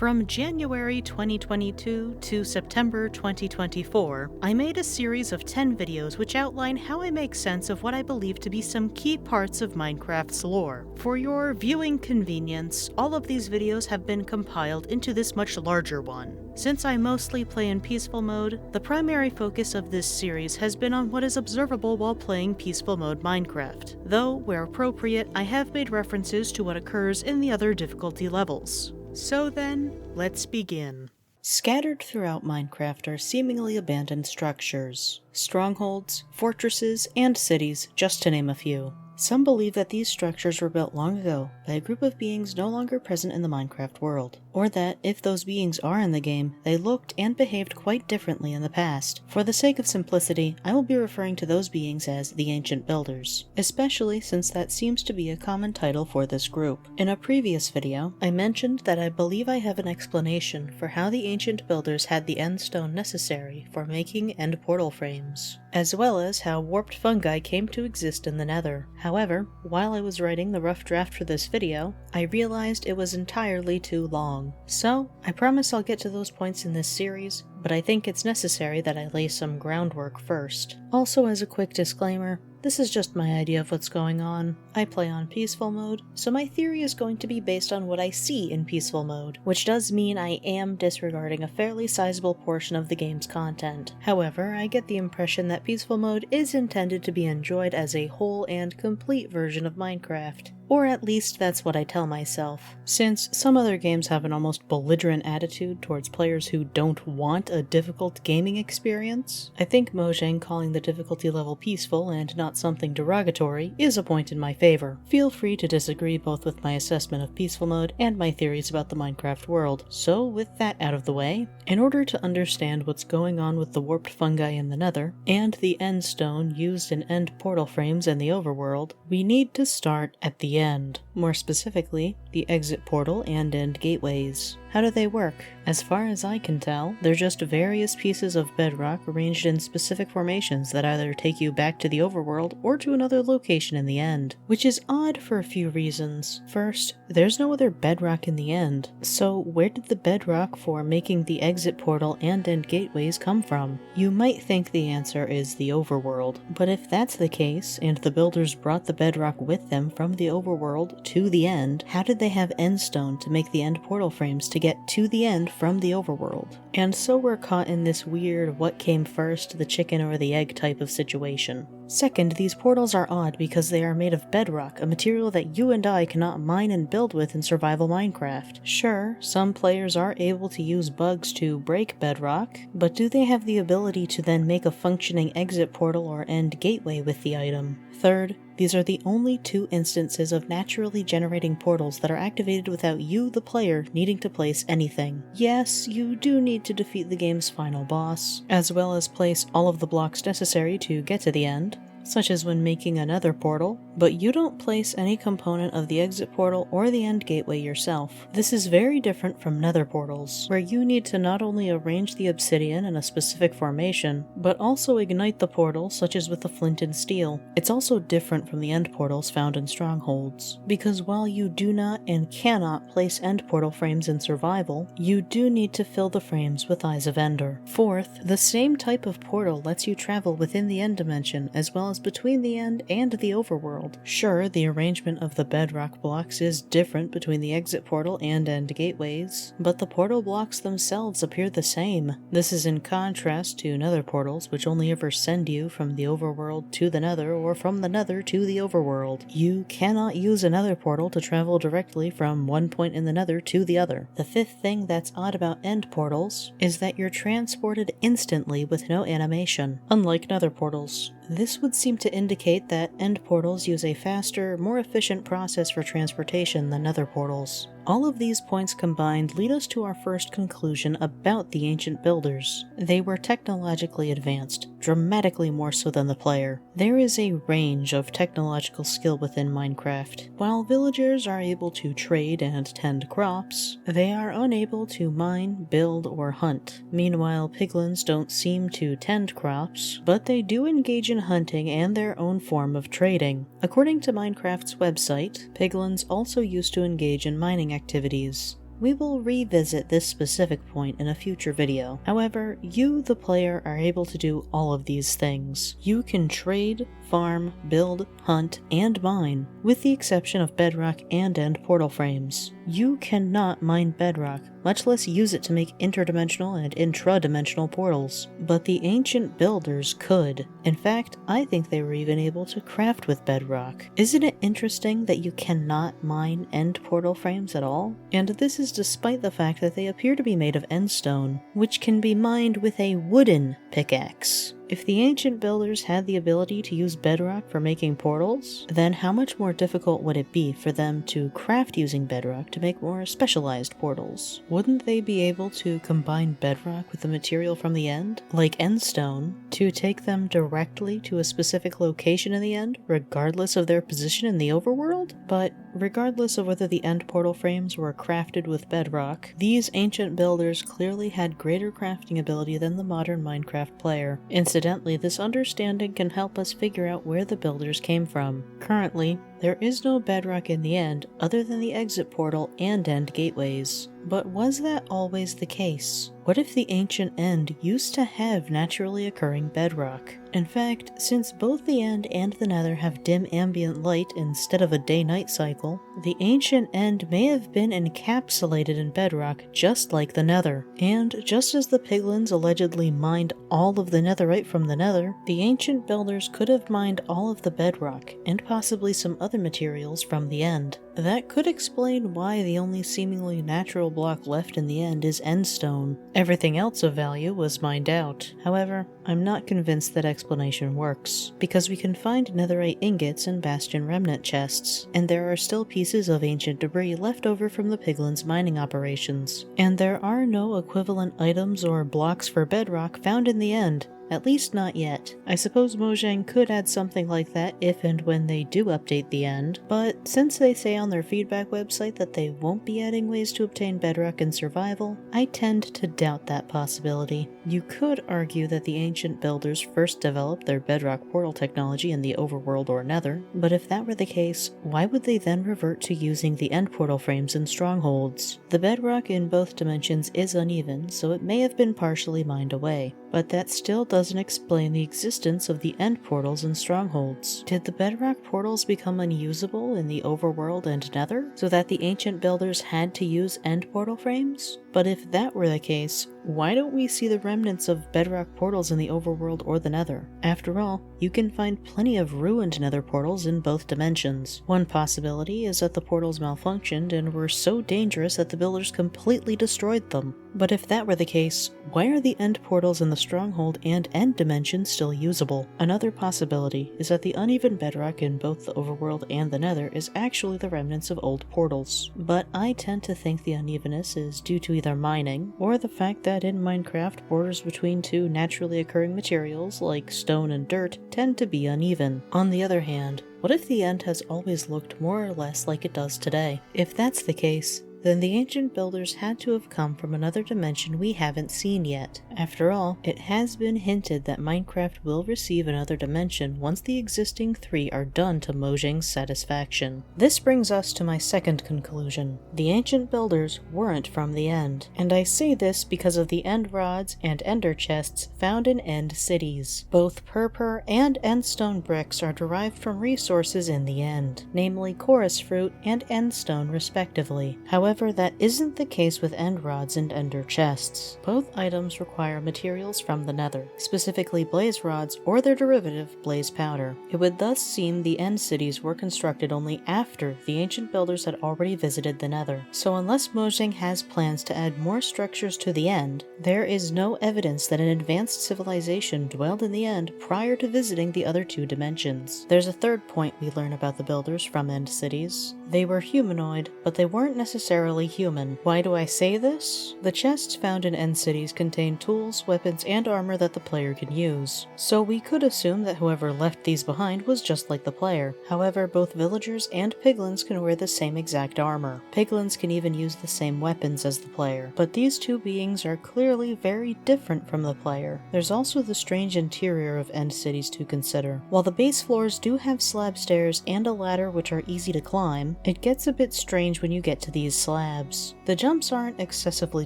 From January 2022 to September 2024, I made a series of 10 videos which outline how I make sense of what I believe to be some key parts of Minecraft's lore. For your viewing convenience, all of these videos have been compiled into this much larger one. Since I mostly play in peaceful mode, the primary focus of this series has been on what is observable while playing peaceful mode Minecraft, though, where appropriate, I have made references to what occurs in the other difficulty levels. So then, let's begin. Scattered throughout Minecraft are seemingly abandoned structures, strongholds, fortresses, and cities, just to name a few. Some believe that these structures were built long ago by a group of beings no longer present in the Minecraft world, or that, if those beings are in the game, they looked and behaved quite differently in the past. For the sake of simplicity, I will be referring to those beings as the Ancient Builders, especially since that seems to be a common title for this group. In a previous video, I mentioned that I believe I have an explanation for how the Ancient Builders had the end stone necessary for making end portal frames, as well as how warped fungi came to exist in the Nether. However, while I was writing the rough draft for this video, I realized it was entirely too long. So, I promise I'll get to those points in this series, but I think it's necessary that I lay some groundwork first. Also, as a quick disclaimer, this is just my idea of what's going on. I play on peaceful mode, so my theory is going to be based on what I see in peaceful mode, which does mean I am disregarding a fairly sizable portion of the game's content. However, I get the impression that peaceful mode is intended to be enjoyed as a whole and complete version of Minecraft. Or at least that's what I tell myself. Since some other games have an almost belligerent attitude towards players who don't want a difficult gaming experience, I think Mojang calling the difficulty level peaceful and not something derogatory is a point in my favor. Feel free to disagree both with my assessment of peaceful mode and my theories about the Minecraft world. So with that out of the way, in order to understand what's going on with the warped fungi in the Nether, and the end stone used in end portal frames in the overworld, we need to start at the end. More specifically, the exit portal and end gateways. How do they work? As far as I can tell, they're just various pieces of bedrock arranged in specific formations that either take you back to the overworld or to another location in the end, which is odd for a few reasons. First, there's no other bedrock in the end, so where did the bedrock for making the exit portal and end gateways come from? You might think the answer is the overworld, but if that's the case, and the builders brought the bedrock with them from the overworld to the end, how did they have endstone to make the end portal frames to get to the end from the overworld? And so we're caught in this weird what came first, the chicken or the egg type of situation. Second, these portals are odd because they are made of bedrock, a material that you and I cannot mine and build with in survival Minecraft. Sure, some players are able to use bugs to break bedrock, but do they have the ability to then make a functioning exit portal or end gateway with the item? Third, these are the only two instances of naturally generating portals that are activated without you, the player, needing to place anything. Yes, you do need to defeat the game's final boss, as well as place all of the blocks necessary to get to the end, such as when making another portal, but you don't place any component of the exit portal or the end gateway yourself. This is very different from nether portals, where you need to not only arrange the obsidian in a specific formation, but also ignite the portal, such as with the flint and steel. It's also different from the end portals found in strongholds, because while you do not and cannot place end portal frames in survival, you do need to fill the frames with Eyes of Ender. Fourth, the same type of portal lets you travel within the end dimension, as well as between the end and the overworld. Sure, the arrangement of the bedrock blocks is different between the exit portal and end gateways, but the portal blocks themselves appear the same. This is in contrast to nether portals, which only ever send you from the overworld to the nether or from the nether to the overworld. You cannot use a nether portal to travel directly from one point in the nether to the other. The fifth thing that's odd about end portals is that you're transported instantly with no animation, unlike nether portals. This would seem to indicate that end portals use a faster, more efficient process for transportation than nether portals. All of these points combined lead us to our first conclusion about the Ancient Builders. They were technologically advanced, dramatically more so than the player. There is a range of technological skill within Minecraft. While villagers are able to trade and tend crops, they are unable to mine, build, or hunt. Meanwhile, piglins don't seem to tend crops, but they do engage in hunting and their own form of trading. According to Minecraft's website, piglins also used to engage in mining activities. we will revisit this specific point in a future video. However, you, the player, are able to do all of these things. You can trade, farm, build, hunt, and mine, with the exception of bedrock and end portal frames. You cannot mine bedrock, much less use it to make interdimensional and intra-dimensional portals, but the ancient builders could. In fact, I think they were even able to craft with bedrock. Isn't it interesting that you cannot mine end portal frames at all? And this is despite the fact that they appear to be made of endstone, which can be mined with a wooden pickaxe. If the ancient builders had the ability to use bedrock for making portals, then how much more difficult would it be for them to craft using bedrock to make more specialized portals? Wouldn't they be able to combine bedrock with the material from the end, like endstone, to take them directly to a specific location in the end, regardless of their position in the overworld? But regardless of whether the end portal frames were crafted with bedrock, these ancient builders clearly had greater crafting ability than the modern Minecraft player. Incidentally, this understanding can help us figure out where the builders came from. Currently, there is no bedrock in the end other than the exit portal and end gateways. But was that always the case? What if the ancient end used to have naturally occurring bedrock? In fact, since both the end and the nether have dim ambient light instead of a day-night cycle, the ancient end may have been encapsulated in bedrock just like the nether. And just as the piglins allegedly mined all of the netherite from the nether, the ancient builders could have mined all of the bedrock, and possibly some other materials from the end. That could explain why the only seemingly natural block left in the end is endstone. Everything else of value was mined out. However, I'm not convinced that explanation works, because we can find netherite ingots in Bastion remnant chests, and there are still pieces of ancient debris left over from the piglins' mining operations. And there are no equivalent items or blocks for bedrock found in the end. At least not yet. I suppose Mojang could add something like that if and when they do update the end, but since they say on their feedback website that they won't be adding ways to obtain bedrock in survival, I tend to doubt that possibility. You could argue that the ancient builders first developed their bedrock portal technology in the overworld or nether, but if that were the case, why would they then revert to using the end portal frames in strongholds? The bedrock in both dimensions is uneven, so it may have been partially mined away, but that still doesn't explain the existence of the end portals and strongholds. Did the bedrock portals become unusable in the overworld and nether, so that the ancient builders had to use end portal frames? But if that were the case, why don't we see the remnants of bedrock portals in the overworld or the nether? After all, you can find plenty of ruined nether portals in both dimensions. One possibility is that the portals malfunctioned and were so dangerous that the builders completely destroyed them. But if that were the case, why are the end portals in the stronghold and end dimension still usable? Another possibility is that the uneven bedrock in both the overworld and the nether is actually the remnants of old portals. But I tend to think the unevenness is due to either mining, or the fact that in Minecraft borders between two naturally occurring materials like stone and dirt tend to be uneven. On the other hand, what if the end has always looked more or less like it does today? If that's the case, then the ancient builders had to have come from another dimension we haven't seen yet. After all, it has been hinted that Minecraft will receive another dimension once the existing 3 are done to Mojang's satisfaction. This brings us to my second conclusion. The ancient builders weren't from the end, and I say this because of the end rods and ender chests found in end cities. Both purpur and endstone bricks are derived from resources in the end, namely chorus fruit and endstone respectively. However, that isn't the case with end rods and ender chests. Both items require materials from the nether, specifically blaze rods or their derivative, blaze powder. It would thus seem the end cities were constructed only after the ancient builders had already visited the nether. So unless Mojang has plans to add more structures to the end, there is no evidence that an advanced civilization dwelled in the end prior to visiting the other 2 dimensions. There's a third point we learn about the builders from end cities. They were humanoid, but they weren't necessarily human. Why do I say this? The chests found in end cities contain tools, weapons, and armor that the player can use. So we could assume that whoever left these behind was just like the player. However, both villagers and piglins can wear the same exact armor. Piglins can even use the same weapons as the player. But these 2 beings are clearly very different from the player. There's also the strange interior of end cities to consider. While the base floors do have slab stairs and a ladder which are easy to climb, It gets a bit strange when you get to these slabs. The jumps aren't excessively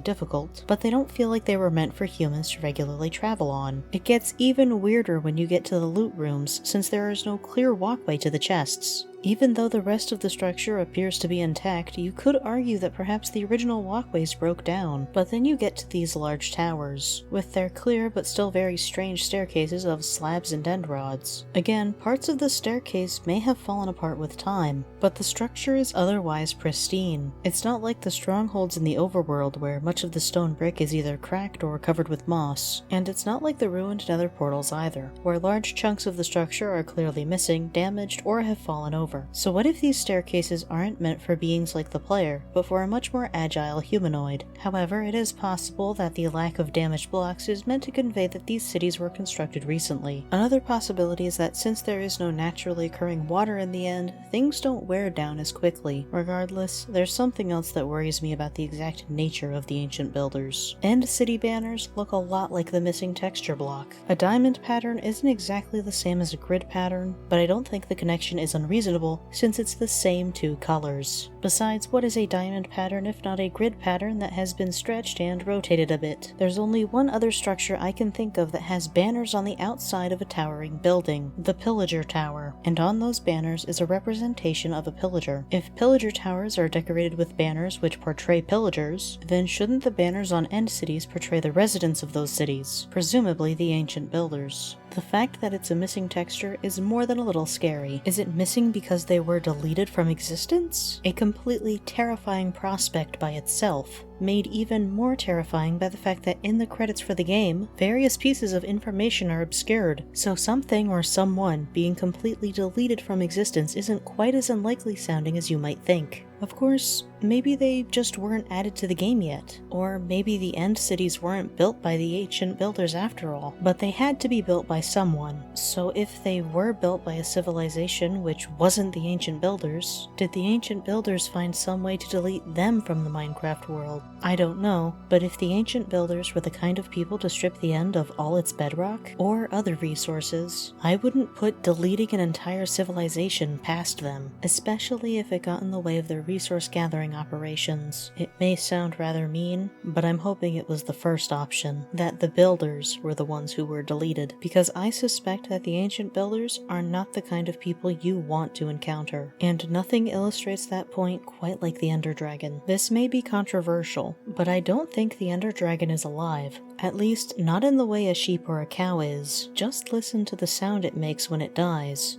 difficult, but they don't feel like they were meant for humans to regularly travel on. It gets even weirder when you get to the loot rooms, since there is no clear walkway to the chests. Even though the rest of the structure appears to be intact, you could argue that perhaps the original walkways broke down, but then you get to these large towers, with their clear but still very strange staircases of slabs and end rods. Again, parts of the staircase may have fallen apart with time, but the structure is otherwise pristine. It's not like the strongholds in the overworld where much of the stone brick is either cracked or covered with moss, and it's not like the ruined nether portals either, where large chunks of the structure are clearly missing, damaged, or have fallen over. So what if these staircases aren't meant for beings like the player, but for a much more agile humanoid? However, it is possible that the lack of damaged blocks is meant to convey that these cities were constructed recently. Another possibility is that since there is no naturally occurring water in the end, things don't wear down as quickly. Regardless, there's something else that worries me about the exact nature of the ancient builders. End city banners look a lot like the missing texture block. A diamond pattern isn't exactly the same as a grid pattern, but I don't think the connection is unreasonable since it's the same two colors. Besides, what is a diamond pattern if not a grid pattern that has been stretched and rotated a bit? There's only one other structure I can think of that has banners on the outside of a towering building, the Pillager Tower, and on those banners is a representation of a pillager. If pillager towers are decorated with banners which portray pillagers, then shouldn't the banners on end cities portray the residents of those cities, presumably the ancient builders? The fact that it's a missing texture is more than a little scary. Is it missing because they were deleted from existence? A completely terrifying prospect by itself, made even more terrifying by the fact that in the credits for the game, various pieces of information are obscured, so something or someone being completely deleted from existence isn't quite as unlikely sounding as you might think. Of course, maybe they just weren't added to the game yet, or maybe the end cities weren't built by the ancient builders after all, but they had to be built by someone. So if they were built by a civilization which wasn't the ancient builders, did the ancient builders find some way to delete them from the Minecraft world? I don't know, but if the ancient builders were the kind of people to strip the end of all its bedrock, or other resources, I wouldn't put deleting an entire civilization past them, especially if it got in the way of their resource gathering operations. It may sound rather mean, but I'm hoping it was the first option, that the builders were the ones who were deleted, because I suspect that the ancient builders are not the kind of people you want to encounter, and nothing illustrates that point quite like the Ender Dragon. This may be controversial, but I don't think the Ender Dragon is alive. At least, not in the way a sheep or a cow is. Just listen to the sound it makes when it dies.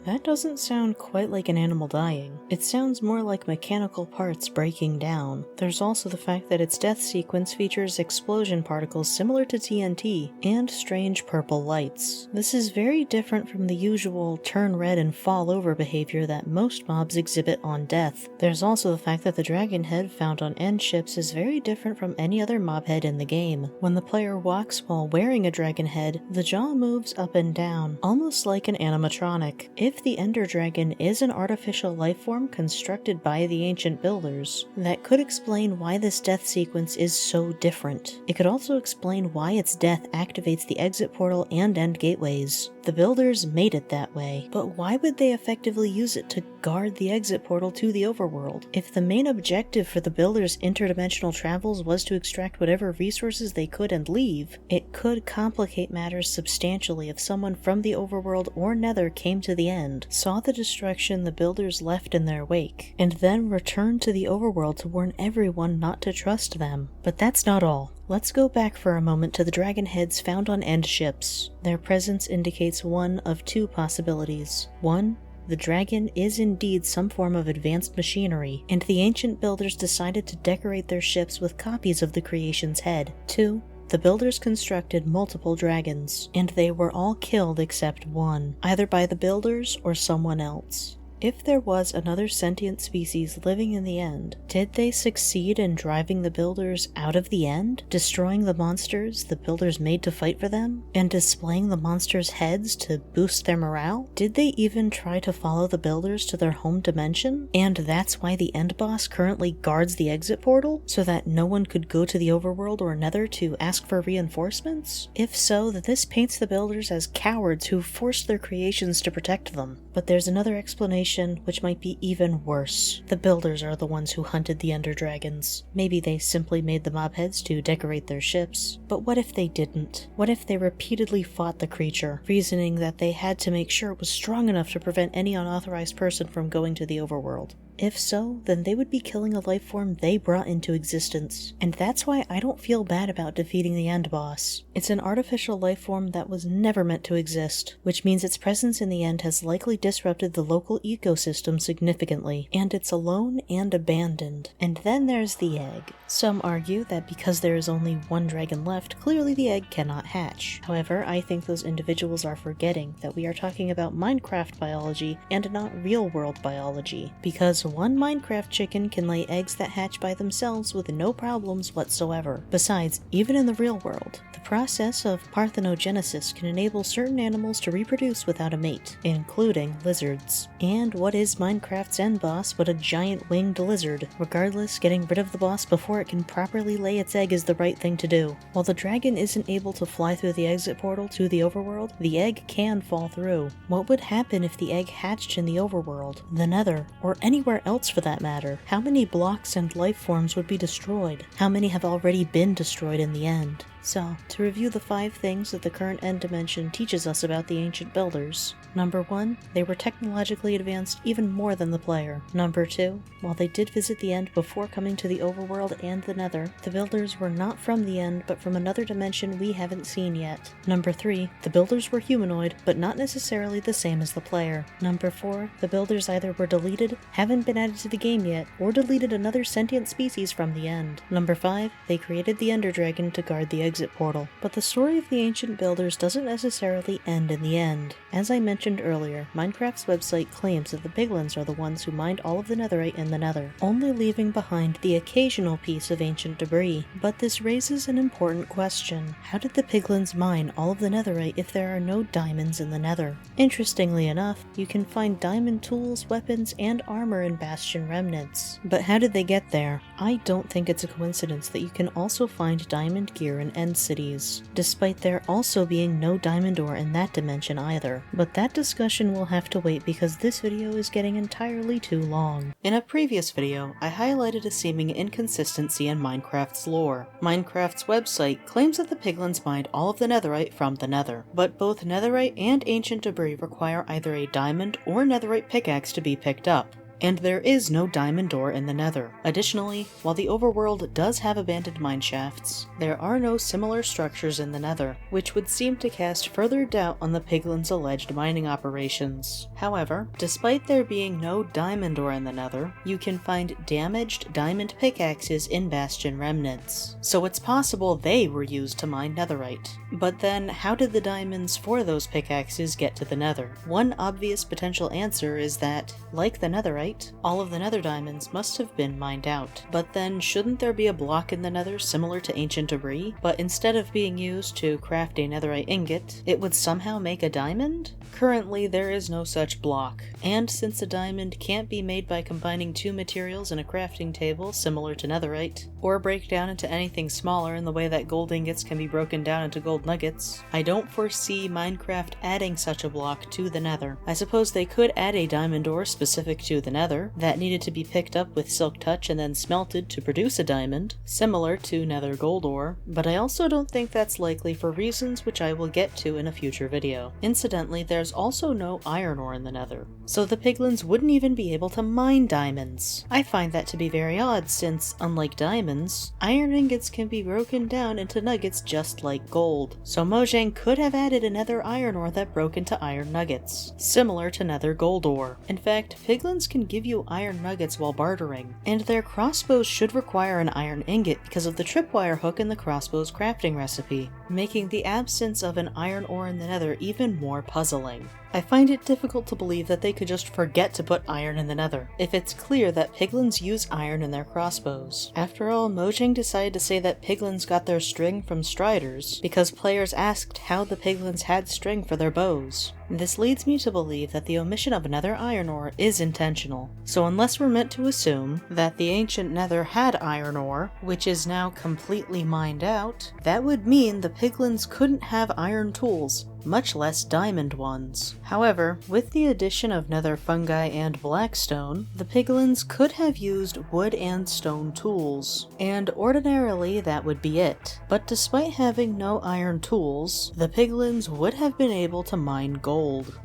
That doesn't sound quite like an animal dying. It sounds more like mechanical parts breaking down. There's also the fact that its death sequence features explosion particles similar to TNT, and strange purple lights. This is very different from the usual turn red and fall over behavior that most mobs exhibit on death. There's also the fact that the dragon head found on end ships is very different from any other mob head in the game. When the player walks while wearing a dragon head, the jaw moves up and down, almost like an animatronic. If the Ender Dragon is an artificial lifeform constructed by the ancient builders, that could explain why this death sequence is so different. It could also explain why its death activates the exit portal and end gateways. The builders made it that way, but why would they effectively use it to guard the exit portal to the overworld? If the main objective for the builders' interdimensional travels was to extract whatever resources they could and leave, it could complicate matters substantially if someone from the overworld or Nether came to the end, saw the destruction the builders left in their wake, and then returned to the overworld to warn everyone not to trust them. But that's not all. Let's go back for a moment to the dragon heads found on end ships. Their presence indicates one of two possibilities. One, the dragon is indeed some form of advanced machinery, and the ancient builders decided to decorate their ships with copies of the creation's head. Two, the builders constructed multiple dragons, and they were all killed except one, either by the builders or someone else. If there was another sentient species living in the End, did they succeed in driving the builders out of the End, destroying the monsters the builders made to fight for them, and displaying the monsters' heads to boost their morale? Did they even try to follow the builders to their home dimension? And that's why the End boss currently guards the exit portal, so that no one could go to the overworld or Nether to ask for reinforcements? If so, then this paints the builders as cowards who forced their creations to protect them. But there's another explanation which might be even worse. The builders are the ones who hunted the Ender Dragons. Maybe they simply made the mob heads to decorate their ships. But what if they didn't? What if they repeatedly fought the creature, reasoning that they had to make sure it was strong enough to prevent any unauthorized person from going to the overworld? If so, then they would be killing a life form they brought into existence. And that's why I don't feel bad about defeating the End boss. It's an artificial life form that was never meant to exist, which means its presence in the End has likely disrupted the local ecosystem significantly, and it's alone and abandoned. And then there's the egg. Some argue that because there is only one dragon left, clearly the egg cannot hatch. However, I think those individuals are forgetting that we are talking about Minecraft biology and not real-world biology, because one Minecraft chicken can lay eggs that hatch by themselves with no problems whatsoever. Besides, even in the real world, the process of parthenogenesis can enable certain animals to reproduce without a mate, including lizards. And what is Minecraft's end boss but a giant winged lizard? Regardless, getting rid of the boss before it can properly lay its egg is the right thing to do. While the dragon isn't able to fly through the exit portal to the overworld, the egg can fall through. What would happen if the egg hatched in the overworld, the Nether, or anywhere else for that matter? How many blocks and life forms would be destroyed? How many have already been destroyed in the End? So, to review the 5 things that the current End dimension teaches us about the ancient builders. Number 1, they were technologically advanced even more than the player. Number 2, while they did visit the End before coming to the overworld and the Nether, the builders were not from the End but from another dimension we haven't seen yet. Number 3, the builders were humanoid but not necessarily the same as the player. Number 4, the builders either were deleted, haven't been added to the game yet, or deleted another sentient species from the End. Number 5, they created the Ender Dragon to guard the exit portal. But the story of the ancient builders doesn't necessarily end in the End. As I mentioned earlier, Minecraft's website claims that the Piglins are the ones who mined all of the Netherite in the Nether, only leaving behind the occasional piece of ancient debris. But this raises an important question. How did the Piglins mine all of the Netherite if there are no diamonds in the Nether? Interestingly enough, you can find diamond tools, weapons, and armor in Bastion Remnants. But how did they get there? I don't think it's a coincidence that you can also find diamond gear in End cities, despite there also being no diamond ore in that dimension either. But that discussion will have to wait because this video is getting entirely too long. In a previous video, I highlighted a seeming inconsistency in Minecraft's lore. Minecraft's website claims that the Piglins mined all of the Netherite from the Nether, but both Netherite and ancient debris require either a diamond or Netherite pickaxe to be picked up. And there is no diamond ore in the Nether. Additionally, while the overworld does have abandoned mineshafts, there are no similar structures in the Nether, which would seem to cast further doubt on the Piglins' alleged mining operations. However, despite there being no diamond ore in the Nether, you can find damaged diamond pickaxes in Bastion Remnants, so it's possible they were used to mine Netherite. But then, how did the diamonds for those pickaxes get to the Nether? One obvious potential answer is that, like the Netherite, all of the Nether diamonds must have been mined out. But then, shouldn't there be a block in the Nether similar to ancient debris, but instead of being used to craft a Netherite ingot, it would somehow make a diamond? Currently, there is no such block, and since a diamond can't be made by combining 2 materials in a crafting table similar to Netherite, or break down into anything smaller in the way that gold ingots can be broken down into gold nuggets, I don't foresee Minecraft adding such a block to the Nether. I suppose they could add a diamond ore specific to the Nether that needed to be picked up with silk touch and then smelted to produce a diamond, similar to Nether gold ore, but I also don't think that's likely for reasons which I will get to in a future video. Incidentally, there's also no iron ore in the Nether, so the Piglins wouldn't even be able to mine diamonds. I find that to be very odd since, unlike diamonds, iron ingots can be broken down into nuggets just like gold, so Mojang could have added a Nether iron ore that broke into iron nuggets, similar to Nether gold ore. In fact, Piglins can give you iron nuggets while bartering, and their crossbows should require an iron ingot because of the tripwire hook in the crossbow's crafting recipe. making the absence of an iron ore in the Nether even more puzzling. I find it difficult to believe that they could just forget to put iron in the Nether, if it's clear that Piglins use iron in their crossbows. After all, Mojang decided to say that Piglins got their string from Striders, because players asked how the Piglins had string for their bows. This leads me to believe that the omission of another iron ore is intentional. So unless we're meant to assume that the ancient Nether had iron ore, which is now completely mined out, that would mean the Piglins couldn't have iron tools, much less diamond ones. However, with the addition of nether fungi and blackstone, the Piglins could have used wood and stone tools, and ordinarily that would be it. But despite having no iron tools, the Piglins would have been able to mine gold.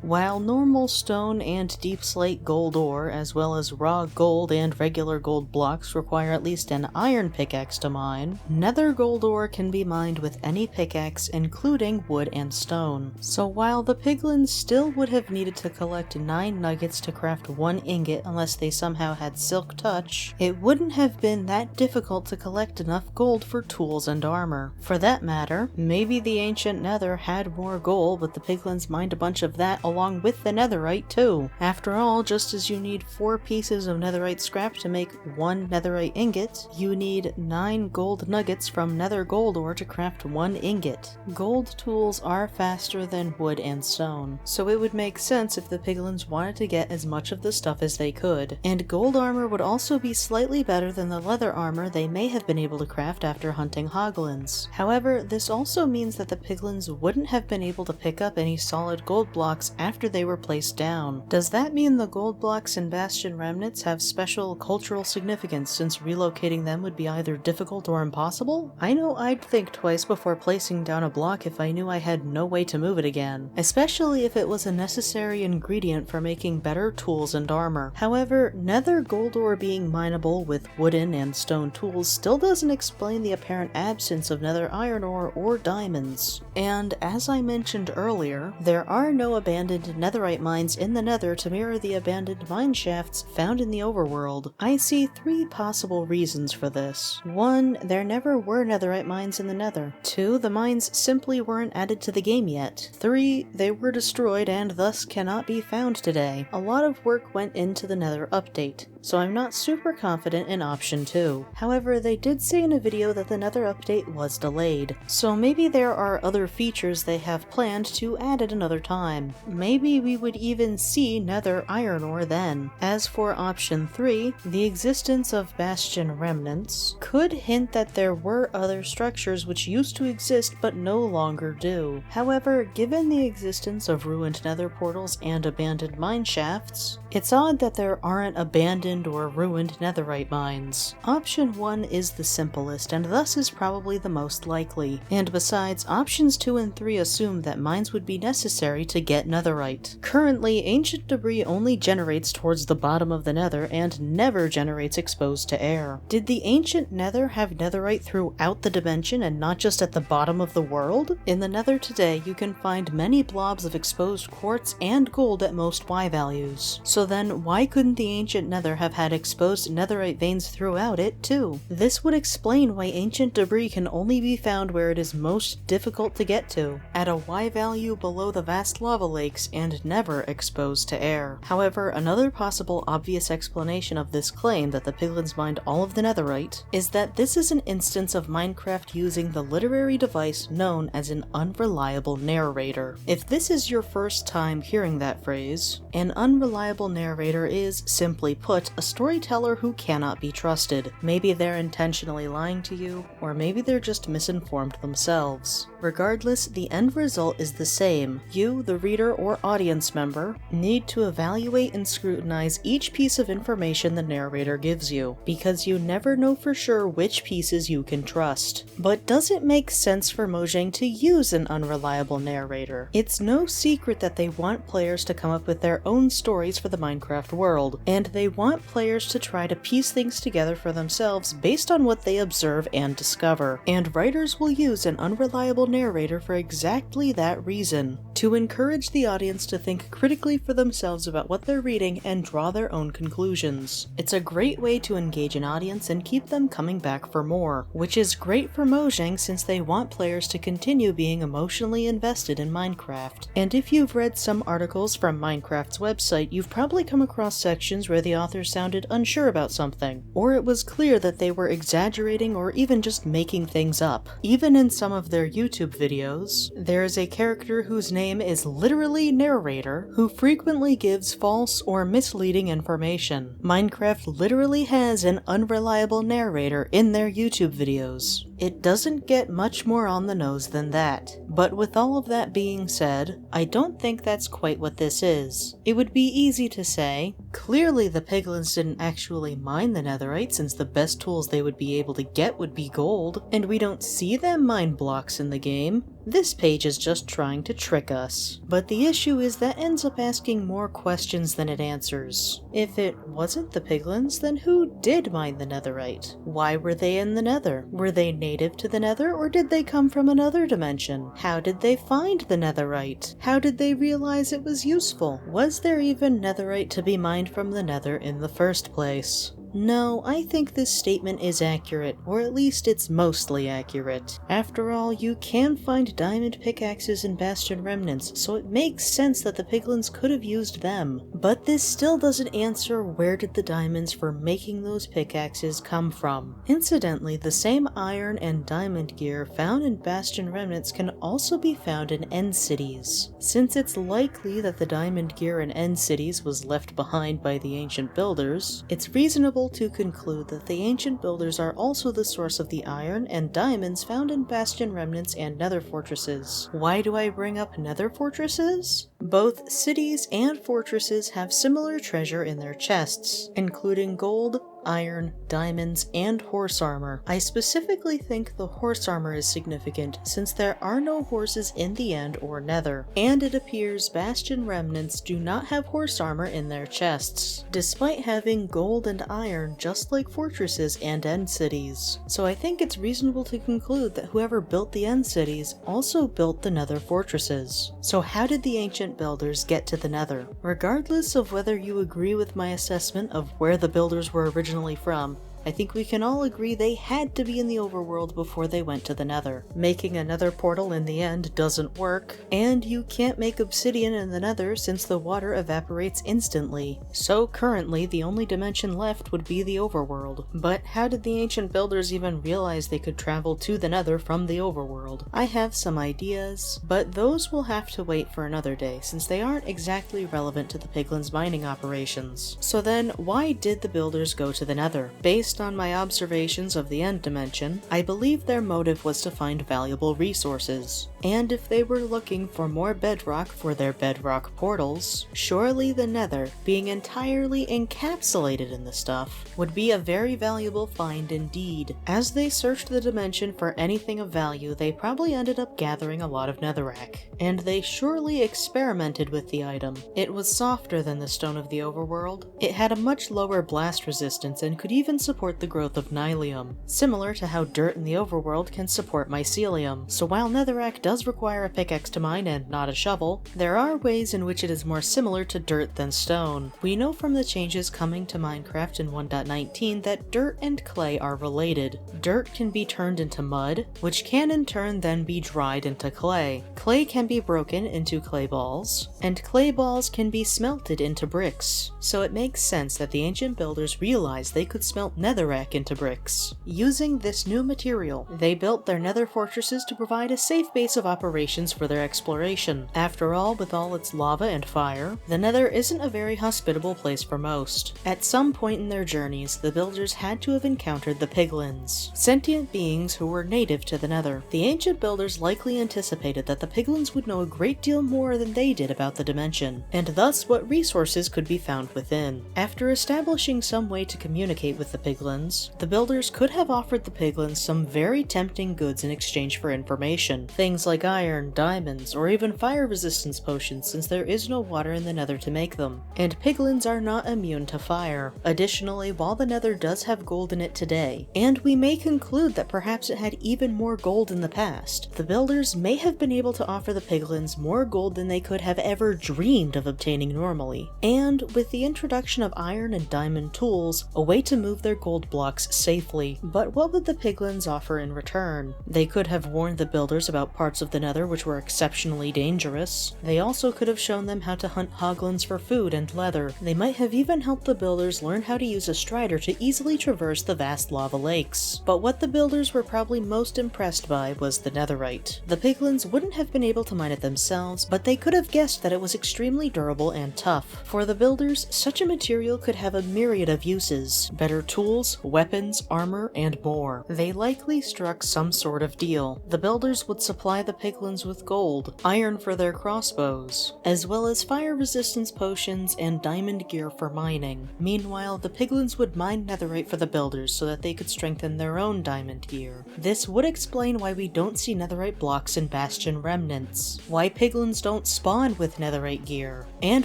While normal stone and deep slate gold ore, as well as raw gold and regular gold blocks, require at least an iron pickaxe to mine, nether gold ore can be mined with any pickaxe, including wood and stone. So while the Piglins still would have needed to collect 9 nuggets to craft 1 ingot unless they somehow had silk touch, it wouldn't have been that difficult to collect enough gold for tools and armor. For that matter, maybe the ancient Nether had more gold, but the Piglins mined a bunch of that along with the netherite too. After all, just as you need 4 pieces of netherite scrap to make 1 netherite ingot, you need 9 gold nuggets from nether gold ore to craft 1 ingot. Gold tools are faster than wood and stone, so it would make sense if the Piglins wanted to get as much of the stuff as they could, and gold armor would also be slightly better than the leather armor they may have been able to craft after hunting Hoglins. However, this also means that the Piglins wouldn't have been able to pick up any solid gold blocks after they were placed down. Does that mean the gold blocks in Bastion Remnants have special cultural significance, since relocating them would be either difficult or impossible? I know I'd think twice before placing down a block if I knew I had no way to move it again, especially if it was a necessary ingredient for making better tools and armor. However, nether gold ore being mineable with wooden and stone tools still doesn't explain the apparent absence of nether iron ore or diamonds. And as I mentioned earlier, there are no abandoned netherite mines in the Nether to mirror the abandoned mine shafts found in the overworld. I see 3 possible reasons for this. 1, there never were netherite mines in the Nether. 2, the mines simply weren't added to the game yet. 3, they were destroyed and thus cannot be found today. A lot of work went into the Nether update, so I'm not super confident in option 2. However, they did say in a video that the Nether update was delayed, so maybe there are other features they have planned to add at another time. Maybe we would even see nether iron ore then. As for option 3, the existence of Bastion Remnants could hint that there were other structures which used to exist but no longer do. However, given the existence of ruined nether portals and abandoned mine shafts, it's odd that there aren't abandoned or ruined netherite mines. Option 1 is the simplest and thus is probably the most likely, and besides, options 2 and 3 assume that mines would be necessary to get netherite. Currently, ancient debris only generates towards the bottom of the Nether and never generates exposed to air. Did the ancient Nether have netherite throughout the dimension and not just at the bottom of the world? In the Nether today, you can find many blobs of exposed quartz and gold at most Y values. So then, why couldn't the ancient Nether have had exposed netherite veins throughout it too? This would explain why ancient debris can only be found where it is most difficult to get to, at a Y value below the vast lava lakes and never exposed to air. However, another possible obvious explanation of this claim that the Piglins mined all of the netherite is that this is an instance of Minecraft using the literary device known as an unreliable narrator. If this is your first time hearing that phrase, an unreliable narrator is, simply put, a storyteller who cannot be trusted. Maybe they're intentionally lying to you, or maybe they're just misinformed themselves. Regardless, the end result is the same. You, the reader or audience member, need to evaluate and scrutinize each piece of information the narrator gives you, because you never know for sure which pieces you can trust. But does it make sense for Mojang to use an unreliable narrator? It's no secret that they want players to come up with their own stories for the Minecraft world, and they want players to try to piece things together for themselves based on what they observe and discover, and writers will use an unreliable narrator for exactly that reason. to encourage the audience to think critically for themselves about what they're reading and draw their own conclusions. It's a great way to engage an audience and keep them coming back for more, which is great for Mojang since they want players to continue being emotionally invested in Minecraft. And if you've read some articles from Minecraft's website, you've probably come across sections where the authors sounded unsure about something, or it was clear that they were exaggerating or even just making things up. Even in some of their YouTube videos, there is a character whose name is literally Narrator, who frequently gives false or misleading information. Minecraft literally has an unreliable narrator in their YouTube videos. It doesn't get much more on the nose than that. But with all of that being said, I don't think that's quite what this is. It would be easy to say, clearly the Piglins didn't actually mine the Netherite since the best tools they would be able to get would be gold, and we don't see them mine blocks in the game. This page is just trying to trick us. But the issue is that ends up asking more questions than it answers. If it wasn't the Piglins, then who did mine the Netherite? Why were they in the Nether? Were they native to the Nether, or did they come from another dimension? How did they find the Netherite? How did they realize it was useful? Was there even Netherite to be mined from the Nether in the first place? No, I think this statement is accurate, or at least it's mostly accurate. After all, you can find diamond pickaxes in Bastion Remnants, so it makes sense that the Piglins could have used them. But this still doesn't answer where did the diamonds for making those pickaxes come from. Incidentally, the same iron and diamond gear found in Bastion Remnants can also be found in End Cities. Since it's likely that the diamond gear in End Cities was left behind by the ancient builders, it's reasonable to conclude that the ancient builders are also the source of the iron and diamonds found in Bastion Remnants and Nether fortresses. Why do I bring up Nether fortresses? Both cities and fortresses have similar treasure in their chests, including gold, iron, diamonds, and horse armor. I specifically think the horse armor is significant since there are no horses in the End or Nether, and it appears Bastion Remnants do not have horse armor in their chests, despite having gold and iron just like fortresses and End cities. So I think it's reasonable to conclude that whoever built the End cities also built the Nether fortresses. So how did the ancient builders get to the Nether? Regardless of whether you agree with my assessment of where the builders were originally from, I think we can all agree they had to be in the overworld before they went to the Nether. Making a Nether portal in the End doesn't work, and you can't make obsidian in the Nether since the water evaporates instantly. So currently, the only dimension left would be the overworld. But how did the ancient builders even realize they could travel to the Nether from the overworld? I have some ideas, but those will have to wait for another day since they aren't exactly relevant to the Piglins' mining operations. So then, why did the builders go to the Nether? Based on my observations of the End dimension, I believe their motive was to find valuable resources. And if they were looking for more bedrock for their bedrock portals, surely the Nether, being entirely encapsulated in the stuff, would be a very valuable find indeed. As they searched the dimension for anything of value, they probably ended up gathering a lot of netherrack. And they surely experimented with the item. It was softer than the stone of the overworld. It had a much lower blast resistance and could even support the growth of nylium, similar to how dirt in the overworld can support mycelium. So while netherrack does require a pickaxe to mine and not a shovel, there are ways in which it is more similar to dirt than stone. We know from the changes coming to Minecraft in 1.19 that dirt and clay are related. Dirt can be turned into mud, which can in turn then be dried into clay. Clay can be broken into clay balls, and clay balls can be smelted into bricks. So it makes sense that the ancient builders realized they could smelt netherrack into bricks. Using this new material, they built their Nether fortresses to provide a safe base of operations for their exploration. After all, with all its lava and fire, the Nether isn't a very hospitable place for most. At some point in their journeys, the builders had to have encountered the Piglins, sentient beings who were native to the Nether. The ancient builders likely anticipated that the Piglins would know a great deal more than they did about the dimension, and thus what resources could be found within. After establishing some way to communicate with the Piglins, the builders could have offered the Piglins some very tempting goods in exchange for information. Things like iron, diamonds, or even fire resistance potions since there is no water in the Nether to make them. And Piglins are not immune to fire. Additionally, while the Nether does have gold in it today, and we may conclude that perhaps it had even more gold in the past, the builders may have been able to offer the Piglins more gold than they could have ever dreamed of obtaining normally, and with the introduction of iron and diamond tools, a way to move their gold blocks safely. But what would the Piglins offer in return? They could have warned the builders about parts of the Nether which were exceptionally dangerous. They also could have shown them how to hunt Hoglins for food and leather. They might have even helped the builders learn how to use a strider to easily traverse the vast lava lakes. But what the builders were probably most impressed by was the Netherite. The Piglins wouldn't have been able to mine it themselves, but they could have guessed that it was extremely durable and tough. For the builders, such a material could have a myriad of uses: better tools, weapons, armor, and more. They likely struck some sort of deal. The builders would supply the Piglins with gold, iron for their crossbows, as well as fire resistance potions and diamond gear for mining. Meanwhile, the Piglins would mine netherite for the builders so that they could strengthen their own diamond gear. This would explain why we don't see netherite blocks in Bastion Remnants, why Piglins don't spawn with netherite gear, and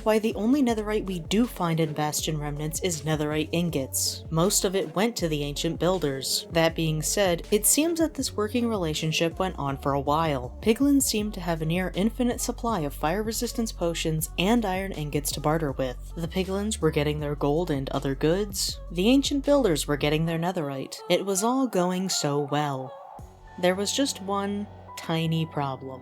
why the only netherite we do find in Bastion Remnants is netherite ingots. Most of it went to the ancient builders. That being said, it seems that this working relationship went on for a while. Piglins seemed to have a near infinite supply of fire resistance potions and iron ingots to barter with. The Piglins were getting their gold and other goods. The ancient builders were getting their netherite. It was all going so well. There was just one tiny problem.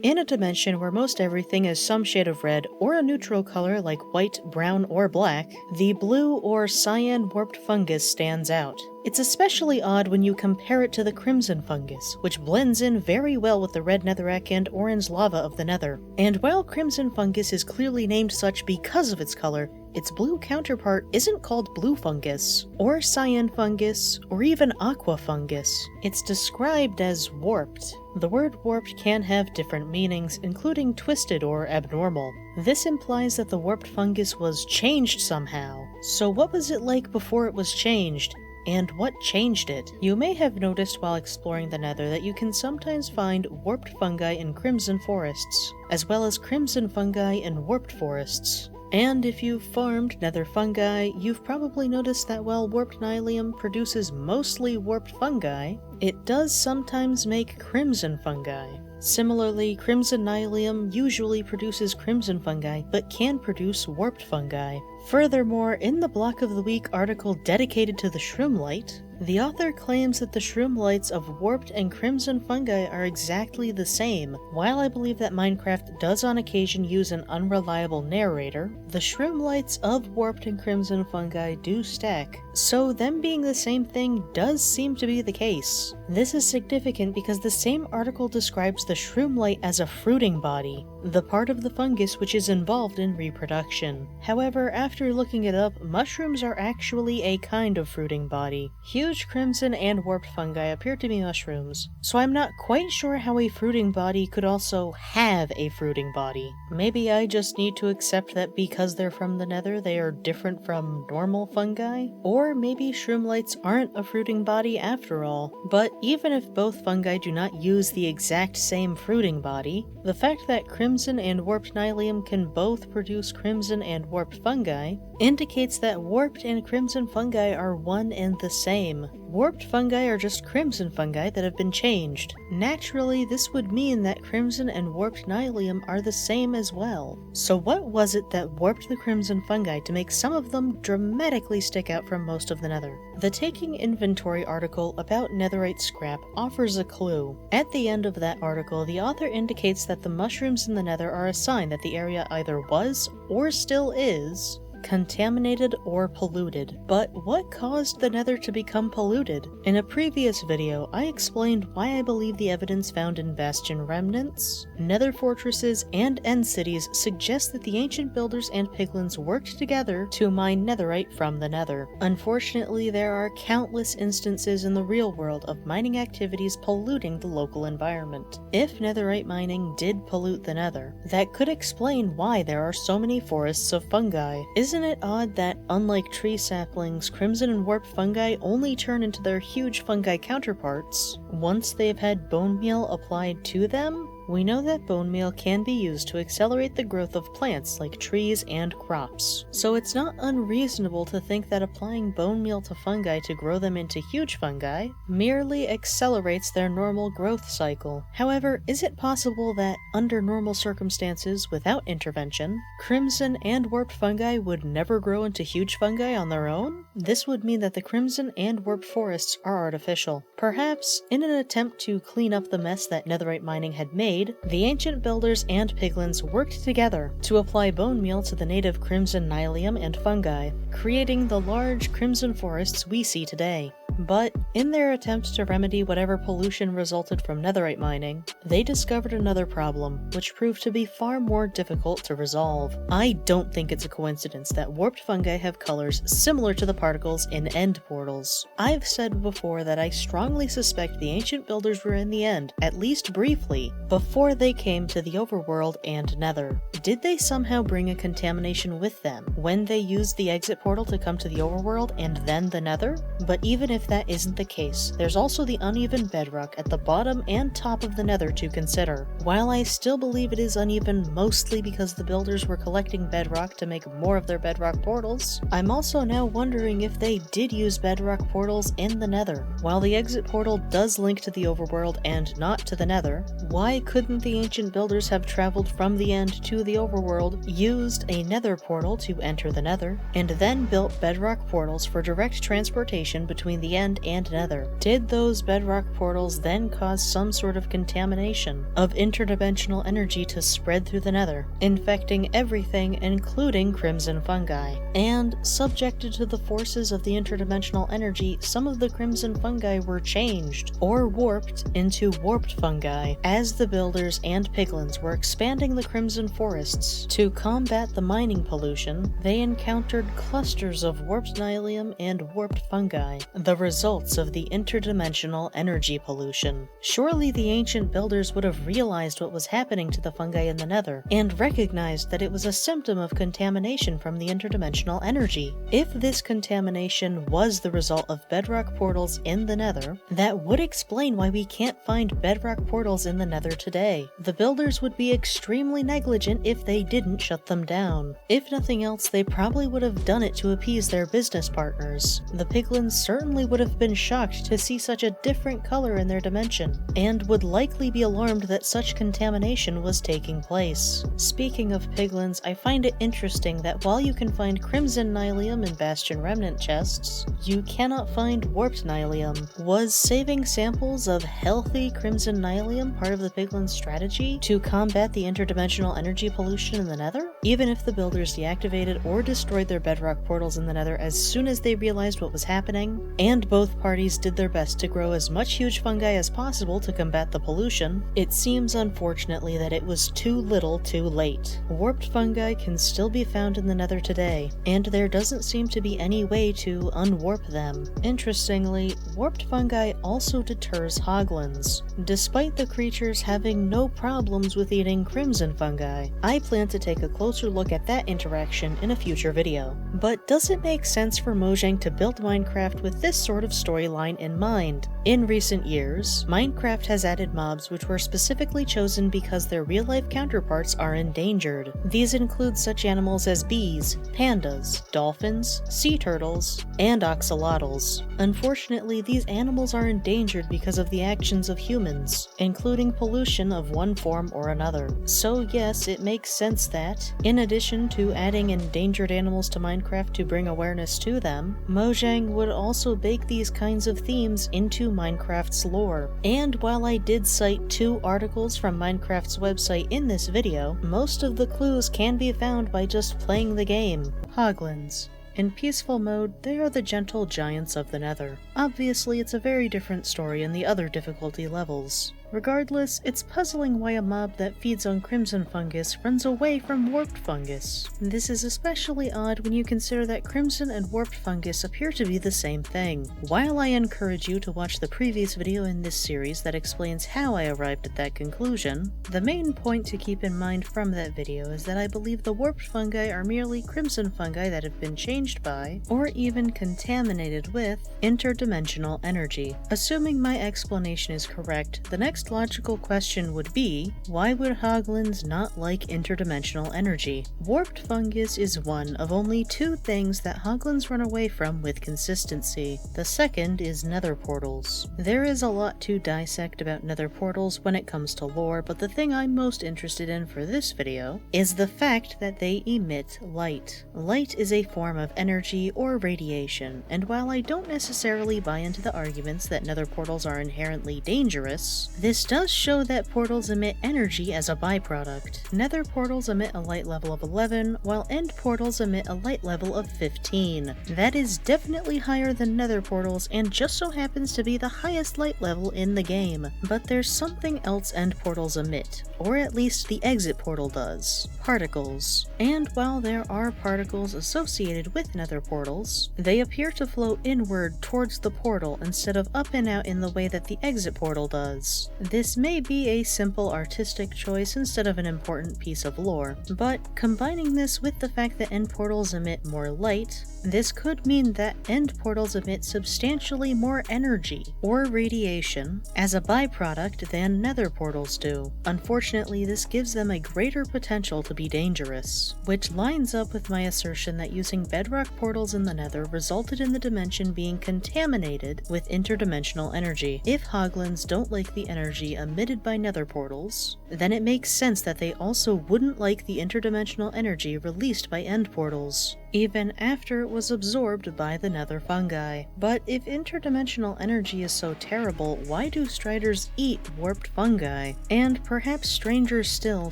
In a dimension where most everything is some shade of red or a neutral color like white, brown, or black, the blue or cyan warped fungus stands out. It's especially odd when you compare it to the crimson fungus, which blends in very well with the red netherrack and orange lava of the Nether. And while crimson fungus is clearly named such because of its color, its blue counterpart isn't called blue fungus, or cyan fungus, or even aqua fungus. It's described as warped. The word warped can have different meanings, including twisted or abnormal. This implies that the warped fungus was changed somehow. So what was it like before it was changed? And what changed it? You may have noticed while exploring the Nether that you can sometimes find warped fungi in crimson forests, as well as crimson fungi in warped forests. And if you've farmed nether fungi, you've probably noticed that while warped nylium produces mostly warped fungi, it does sometimes make crimson fungi. Similarly, crimson nylium usually produces crimson fungi, but can produce warped fungi. Furthermore, in the Block of the Week article dedicated to the Shroomlight, the author claims that the shroomlights of warped and crimson fungi are exactly the same. While I believe that Minecraft does on occasion use an unreliable narrator, the shroomlights of warped and crimson fungi do stack, so them being the same thing does seem to be the case. This is significant because the same article describes the shroomlight as a fruiting body, the part of the fungus which is involved in reproduction. However, after looking it up, mushrooms are actually a kind of fruiting body. Huge crimson and warped fungi appear to be mushrooms, so I'm not quite sure how a fruiting body could also have a fruiting body. Maybe I just need to accept that because they're from the Nether, they are different from normal fungi? Or maybe shroomlights aren't a fruiting body after all. But even if both fungi do not use the exact same fruiting body, the fact that crimson and warped nylium can both produce crimson and warped fungi indicates that warped and crimson fungi are one and the same. Warped fungi are just crimson fungi that have been changed. Naturally, this would mean that crimson and warped nylium are the same as well. So what was it that warped the crimson fungi to make some of them dramatically stick out from most of the Nether? The Taking Inventory article about netherite scrap offers a clue. At the end of that article, the author indicates that the mushrooms in the Nether are a sign that the area either was, or still is, contaminated or polluted. But what caused the Nether to become polluted? In a previous video, I explained why I believe the evidence found in Bastion Remnants, Nether fortresses, and end cities suggest that the ancient builders and piglins worked together to mine netherite from the Nether. Unfortunately, there are countless instances in the real world of mining activities polluting the local environment. If netherite mining did pollute the Nether, that could explain why there are so many forests of fungi. Isn't Isn't it odd that, unlike tree saplings, crimson and warped fungi only turn into their huge fungi counterparts once they've had bone meal applied to them? We know that bone meal can be used to accelerate the growth of plants like trees and crops, so it's not unreasonable to think that applying bone meal to fungi to grow them into huge fungi merely accelerates their normal growth cycle. However, is it possible that, under normal circumstances without intervention, crimson and warped fungi would never grow into huge fungi on their own? This would mean that the crimson and warped forests are artificial. Perhaps, in an attempt to clean up the mess that netherite mining had made, the ancient builders and piglins worked together to apply bone meal to the native crimson nylium and fungi, creating the large crimson forests we see today. But, in their attempt to remedy whatever pollution resulted from netherite mining, they discovered another problem, which proved to be far more difficult to resolve. I don't think it's a coincidence that warped fungi have colors similar to the particles in end portals. I've said before that I strongly suspect the ancient builders were in the end, at least briefly, before they came to the overworld and nether. Did they somehow bring a contamination with them when they used the exit portal to come to the overworld and then the nether? But even if that isn't the case, there's also the uneven bedrock at the bottom and top of the nether to consider. While I still believe it is uneven mostly because the builders were collecting bedrock to make more of their bedrock portals, I'm also now wondering if they did use bedrock portals in the nether. While the exit portal does link to the overworld and not to the nether, why couldn't the ancient builders have traveled from the end to the overworld, used a nether portal to enter the nether, and then built bedrock portals for direct transportation between the end and nether? Did those bedrock portals then cause some sort of contamination of interdimensional energy to spread through the nether, infecting everything including crimson fungi? And, subjected to the forces of the interdimensional energy, some of the crimson fungi were changed, or warped, into warped fungi. As the builders and piglins were expanding the crimson forests to combat the mining pollution, they encountered clusters of warped nylium and warped fungi, the results of the interdimensional energy pollution. Surely the ancient builders would have realized what was happening to the fungi in the nether, and recognized that it was a symptom of contamination from the interdimensional energy. If this contamination was the result of bedrock portals in the nether, that would explain why we can't find bedrock portals in the nether today. The builders would be extremely negligent if they didn't shut them down. If nothing else, they probably would have done it to appease their business partners. The piglins certainly would have been shocked to see such a different color in their dimension, and would likely be alarmed that such contamination was taking place. Speaking of piglins, I find it interesting that while you can find crimson nylium in Bastion remnant chests, you cannot find warped nylium. Was saving samples of healthy crimson nylium part of the piglins' strategy to combat the interdimensional energy pollution in the nether? Even if the builders deactivated or destroyed their bedrock portals in the nether as soon as they realized what was happening, and both parties did their best to grow as much huge fungi as possible to combat the pollution, it seems unfortunately that it was too little too late. Warped fungi can still be found in the nether today, and there doesn't seem to be any way to unwarp them. Interestingly, warped fungi also deters hoglins, despite the creatures having no problems with eating crimson fungi. I plan to take a closer look at that interaction in a future video. But does it make sense for Mojang to build Minecraft with this sort of storyline in mind? In recent years, Minecraft has added mobs which were specifically chosen because their real-life counterparts are endangered. These include such animals as bees, pandas, dolphins, sea turtles, and axolotls. Unfortunately, these animals are endangered because of the actions of humans, including pollution of one form or another. So yes, it makes sense that, in addition to adding endangered animals to Minecraft to bring awareness to them, Mojang would also bake these kinds of themes into Minecraft's lore. And while I did cite 2 articles from Minecraft's website in this video, most of the clues can be found by just playing the game. Hoglins. In peaceful mode, they are the gentle giants of the Nether. Obviously, it's a very different story in the other difficulty levels. Regardless, it's puzzling why a mob that feeds on crimson fungus runs away from warped fungus. This is especially odd when you consider that crimson and warped fungus appear to be the same thing. While I encourage you to watch the previous video in this series that explains how I arrived at that conclusion, the main point to keep in mind from that video is that I believe the warped fungi are merely crimson fungi that have been changed by, or even contaminated with, interdimensional energy. Assuming my explanation is correct, the next logical question would be, why would Hoglins not like interdimensional energy? Warped fungus is one of only two things that Hoglins run away from with consistency. The second is nether portals. There is a lot to dissect about nether portals when it comes to lore, but the thing I'm most interested in for this video is the fact that they emit light. Light is a form of energy or radiation, and while I don't necessarily buy into the arguments that nether portals are inherently dangerous, this does show that portals emit energy as a byproduct. Nether portals emit a light level of 11, while end portals emit a light level of 15. That is definitely higher than nether portals and just so happens to be the highest light level in the game. But there's something else end portals emit, or at least the exit portal does. Particles. And while there are particles associated with nether portals, they appear to flow inward towards the portal instead of up and out in the way that the exit portal does. This may be a simple artistic choice instead of an important piece of lore, but combining this with the fact that end portals emit more light, this could mean that end portals emit substantially more energy, or radiation, as a byproduct than nether portals do. Unfortunately, this gives them a greater potential to be dangerous, which lines up with my assertion that using bedrock portals in the nether resulted in the dimension being contaminated with interdimensional energy. If Hoglins don't like the energy emitted by nether portals, then it makes sense that they also wouldn't like the interdimensional energy released by end portals, even after it was absorbed by the nether fungi. But if interdimensional energy is so terrible, why do striders eat warped fungi? And perhaps stranger still,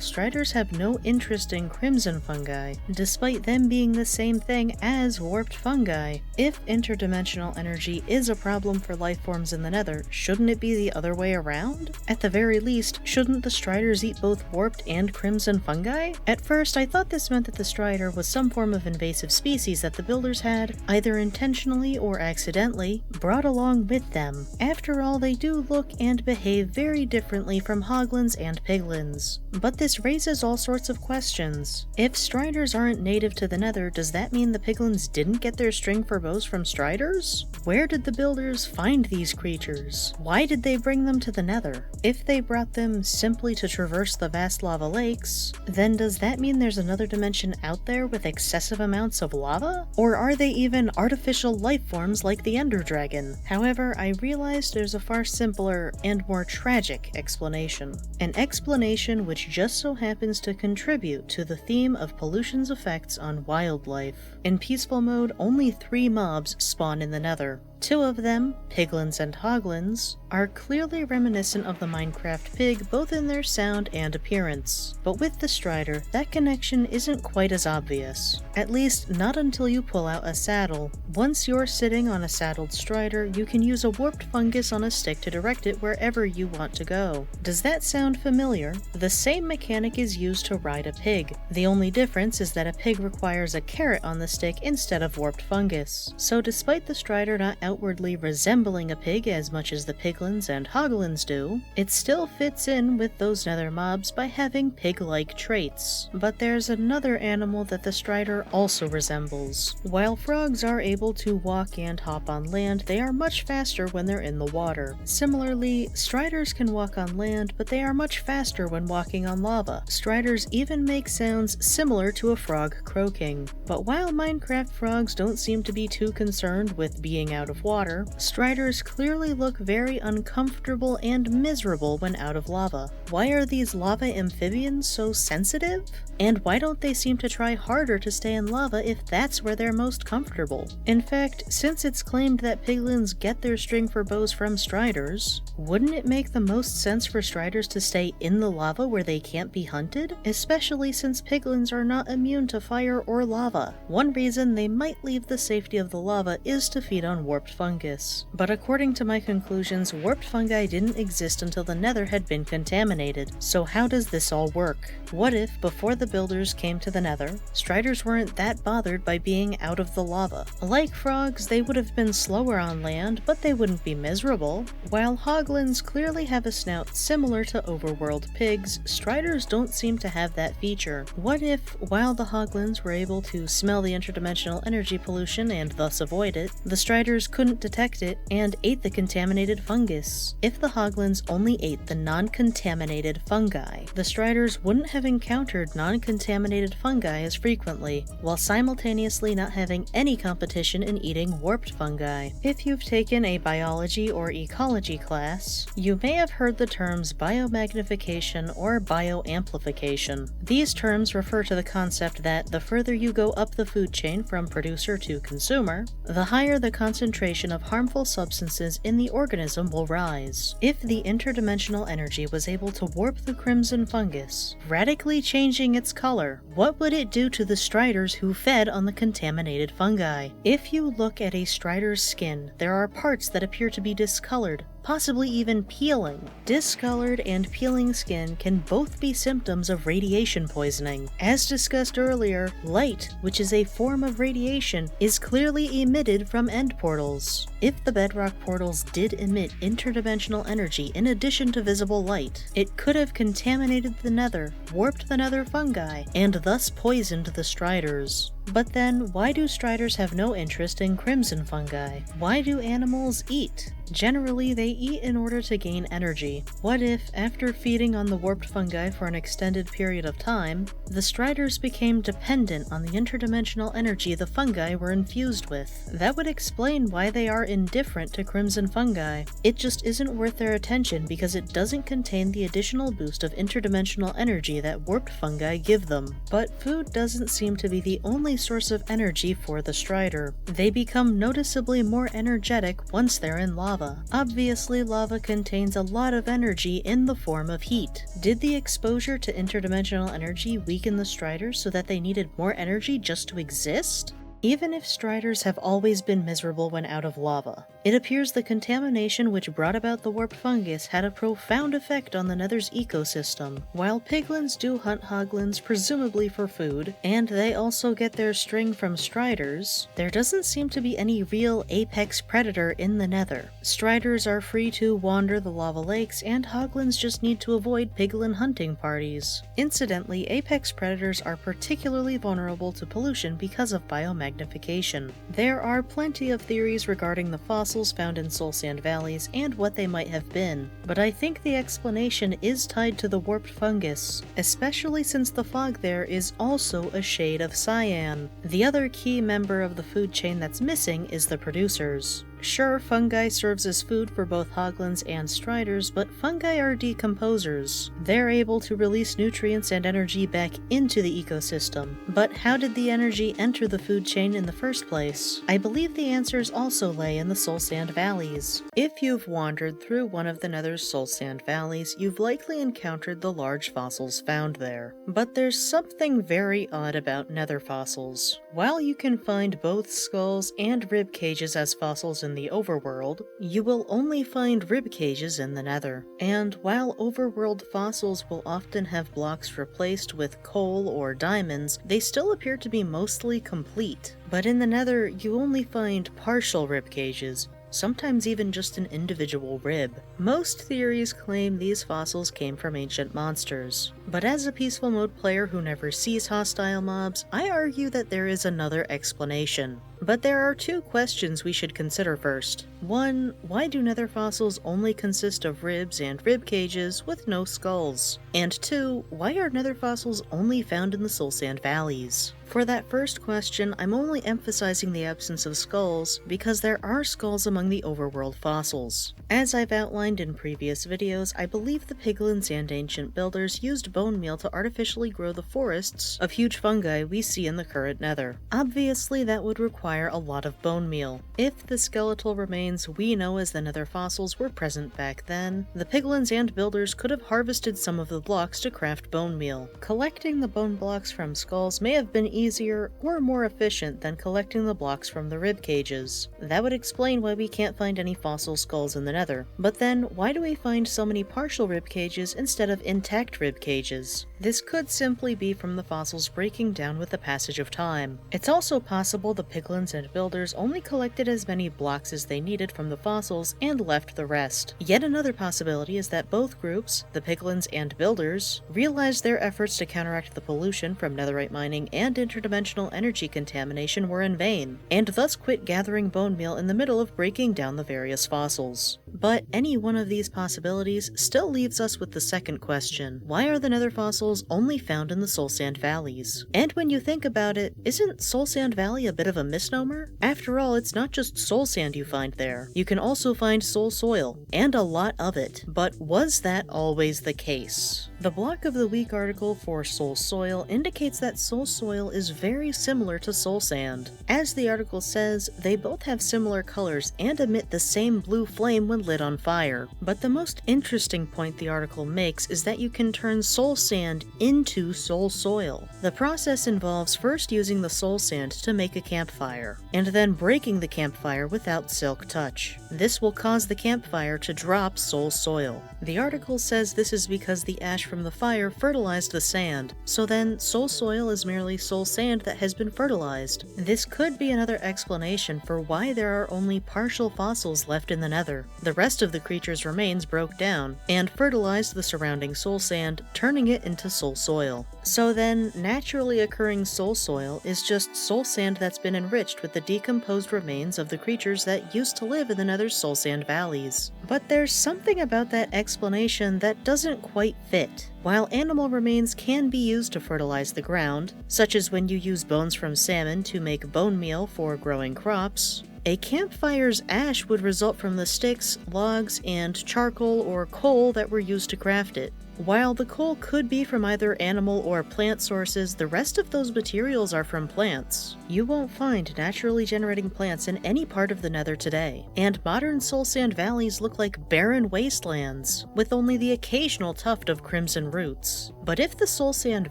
striders have no interest in crimson fungi, despite them being the same thing as warped fungi. If interdimensional energy is a problem for life forms in the nether, shouldn't it be the other way around? At the very least, shouldn't the striders eat both warped and crimson fungi? At first, I thought this meant that the strider was some form of invasive species that the builders had, either intentionally or accidentally, brought along with them. After all, they do look and behave very differently from Hoglins and Piglins. But this raises all sorts of questions. If striders aren't native to the nether, does that mean the Piglins didn't get their string for bows from striders? Where did the builders find these creatures? Why did they bring them to the nether? If they brought them simply to traverse the vast lava lakes, then does that mean there's another dimension out there with excessive amounts of lava? Or are they even artificial life forms like the Ender Dragon? However, I realized there's a far simpler and more tragic explanation. An explanation which just so happens to contribute to the theme of pollution's effects on wildlife. In peaceful mode, only 3 mobs spawn in the nether. 2 of them, Piglins and Hoglins, are clearly reminiscent of the Minecraft pig both in their sound and appearance. But with the strider, that connection isn't quite as obvious. At least, not until you pull out a saddle. Once you're sitting on a saddled strider, you can use a warped fungus on a stick to direct it wherever you want to go. Does that sound familiar? The same mechanic is used to ride a pig. The only difference is that a pig requires a carrot on the stick instead of warped fungus. So despite the strider not outwardly resembling a pig as much as the Piglins and Hoglins do, it still fits in with those nether mobs by having pig-like traits. But there's another animal that the strider also resembles. While frogs are able to walk and hop on land, they are much faster when they're in the water. Similarly, striders can walk on land, but they are much faster when walking on lava. Striders even make sounds similar to a frog croaking. But while Minecraft frogs don't seem to be too concerned with being out of water, striders clearly look very uncomfortable and miserable when out of lava. Why are these lava amphibians so sensitive? And why don't they seem to try harder to stay in lava if that's where they're most comfortable? In fact, since it's claimed that Piglins get their string for bows from striders, wouldn't it make the most sense for striders to stay in the lava where they can't be hunted? Especially since Piglins are not immune to fire or lava. One reason they might leave the safety of the lava is to feed on warped warped fungus. But according to my conclusions, warped fungi didn't exist until the Nether had been contaminated. So how does this all work? What if, before the builders came to the Nether, Striders weren't that bothered by being out of the lava? Like frogs, they would have been slower on land, but they wouldn't be miserable. While Hoglins clearly have a snout similar to overworld pigs, Striders don't seem to have that feature. What if, while the Hoglins were able to smell the interdimensional energy pollution and thus avoid it, the Striders couldn't detect it and ate the contaminated fungus? If the Hoglins only ate the non-contaminated fungi, the Striders wouldn't have encountered non-contaminated fungi as frequently, while simultaneously not having any competition in eating warped fungi. If you've taken a biology or ecology class, you may have heard the terms biomagnification or bioamplification. These terms refer to the concept that the further you go up the food chain from producer to consumer, the higher the concentration of harmful substances in the organism will rise. If the interdimensional energy was able to warp the crimson fungus, radically changing its color, what would it do to the Striders who fed on the contaminated fungi? If you look at a Strider's skin, there are parts that appear to be discolored, possibly even peeling. Discolored and peeling skin can both be symptoms of radiation poisoning. As discussed earlier, light, which is a form of radiation, is clearly emitted from end portals. If the bedrock portals did emit interdimensional energy in addition to visible light, it could have contaminated the Nether, warped the Nether fungi, and thus poisoned the Striders. But then, why do Striders have no interest in crimson fungi? Why do animals eat? Generally, they eat in order to gain energy. What if, after feeding on the warped fungi for an extended period of time, the Striders became dependent on the interdimensional energy the fungi were infused with? That would explain why they are indifferent to crimson fungi. It just isn't worth their attention because it doesn't contain the additional boost of interdimensional energy that warped fungi give them. But food doesn't seem to be the only source of energy for the Strider. They become noticeably more energetic once they're in lava. Obviously, lava contains a lot of energy in the form of heat. Did the exposure to interdimensional energy weaken the Striders so that they needed more energy just to exist? Even if Striders have always been miserable when out of lava, it appears the contamination which brought about the warped fungus had a profound effect on the Nether's ecosystem. While Piglins do hunt Hoglins presumably for food, and they also get their string from Striders, there doesn't seem to be any real apex predator in the Nether. Striders are free to wander the lava lakes, and Hoglins just need to avoid Piglin hunting parties. Incidentally, apex predators are particularly vulnerable to pollution because of biomagnification. There are plenty of theories regarding the fossils found in soul sand valleys and what they might have been, but I think the explanation is tied to the warped fungus, especially since the fog there is also a shade of cyan. The other key member of the food chain that's missing is the producers. Sure, fungi serves as food for both Hoglins and Striders, but fungi are decomposers. They're able to release nutrients and energy back into the ecosystem. But how did the energy enter the food chain in the first place? I believe the answers also lay in the soul sand valleys. If you've wandered through one of the Nether's soul sand valleys, you've likely encountered the large fossils found there. But there's something very odd about Nether fossils. While you can find both skulls and rib cages as fossils in the overworld, you will only find rib cages in the Nether. And while overworld fossils will often have blocks replaced with coal or diamonds, they still appear to be mostly complete. But in the Nether, you only find partial rib cages, sometimes even just an individual rib. Most theories claim these fossils came from ancient monsters, but as a peaceful mode player who never sees hostile mobs, I argue that there is another explanation. But there are two questions we should consider first. One, why do Nether fossils only consist of ribs and rib cages with no skulls? And two, why are Nether fossils only found in the soul sand valleys? For that first question, I'm only emphasizing the absence of skulls because there are skulls among the overworld fossils. As I've outlined in previous videos, I believe the Piglins and ancient builders used bone meal to artificially grow the forests of huge fungi we see in the current Nether. Obviously, that would require require a lot of bone meal. If the skeletal remains we know as the Nether fossils were present back then, the Piglins and builders could have harvested some of the blocks to craft bone meal. Collecting the bone blocks from skulls may have been easier or more efficient than collecting the blocks from the rib cages. That would explain why we can't find any fossil skulls in the Nether. But then, why do we find so many partial rib cages instead of intact rib cages? This could simply be from the fossils breaking down with the passage of time. It's also possible the Piglins and builders only collected as many blocks as they needed from the fossils and left the rest. Yet another possibility is that both groups, the Piglins and builders, realized their efforts to counteract the pollution from netherite mining and interdimensional energy contamination were in vain, and thus quit gathering bone meal in the middle of breaking down the various fossils. But any one of these possibilities still leaves us with the second question: why are the Nether fossils only found in the Soul Sand valleys? And when you think about it, isn't Soul Sand Valley a bit of a misnomer? After all, it's not just soul sand you find there. You can also find soul soil, and a lot of it. But was that always the case? The Block of the Week article for Soul Soil indicates that soul soil is very similar to soul sand. As the article says, they both have similar colors and emit the same blue flame when lit on fire. But the most interesting point the article makes is that you can turn soul sand into soul soil. The process involves first using the soul sand to make a campfire, and then breaking the campfire without silk touch. This will cause the campfire to drop soul soil. The article says this is because the ash from the fire fertilized the sand, so then soul soil is merely soul sand that has been fertilized. This could be another explanation for why there are only partial fossils left in the Nether. The rest of the creature's remains broke down and fertilized the surrounding soul sand, turning it into soul soil. So then, naturally occurring soul soil is just soul sand that's been enriched with the decomposed remains of the creatures that used to live in the Nether's soul sand valleys. But there's something about that explanation that doesn't quite fit. While animal remains can be used to fertilize the ground, such as when you use bones from salmon to make bone meal for growing crops, a campfire's ash would result from the sticks, logs, and charcoal or coal that were used to craft it. While the coal could be from either animal or plant sources, the rest of those materials are from plants. You won't find naturally generating plants in any part of the Nether today, and modern soul sand valleys look like barren wastelands, with only the occasional tuft of crimson roots. But if the soul sand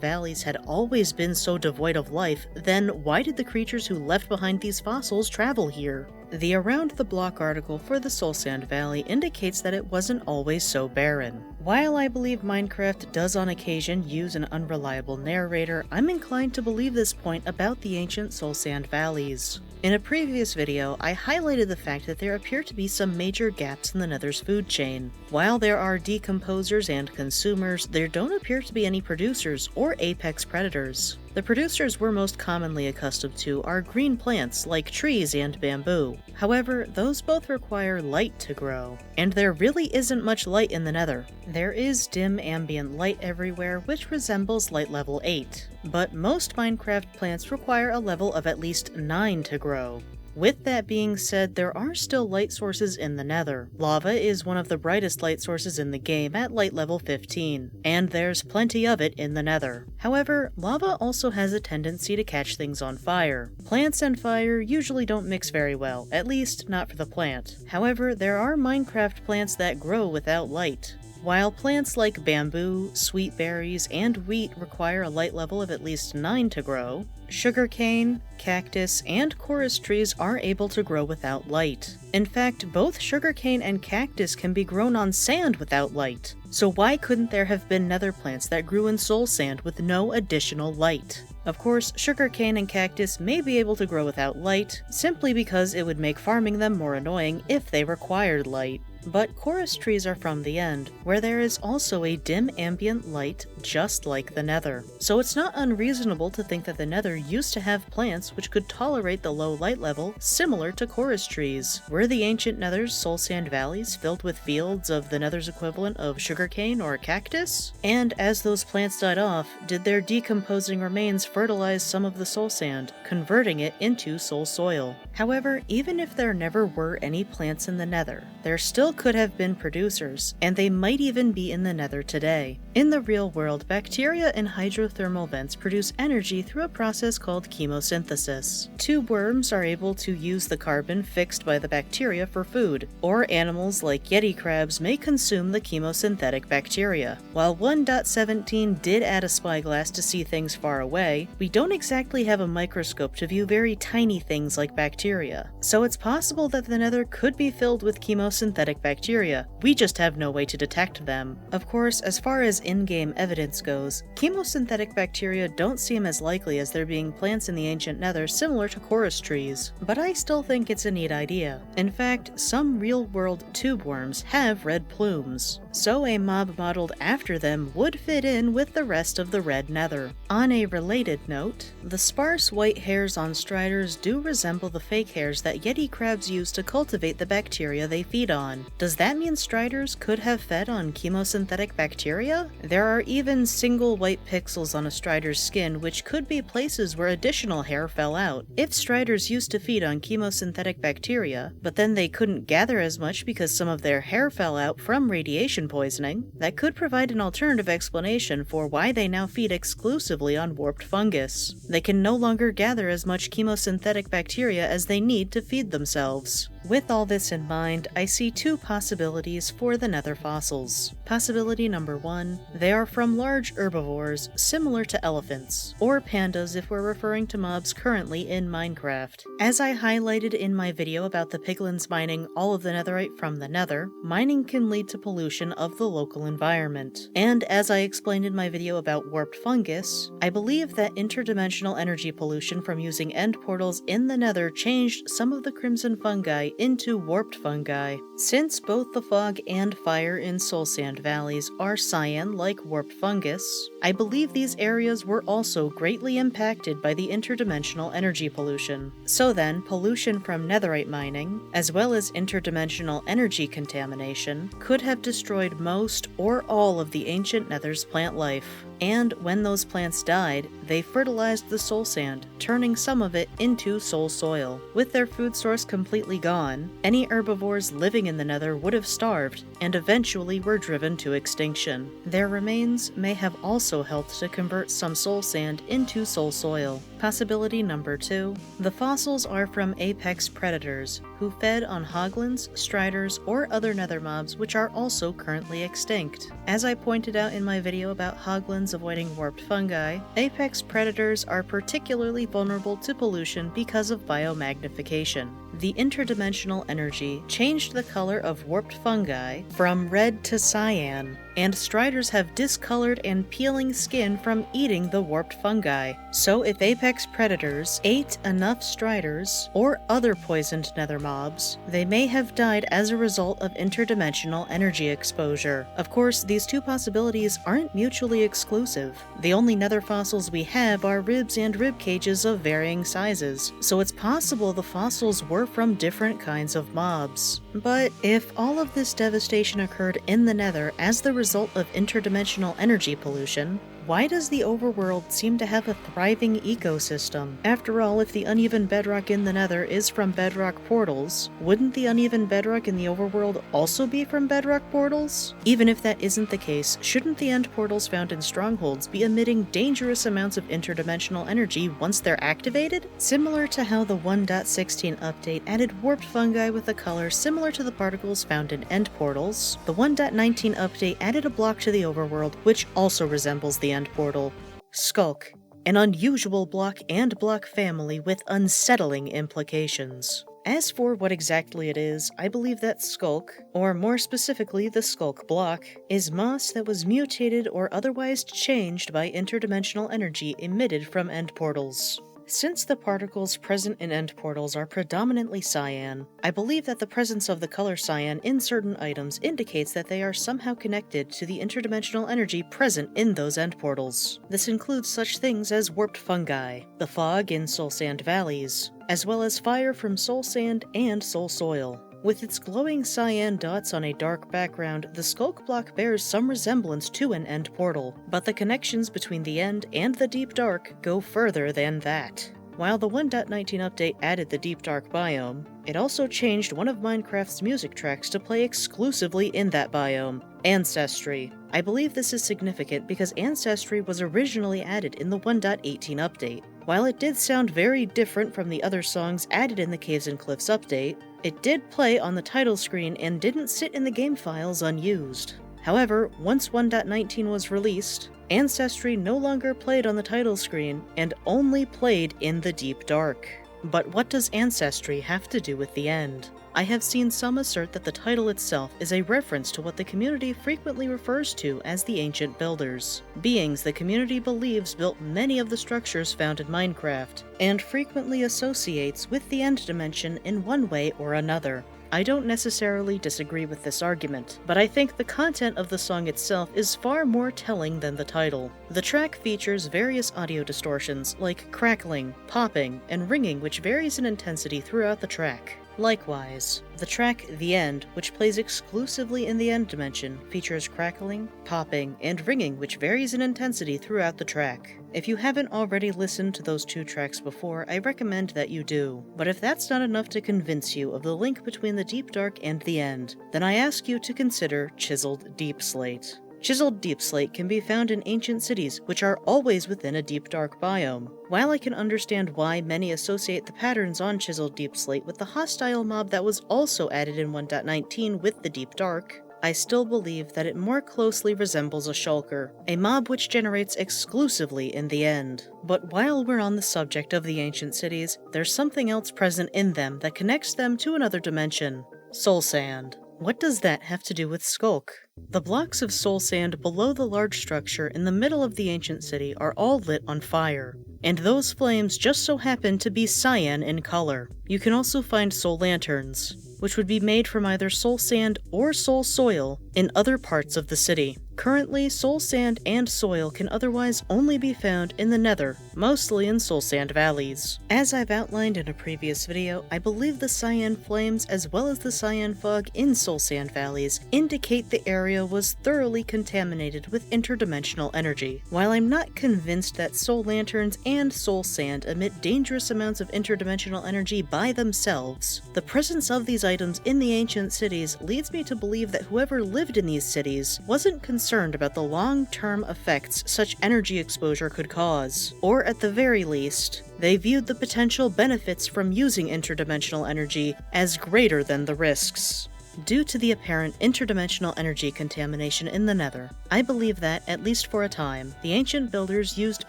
valleys had always been so devoid of life, then why did the creatures who left behind these fossils travel here? The Around the Block article for the Soul Sand Valley indicates that it wasn't always so barren. While I believe Minecraft does on occasion use an unreliable narrator, I'm inclined to believe this point about the ancient Soul Sand Valleys. In a previous video, I highlighted the fact that there appear to be some major gaps in the Nether's food chain. While there are decomposers and consumers, there don't appear to be any producers or apex predators. The producers we're most commonly accustomed to are green plants like trees and bamboo. However, those both require light to grow, and there really isn't much light in the Nether. There is dim ambient light everywhere, which resembles light level 8, but most Minecraft plants require a level of at least 9 to grow. With that being said, there are still light sources in the Nether. Lava is one of the brightest light sources in the game at light level 15, and there's plenty of it in the Nether. However, lava also has a tendency to catch things on fire. Plants and fire usually don't mix very well, at least not for the plant. However, there are Minecraft plants that grow without light. While plants like bamboo, sweet berries, and wheat require a light level of at least 9 to grow, sugarcane, cactus, and chorus trees are able to grow without light. In fact, both sugarcane and cactus can be grown on sand without light. So why couldn't there have been nether plants that grew in soul sand with no additional light? Of course, sugarcane and cactus may be able to grow without light, simply because it would make farming them more annoying if they required light. But chorus trees are from the end, where there is also a dim ambient light just like the Nether. So it's not unreasonable to think that the Nether used to have plants which could tolerate the low light level similar to chorus trees. Were the ancient Nether's soul sand valleys filled with fields of the Nether's equivalent of sugarcane or cactus? And as those plants died off, did their decomposing remains fertilize some of the soul sand, converting it into soul soil? However, even if there never were any plants in the Nether, there still could have been producers, and they might even be in the Nether today. In the real world, bacteria in hydrothermal vents produce energy through a process called chemosynthesis. Tube worms are able to use the carbon fixed by the bacteria for food, or animals like yeti crabs may consume the chemosynthetic bacteria. While 1.17 did add a spyglass to see things far away, we don't exactly have a microscope to view very tiny things like bacteria. So it's possible that the Nether could be filled with chemosynthetic bacteria. We just have no way to detect them. Of course, as far as in-game evidence goes, chemosynthetic bacteria don't seem as likely as there being plants in the ancient Nether similar to chorus trees, but I still think it's a neat idea. In fact, some real-world tube worms have red plumes, so a mob modeled after them would fit in with the rest of the red Nether. On a related note, the sparse white hairs on striders do resemble the fake hairs that yeti crabs use to cultivate the bacteria they feed on. Does that mean striders could have fed on chemosynthetic bacteria? There are even single white pixels on a strider's skin, which could be places where additional hair fell out. If striders used to feed on chemosynthetic bacteria, but then they couldn't gather as much because some of their hair fell out from radiation poisoning, that could provide an alternative explanation for why they now feed exclusively on warped fungus. They can no longer gather as much chemosynthetic bacteria as they need to feed themselves. With all this in mind, I see two possibilities for the Nether fossils. Possibility number 1, they are from large herbivores similar to elephants, or pandas if we're referring to mobs currently in Minecraft. As I highlighted in my video about the Piglins mining all of the Netherite from the Nether, mining can lead to pollution of the local environment. And as I explained in my video about warped fungus, I believe that interdimensional energy pollution from using end portals in the Nether changed some of the crimson fungi into warped fungi. Since both the fog and fire in Soul Sand valleys are cyan like warped fungus, I believe these areas were also greatly impacted by the interdimensional energy pollution. So then, pollution from netherite mining, as well as interdimensional energy contamination, could have destroyed most or all of the ancient Nether's plant life. And when those plants died, they fertilized the soul sand, turning some of it into soul soil. With their food source completely gone, any herbivores living in the Nether would have starved, and eventually were driven to extinction. Their remains may have also helped to convert some soul sand into soul soil. Possibility number 2, the fossils are from apex predators, who fed on Hoglins, Striders, or other Nether mobs which are also currently extinct. As I pointed out in my video about Hoglins avoiding warped fungi, apex predators are particularly vulnerable to pollution because of biomagnification. The interdimensional energy changed the color of warped fungi from red to cyan, and Striders have discolored and peeling skin from eating the warped fungi. So if apex predators ate enough Striders, or other poisoned Nether mobs, they may have died as a result of interdimensional energy exposure. Of course, these two possibilities aren't mutually exclusive. The only Nether fossils we have are ribs and rib cages of varying sizes, so it's possible the fossils were from different kinds of mobs. But if all of this devastation occurred in the Nether as the result of interdimensional energy pollution, why does the overworld seem to have a thriving ecosystem? After all, if the uneven bedrock in the Nether is from bedrock portals, wouldn't the uneven bedrock in the overworld also be from bedrock portals? Even if that isn't the case, shouldn't the end portals found in strongholds be emitting dangerous amounts of interdimensional energy once they're activated? Similar to how the 1.16 update added warped fungi with a color similar to the particles found in end portals, the 1.19 update added a block to the overworld which also resembles the end portal. Sculk, an unusual block and block family with unsettling implications. As for what exactly it is, I believe that Sculk, or more specifically the Sculk block, is Mast that was mutated or otherwise changed by interdimensional energy emitted from end portals. Since the particles present in end portals are predominantly cyan, I believe that the presence of the color cyan in certain items indicates that they are somehow connected to the interdimensional energy present in those end portals. This includes such things as warped fungi, the fog in soul sand valleys, as well as fire from soul sand and soul soil. With its glowing cyan dots on a dark background, the Sculk block bears some resemblance to an end portal, but the connections between the end and the deep dark go further than that. While the 1.19 update added the Deep Dark biome, it also changed one of Minecraft's music tracks to play exclusively in that biome, Ancestry. I believe this is significant because Ancestry was originally added in the 1.18 update. While it did sound very different from the other songs added in the Caves and Cliffs update, it did play on the title screen and didn't sit in the game files unused. However, once 1.19 was released, Ancestry no longer played on the title screen and only played in the Deep Dark. But what does Ancestry have to do with the end? I have seen some assert that the title itself is a reference to what the community frequently refers to as the Ancient Builders, beings the community believes built many of the structures found in Minecraft, and frequently associates with the end dimension in one way or another. I don't necessarily disagree with this argument, but I think the content of the song itself is far more telling than the title. The track features various audio distortions like crackling, popping, and ringing, which varies in intensity throughout the track. Likewise, the track The End, which plays exclusively in the end dimension, features crackling, popping, and ringing, which varies in intensity throughout the track. If you haven't already listened to those two tracks before, I recommend that you do. But if that's not enough to convince you of the link between the Deep Dark and the End, then I ask you to consider Chiseled Deep Slate. Chiseled Deep Slate can be found in ancient cities, which are always within a Deep Dark biome. While I can understand why many associate the patterns on Chiseled Deep Slate with the hostile mob that was also added in 1.19 with the Deep Dark, I still believe that it more closely resembles a shulker, a mob which generates exclusively in the end. But while we're on the subject of the ancient cities, there's something else present in them that connects them to another dimension: soul sand. What does that have to do with Sculk? The blocks of soul sand below the large structure in the middle of the ancient city are all lit on fire, and those flames just so happen to be cyan in color. You can also find soul lanterns, which would be made from either soul sand or soul soil in other parts of the city. Currently, soul sand and soil can otherwise only be found in the Nether, mostly in soul sand valleys. As I've outlined in a previous video, I believe the cyan flames as well as the cyan fog in soul sand valleys indicate the area was thoroughly contaminated with interdimensional energy. While I'm not convinced that soul lanterns and soul sand emit dangerous amounts of interdimensional energy by themselves, the presence of these items in the ancient cities leads me to believe that whoever lived in these cities wasn't concerned about the long-term effects such energy exposure could cause, or at the very least, they viewed the potential benefits from using interdimensional energy as greater than the risks. Due to the apparent interdimensional energy contamination in the Nether, I believe that, at least for a time, the ancient builders used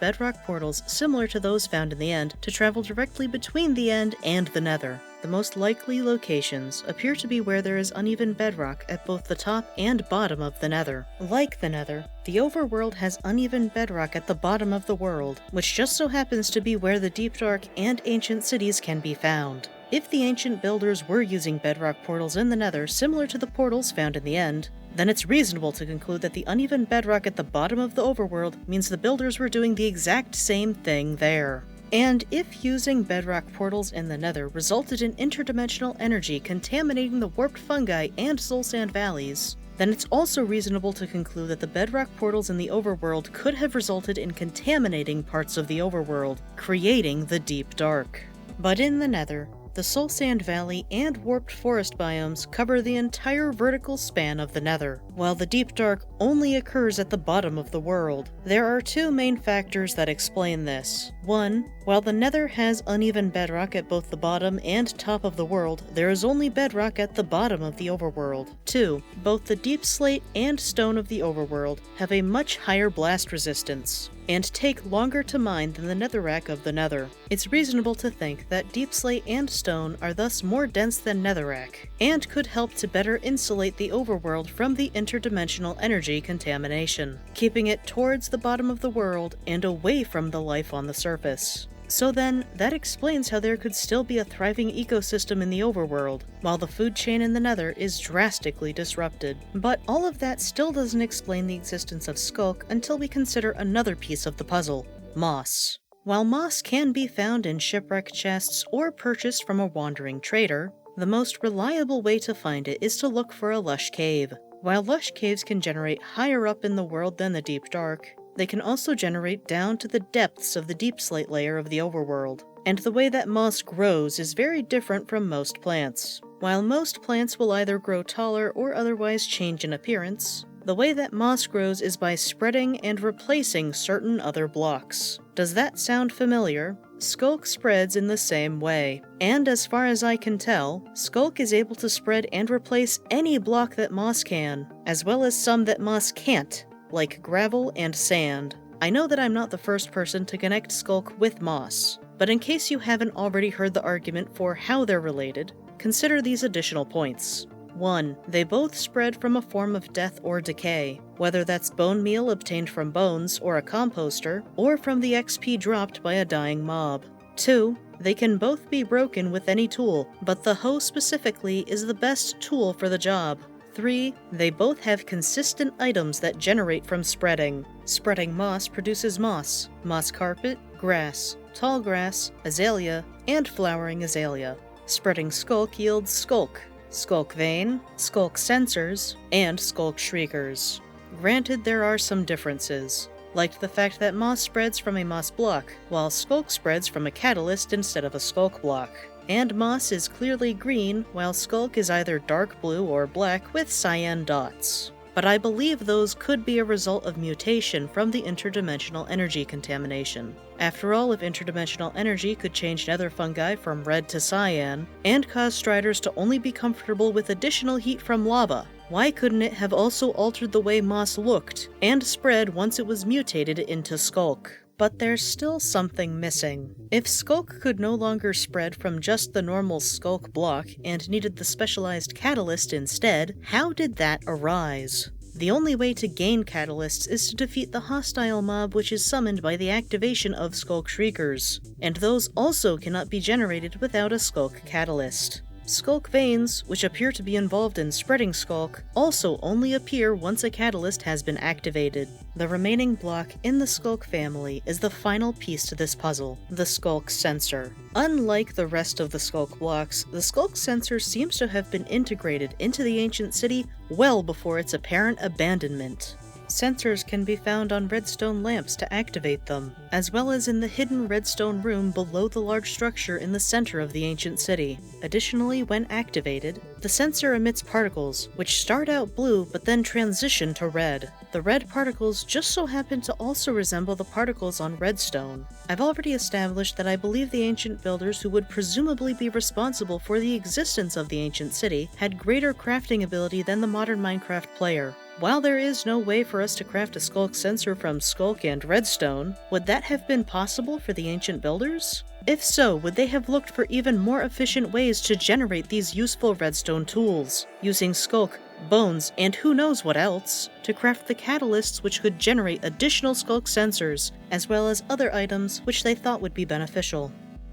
bedrock portals similar to those found in the End to travel directly between the End and the Nether. The most likely locations appear to be where there is uneven bedrock at both the top and bottom of the Nether. Like the Nether, the overworld has uneven bedrock at the bottom of the world, which just so happens to be where the Deep Dark and ancient cities can be found. If the ancient builders were using bedrock portals in the Nether similar to the portals found in the End, then it's reasonable to conclude that the uneven bedrock at the bottom of the overworld means the builders were doing the exact same thing there. And if using bedrock portals in the Nether resulted in interdimensional energy contaminating the warped fungi and soul sand valleys, then it's also reasonable to conclude that the bedrock portals in the overworld could have resulted in contaminating parts of the overworld, creating the Deep Dark. But in the Nether, the Soul Sand Valley and Warped Forest biomes cover the entire vertical span of the Nether, while the Deep Dark only occurs at the bottom of the world. There are two main factors that explain this. One, while the Nether has uneven bedrock at both the bottom and top of the world, there is only bedrock at the bottom of the overworld. Two, both the Deep Slate and Stone of the overworld have a much higher blast resistance, and take longer to mine than the Netherrack of the Nether. It's reasonable to think that Deep Slate and Stone are thus more dense than Netherrack, and could help to better insulate the overworld from the interdimensional energy contamination, keeping it towards the bottom of the world and away from the life on the surface. So then, that explains how there could still be a thriving ecosystem in the overworld, while the food chain in the Nether is drastically disrupted. But all of that still doesn't explain the existence of Sculk until we consider another piece of the puzzle: moss. While moss can be found in shipwreck chests or purchased from a wandering trader, the most reliable way to find it is to look for a lush cave. While lush caves can generate higher up in the world than the Deep Dark, they can also generate down to the depths of the deep slate layer of the overworld. And the way that moss grows is very different from most plants. While most plants will either grow taller or otherwise change in appearance, the way that moss grows is by spreading and replacing certain other blocks. Does that sound familiar? Sculk spreads in the same way. And as far as I can tell, Sculk is able to spread and replace any block that moss can, as well as some that moss can't, like gravel and sand. I know that I'm not the first person to connect Sculk with moss, but in case you haven't already heard the argument for how they're related, consider these additional points. 1. They both spread from a form of death or decay, whether that's bone meal obtained from bones or a composter, or from the XP dropped by a dying mob. 2. They can both be broken with any tool, but the hoe specifically is the best tool for the job. 3. They both have consistent items that generate from spreading. Spreading moss produces moss carpet, grass, tall grass, azalea, and flowering azalea. Spreading Sculk yields Sculk, Sculk Vein, Sculk Sensors, and Sculk Shriekers. Granted, there are some differences, like the fact that moss spreads from a moss block, while Sculk spreads from a catalyst instead of a Sculk block. And moss is clearly green, while Sculk is either dark blue or black with cyan dots. But I believe those could be a result of mutation from the interdimensional energy contamination. After all, if interdimensional energy could change nether fungi from red to cyan, and cause striders to only be comfortable with additional heat from lava, why couldn't it have also altered the way moss looked, and spread once it was mutated into Sculk? But there's still something missing. If Sculk could no longer spread from just the normal Sculk block and needed the specialized catalyst instead, how did that arise? The only way to gain catalysts is to defeat the hostile mob which is summoned by the activation of Sculk Shriekers, and those also cannot be generated without a Sculk catalyst. Sculk Veins, which appear to be involved in spreading Sculk, also only appear once a catalyst has been activated. The remaining block in the Sculk family is the final piece to this puzzle, the Sculk Sensor. Unlike the rest of the Sculk blocks, the Sculk Sensor seems to have been integrated into the ancient city well before its apparent abandonment. Sensors can be found on redstone lamps to activate them, as well as in the hidden redstone room below the large structure in the center of the ancient city. Additionally, when activated, the sensor emits particles, which start out blue but then transition to red. The red particles just so happen to also resemble the particles on redstone. I've already established that I believe the ancient builders who would presumably be responsible for the existence of the ancient city had greater crafting ability than the modern Minecraft player. While there is no way for us to craft a Sculk sensor from Sculk and redstone, would that have been possible for the ancient builders? If so, would they have looked for even more efficient ways to generate these useful redstone tools, using Sculk, bones, and who knows what else, to craft the catalysts which could generate additional Sculk sensors, as well as other items which they thought would be beneficial?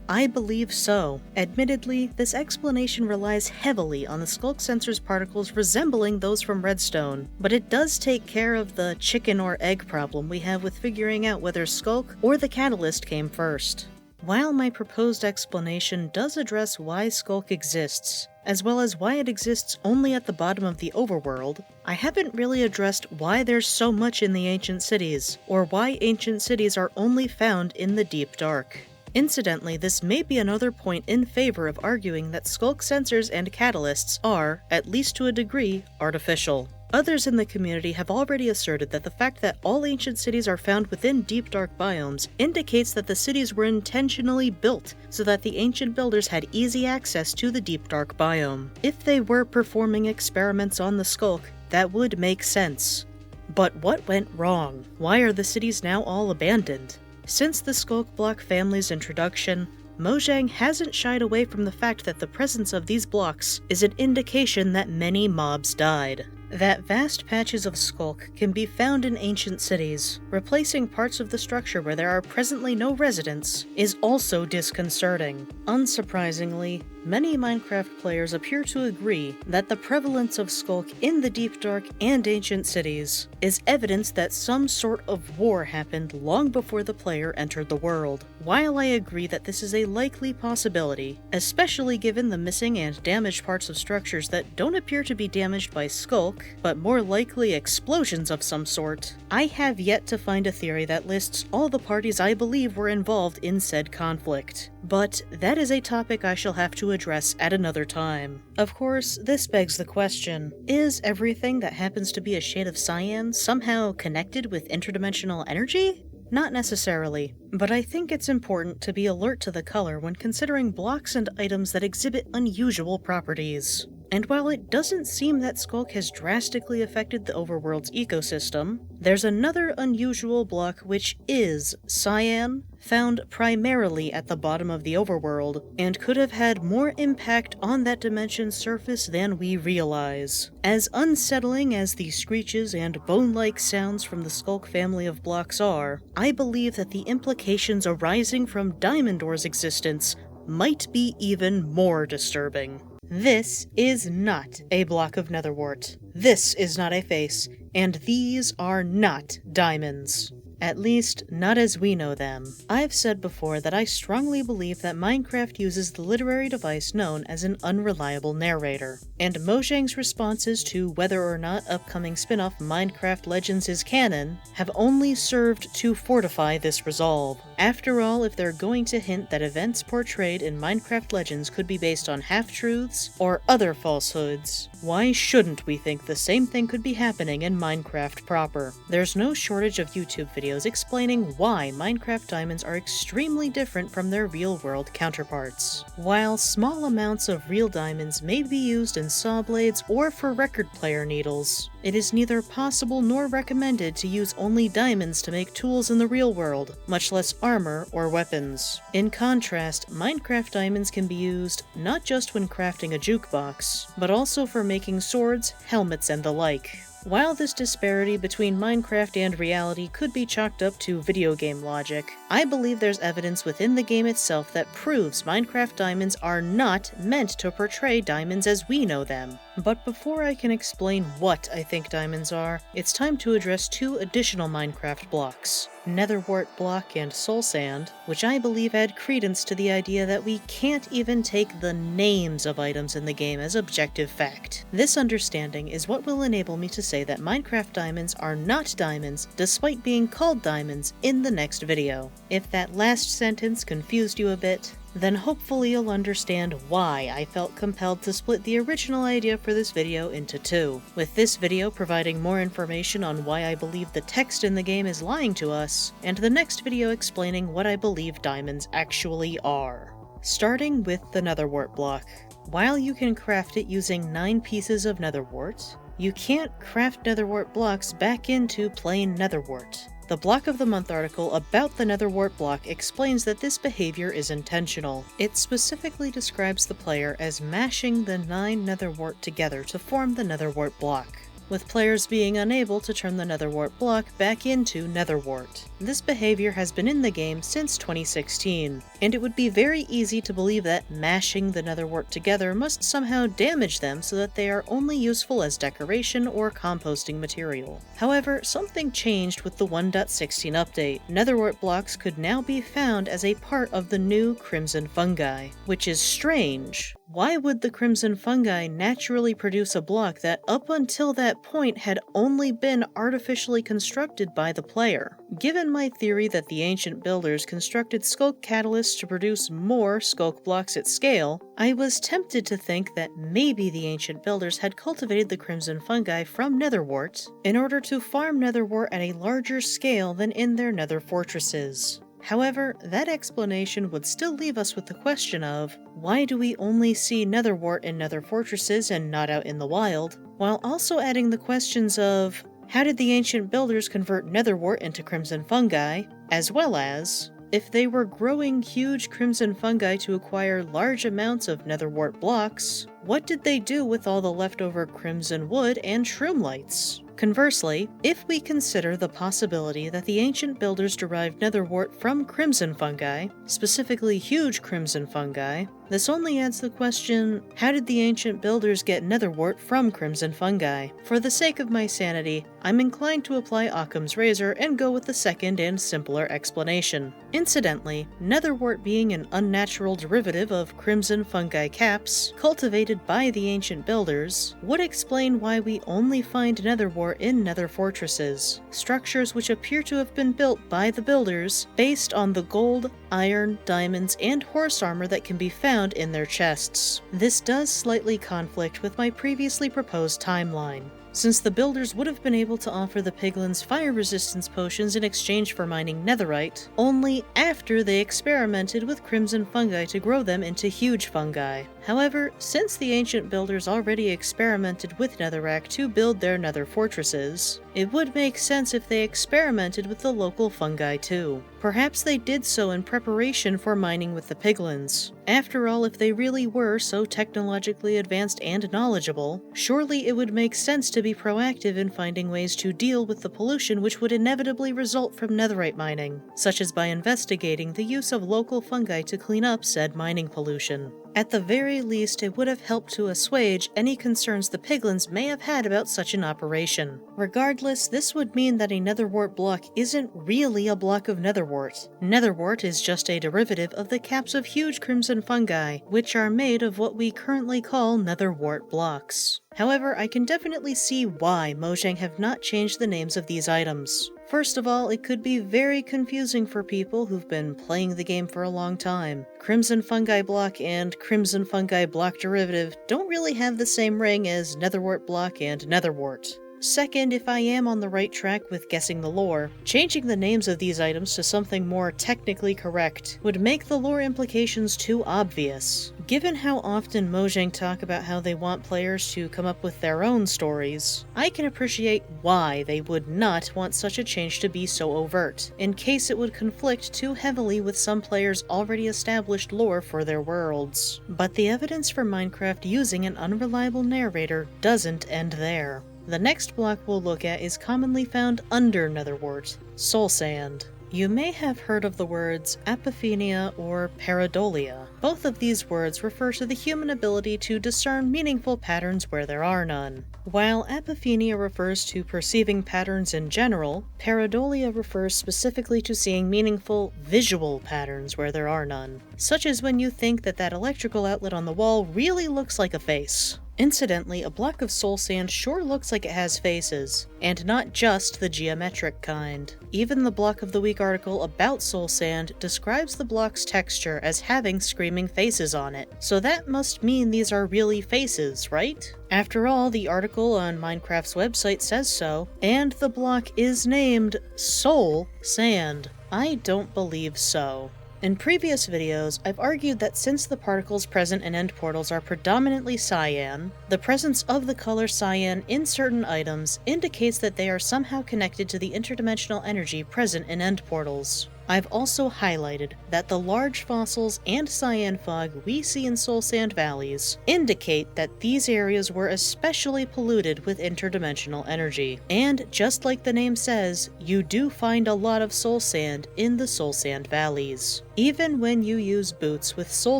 I believe so. Admittedly, this explanation relies heavily on the Sculk sensor's particles resembling those from redstone, but it does take care of the chicken or egg problem we have with figuring out whether Sculk or the catalyst came first. While my proposed explanation does address why Sculk exists, as well as why it exists only at the bottom of the overworld, I haven't really addressed why there's so much in the ancient cities, or why ancient cities are only found in the deep dark. Incidentally, this may be another point in favor of arguing that Sculk sensors and catalysts are, at least to a degree, artificial. Others in the community have already asserted that the fact that all ancient cities are found within deep dark biomes indicates that the cities were intentionally built so that the ancient builders had easy access to the deep dark biome. If they were performing experiments on the Sculk, that would make sense. But what went wrong? Why are the cities now all abandoned? Since the Sculk block family's introduction, Mojang hasn't shied away from the fact that the presence of these blocks is an indication that many mobs died. That vast patches of Sculk can be found in ancient cities, replacing parts of the structure where there are presently no residents, is also disconcerting. Unsurprisingly, many Minecraft players appear to agree that the prevalence of Sculk in the Deep Dark and ancient cities is evidence that some sort of war happened long before the player entered the world. While I agree that this is a likely possibility, especially given the missing and damaged parts of structures that don't appear to be damaged by Sculk, but more likely explosions of some sort, I have yet to find a theory that lists all the parties I believe were involved in said conflict. But that is a topic I shall have to address at another time. Of course, this begs the question, is everything that happens to be a shade of cyan somehow connected with interdimensional energy? Not necessarily, but I think it's important to be alert to the color when considering blocks and items that exhibit unusual properties. And while it doesn't seem that Sculk has drastically affected the overworld's ecosystem, there's another unusual block which is cyan, found primarily at the bottom of the overworld, and could have had more impact on that dimension's surface than we realize. As unsettling as the screeches and bone-like sounds from the Sculk family of blocks are, I believe that the implications arising from Diamond Ore's existence might be even more disturbing. This is not a block of netherwort. This is not a face, and these are not diamonds. At least, not as we know them. I've said before that I strongly believe that Minecraft uses the literary device known as an unreliable narrator, and Mojang's responses to whether or not upcoming spin-off Minecraft Legends is canon have only served to fortify this resolve. After all, if they're going to hint that events portrayed in Minecraft Legends could be based on half-truths or other falsehoods, why shouldn't we think the same thing could be happening in Minecraft proper? There's no shortage of YouTube videos explaining why Minecraft diamonds are extremely different from their real-world counterparts. While small amounts of real diamonds may be used in saw blades or for record player needles, it is neither possible nor recommended to use only diamonds to make tools in the real world, much less armor or weapons. In contrast, Minecraft diamonds can be used not just when crafting a jukebox, but also for making swords, helmets, and the like. While this disparity between Minecraft and reality could be chalked up to video game logic, I believe there's evidence within the game itself that proves Minecraft diamonds are not meant to portray diamonds as we know them. But before I can explain what I think diamonds are, it's time to address two additional Minecraft blocks, Netherwort block and Soul Sand, which I believe add credence to the idea that we can't even take the names of items in the game as objective fact. This understanding is what will enable me to say that Minecraft diamonds are not diamonds despite being called diamonds in the next video. If that last sentence confused you a bit, then hopefully you'll understand why I felt compelled to split the original idea for this video into two, with this video providing more information on why I believe the text in the game is lying to us, and the next video explaining what I believe diamonds actually are. Starting with the Netherwort block. While you can craft it using 9 pieces of Netherwort, you can't craft Netherwort blocks back into plain Netherwort. The Block of the Month article about the Netherwort block explains that this behavior is intentional. It specifically describes the player as mashing the 9 Netherwort together to form the Netherwort block, with players being unable to turn the Netherwort block back into Netherwort. This behavior has been in the game since 2016, and it would be very easy to believe that mashing the Netherwort together must somehow damage them so that they are only useful as decoration or composting material. However, something changed with the 1.16 update. Netherwort blocks could now be found as a part of the new Crimson Fungi, which is strange. Why would the Crimson Fungi naturally produce a block that up until that point had only been artificially constructed by the player? Given my theory that the ancient builders constructed Sculk catalysts to produce more Sculk blocks at scale, I was tempted to think that maybe the ancient builders had cultivated the Crimson Fungi from Netherwort in order to farm Netherwort at a larger scale than in their Nether fortresses. However, that explanation would still leave us with the question of, why do we only see Netherwort in Nether fortresses and not out in the wild, while also adding the questions of, how did the ancient builders convert Netherwort into Crimson Fungi, as well as, if they were growing huge Crimson Fungi to acquire large amounts of Netherwort blocks, what did they do with all the leftover crimson wood and shroomlights? Conversely, if we consider the possibility that the ancient builders derived netherwort from crimson fungi, specifically huge crimson fungi, this only adds the question, how did the ancient builders get netherwort from crimson fungi? For the sake of my sanity, I'm inclined to apply Occam's razor and go with the second and simpler explanation. Incidentally, netherwort being an unnatural derivative of crimson fungi caps, cultivated by the ancient builders, would explain why we only find netherwort in nether fortresses, structures which appear to have been built by the builders based on the gold, iron, diamonds, and horse armor that can be found in their chests. This does slightly conflict with my previously proposed timeline, since the builders would have been able to offer the Piglins fire resistance potions in exchange for mining netherite, only after they experimented with crimson fungi to grow them into huge fungi. However, since the ancient builders already experimented with netherrack to build their nether fortresses, it would make sense if they experimented with the local fungi too. Perhaps they did so in preparation for mining with the Piglins. After all, if they really were so technologically advanced and knowledgeable, surely it would make sense to be proactive in finding ways to deal with the pollution which would inevitably result from netherite mining, such as by investigating the use of local fungi to clean up said mining pollution. At the very least, it would have helped to assuage any concerns the Piglins may have had about such an operation. Regardless, this would mean that a netherwort block isn't really a block of netherwort. Netherwort is just a derivative of the caps of huge crimson fungi, which are made of what we currently call netherwort blocks. However, I can definitely see why Mojang have not changed the names of these items. First of all, it could be very confusing for people who've been playing the game for a long time. Crimson Fungi Block and Crimson Fungi Block Derivative don't really have the same ring as Netherwort Block and Netherwort. Second, if I am on the right track with guessing the lore, changing the names of these items to something more technically correct would make the lore implications too obvious. Given how often Mojang talk about how they want players to come up with their own stories, I can appreciate why they would not want such a change to be so overt, in case it would conflict too heavily with some players' already established lore for their worlds. But the evidence for Minecraft using an unreliable narrator doesn't end there. The next block we'll look at is commonly found under netherwort, soul sand. You may have heard of the words apophenia or pareidolia. Both of these words refer to the human ability to discern meaningful patterns where there are none. While apophenia refers to perceiving patterns in general, pareidolia refers specifically to seeing meaningful visual patterns where there are none, such as when you think that electrical outlet on the wall really looks like a face. Incidentally, a block of soul sand sure looks like it has faces, and not just the geometric kind. Even the Block of the Week article about soul sand describes the block's texture as having screaming faces on it, so that must mean these are really faces, right? After all, the article on Minecraft's website says so, and the block is named Soul Sand. I don't believe so. In previous videos, I've argued that since the particles present in end portals are predominantly cyan, the presence of the color cyan in certain items indicates that they are somehow connected to the interdimensional energy present in end portals. I've also highlighted that the large fossils and cyan fog we see in soul sand valleys indicate that these areas were especially polluted with interdimensional energy. And just like the name says, you do find a lot of soul sand in the soul sand valleys. Even when you use boots with soul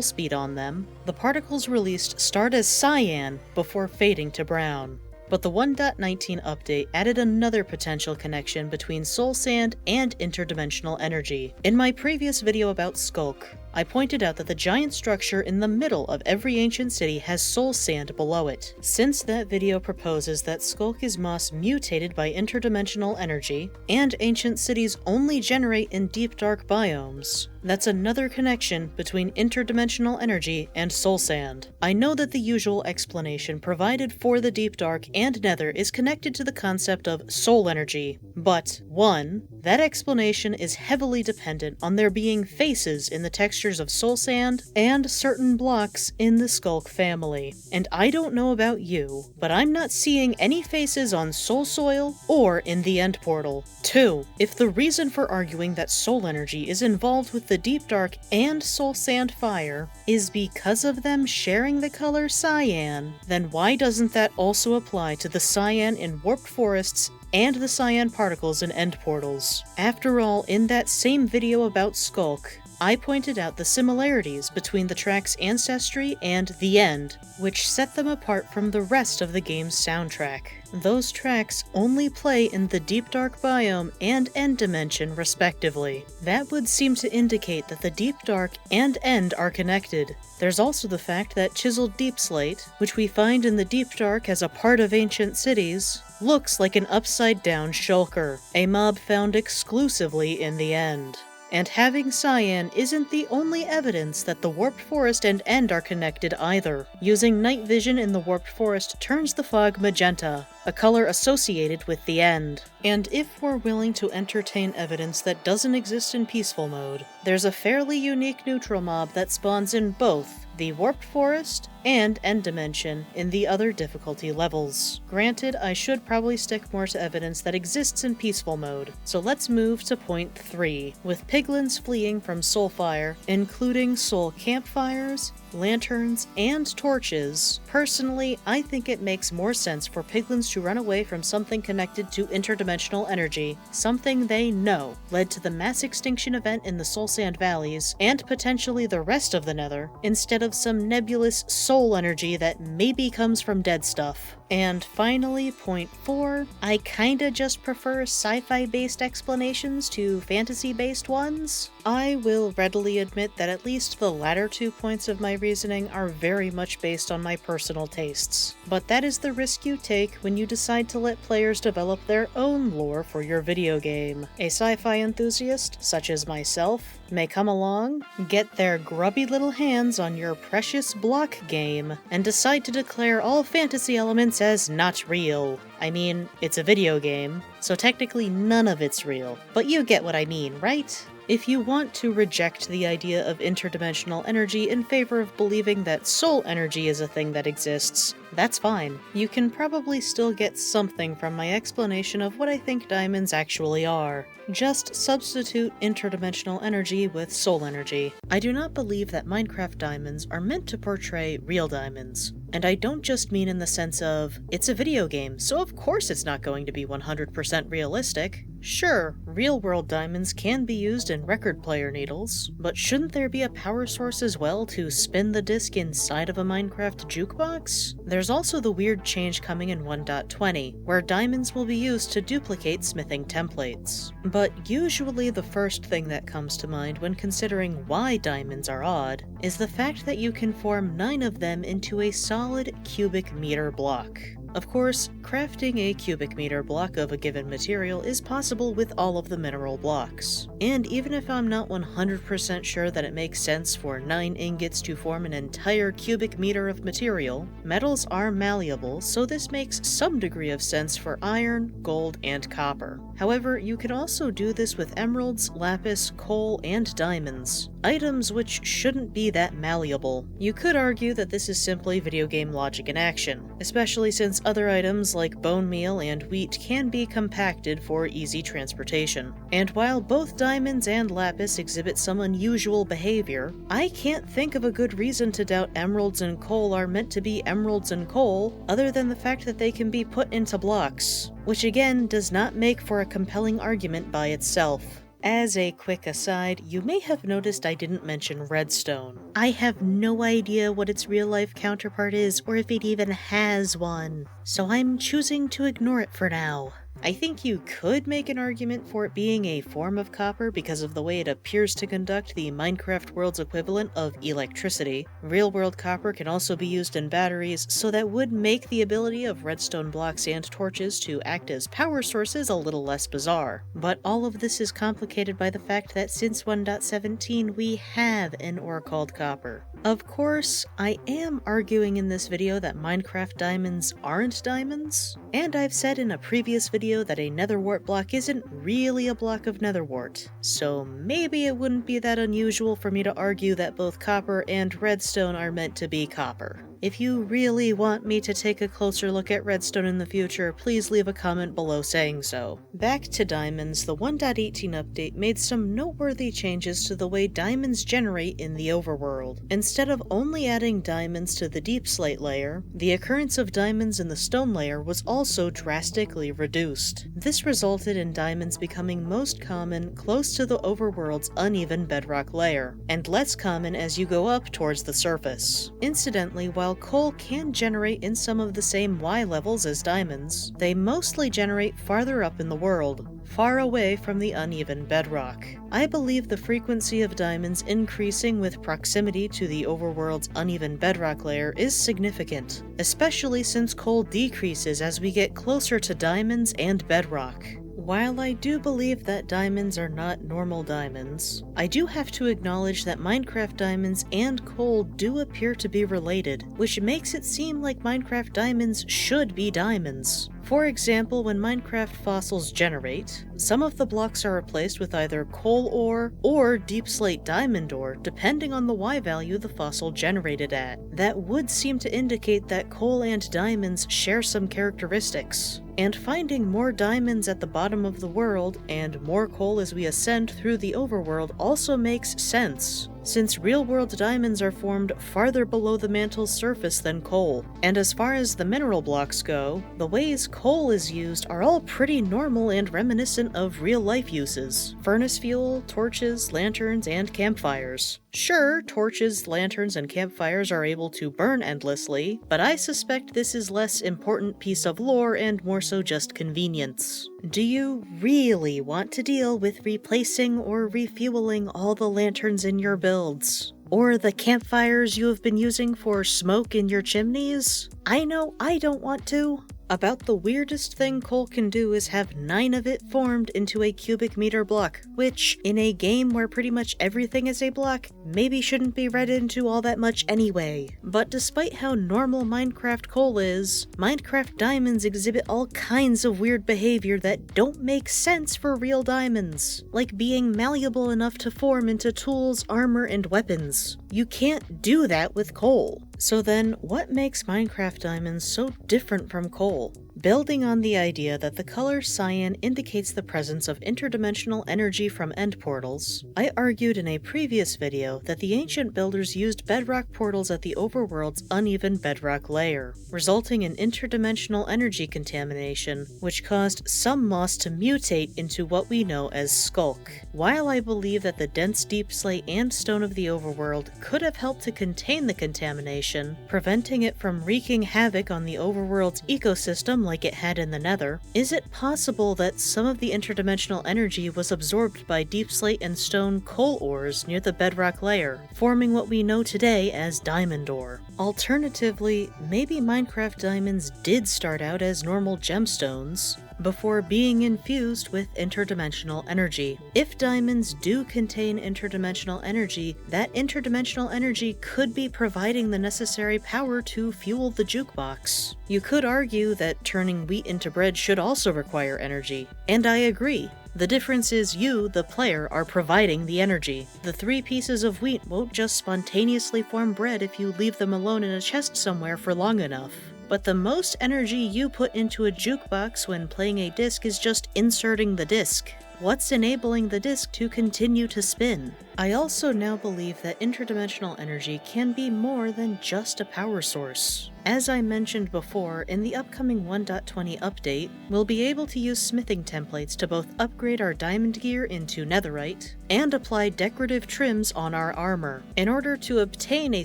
speed on them, the particles released start as cyan before fading to brown. But the 1.19 update added another potential connection between soul sand and interdimensional energy. In my previous video about Sculk, I pointed out that the giant structure in the middle of every ancient city has soul sand below it. Since that video proposes that Sculk is moss mutated by interdimensional energy, and ancient cities only generate in deep dark biomes, that's another connection between interdimensional energy and soul sand. I know that the usual explanation provided for the deep dark and nether is connected to the concept of soul energy, but 1. That explanation is heavily dependent on there being faces in the texture of soul sand and certain blocks in the Sculk family. And I don't know about you, but I'm not seeing any faces on soul soil or in the end portal. 2. If the reason for arguing that soul energy is involved with the the Deep Dark and Soul Sand Fire is because of them sharing the color cyan, then why doesn't that also apply to the cyan in Warped Forests and the cyan particles in End Portals? After all, in that same video about Sculk, I pointed out the similarities between the track's ancestry and The End, which set them apart from the rest of the game's soundtrack. Those tracks only play in the Deep Dark biome and End dimension, respectively. That would seem to indicate that the Deep Dark and End are connected. There's also the fact that Chiseled Deep Slate, which we find in the Deep Dark as a part of ancient cities, looks like an upside-down shulker, a mob found exclusively in the End. And having cyan isn't the only evidence that the Warped Forest and End are connected either. Using night vision in the Warped Forest turns the fog magenta, a color associated with the End. And if we're willing to entertain evidence that doesn't exist in peaceful mode, there's a fairly unique neutral mob that spawns in both the Warped Forest and End Dimension in the other difficulty levels. Granted, I should probably stick more to evidence that exists in peaceful mode, so let's move to point 3, with Piglins fleeing from Soulfire, including soul campfires, lanterns, and torches. Personally, I think it makes more sense for Piglins to run away from something connected to interdimensional energy, something they know led to the mass extinction event in the Soul Sand Valleys, and potentially the rest of the Nether, instead of some nebulous soul energy that maybe comes from dead stuff. And finally, point 4, I kinda just prefer sci-fi based explanations to fantasy based ones. I will readily admit that at least the latter 2 points of my reasoning are very much based on my personal tastes. But that is the risk you take when you decide to let players develop their own lore for your video game. A sci-fi enthusiast, such as myself, may come along, get their grubby little hands on your precious block game, and decide to declare all fantasy elements as not real. I mean, it's a video game, so technically none of it's real. But you get what I mean, right? If you want to reject the idea of interdimensional energy in favor of believing that soul energy is a thing that exists, that's fine. You can probably still get something from my explanation of what I think diamonds actually are. Just substitute interdimensional energy with soul energy. I do not believe that Minecraft diamonds are meant to portray real diamonds. And I don't just mean in the sense of, it's a video game, so of course it's not going to be 100% realistic. Sure, real-world diamonds can be used in record player needles, but shouldn't there be a power source as well to spin the disc inside of a Minecraft jukebox? There's also the weird change coming in 1.20, where diamonds will be used to duplicate smithing templates. But usually the first thing that comes to mind when considering why diamonds are odd is the fact that you can form 9 of them into a solid cubic meter block. Of course, crafting a cubic meter block of a given material is possible with all of the mineral blocks. And even if I'm not 100% sure that it makes sense for 9 ingots to form an entire cubic meter of material, metals are malleable, so this makes some degree of sense for iron, gold, and copper. However, you can also do this with emeralds, lapis, coal, and diamonds, items which shouldn't be that malleable. You could argue that this is simply video game logic in action, especially since other items like bone meal and wheat can be compacted for easy transportation. And while both diamonds and lapis exhibit some unusual behavior, I can't think of a good reason to doubt emeralds and coal are meant to be emeralds and coal, other than the fact that they can be put into blocks, which again does not make for a compelling argument by itself. As a quick aside, you may have noticed I didn't mention redstone. I have no idea what its real-life counterpart is or if it even has one, so I'm choosing to ignore it for now. I think you could make an argument for it being a form of copper because of the way it appears to conduct the Minecraft world's equivalent of electricity. Real-world copper can also be used in batteries, so that would make the ability of redstone blocks and torches to act as power sources a little less bizarre. But all of this is complicated by the fact that since 1.17 we have an ore called copper. Of course, I am arguing in this video that Minecraft diamonds aren't diamonds, and I've said in a previous video that a nether wart block isn't really a block of nether wart, so maybe it wouldn't be that unusual for me to argue that both copper and redstone are meant to be copper. If you really want me to take a closer look at redstone in the future, please leave a comment below saying so. Back to diamonds, the 1.18 update made some noteworthy changes to the way diamonds generate in the overworld. Instead of only adding diamonds to the deep slate layer, the occurrence of diamonds in the stone layer was also drastically reduced. This resulted in diamonds becoming most common close to the overworld's uneven bedrock layer, and less common as you go up towards the surface. Incidentally, while coal can generate in some of the same Y levels as diamonds, they mostly generate farther up in the world, far away from the uneven bedrock. I believe the frequency of diamonds increasing with proximity to the overworld's uneven bedrock layer is significant, especially since coal decreases as we get closer to diamonds and bedrock. While I do believe that diamonds are not normal diamonds, I do have to acknowledge that Minecraft diamonds and coal do appear to be related, which makes it seem like Minecraft diamonds should be diamonds. For example, when Minecraft fossils generate, some of the blocks are replaced with either coal ore or deep slate diamond ore, depending on the Y value the fossil generated at. That would seem to indicate that coal and diamonds share some characteristics. And finding more diamonds at the bottom of the world, and more coal as we ascend through the overworld also makes sense, since real-world diamonds are formed farther below the mantle's surface than coal. And as far as the mineral blocks go, the ways coal is used are all pretty normal and reminiscent of real-life uses. Furnace fuel, torches, lanterns, and campfires. Sure, torches, lanterns, and campfires are able to burn endlessly, but I suspect this is less important piece of lore and more so just convenience. Do you really want to deal with replacing or refueling all the lanterns in your builds? Or the campfires you have been using for smoke in your chimneys? I know I don't want to. About the weirdest thing coal can do is have 9 of it formed into a cubic meter block, which, in a game where pretty much everything is a block, maybe shouldn't be read into all that much anyway. But despite how normal Minecraft coal is, Minecraft diamonds exhibit all kinds of weird behavior that don't make sense for real diamonds, like being malleable enough to form into tools, armor, and weapons. You can't do that with coal. So then, what makes Minecraft diamonds so different from coal? Building on the idea that the color cyan indicates the presence of interdimensional energy from end portals, I argued in a previous video that the ancient builders used bedrock portals at the overworld's uneven bedrock layer, resulting in interdimensional energy contamination, which caused some moss to mutate into what we know as Sculk. While I believe that the dense deep slate and stone of the overworld could have helped to contain the contamination, preventing it from wreaking havoc on the overworld's ecosystem like it had in the Nether, is it possible that some of the interdimensional energy was absorbed by deep slate and stone coal ores near the bedrock layer, forming what we know today as diamond ore? Alternatively, maybe Minecraft diamonds did start out as normal gemstones, before being infused with interdimensional energy. If diamonds do contain interdimensional energy, that interdimensional energy could be providing the necessary power to fuel the jukebox. You could argue that turning wheat into bread should also require energy, and I agree. The difference is you, the player, are providing the energy. The 3 pieces of wheat won't just spontaneously form bread if you leave them alone in a chest somewhere for long enough. But the most energy you put into a jukebox when playing a disc is just inserting the disc. What's enabling the disc to continue to spin? I also now believe that interdimensional energy can be more than just a power source. As I mentioned before, in the upcoming 1.20 update, we'll be able to use smithing templates to both upgrade our diamond gear into Netherite, and apply decorative trims on our armor. In order to obtain a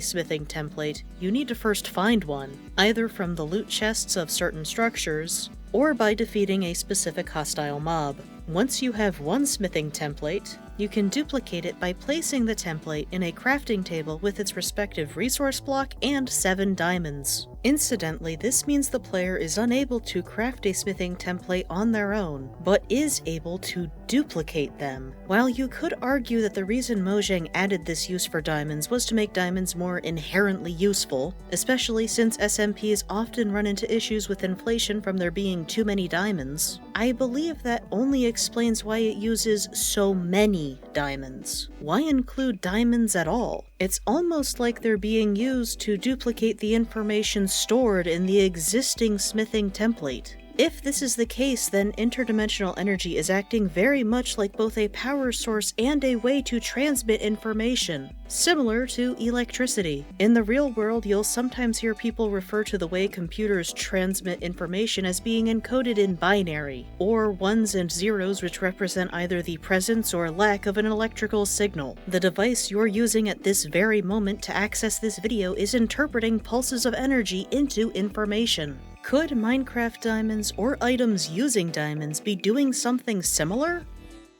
smithing template, you need to first find one, either from the loot chests of certain structures, or by defeating a specific hostile mob. Once you have one smithing template, you can duplicate it by placing the template in a crafting table with its respective resource block and 7 diamonds. Incidentally, this means the player is unable to craft a smithing template on their own, but is able to duplicate them. While you could argue that the reason Mojang added this use for diamonds was to make diamonds more inherently useful, especially since SMPs often run into issues with inflation from there being too many diamonds, I believe that only explains why it uses so many any diamonds? Why include diamonds at all? It's almost like they're being used to duplicate the information stored in the existing smithing template. If this is the case, then interdimensional energy is acting very much like both a power source and a way to transmit information, similar to electricity. In the real world, you'll sometimes hear people refer to the way computers transmit information as being encoded in binary, or ones and zeros, which represent either the presence or lack of an electrical signal. The device you're using at this very moment to access this video is interpreting pulses of energy into information. Could Minecraft diamonds or items using diamonds be doing something similar?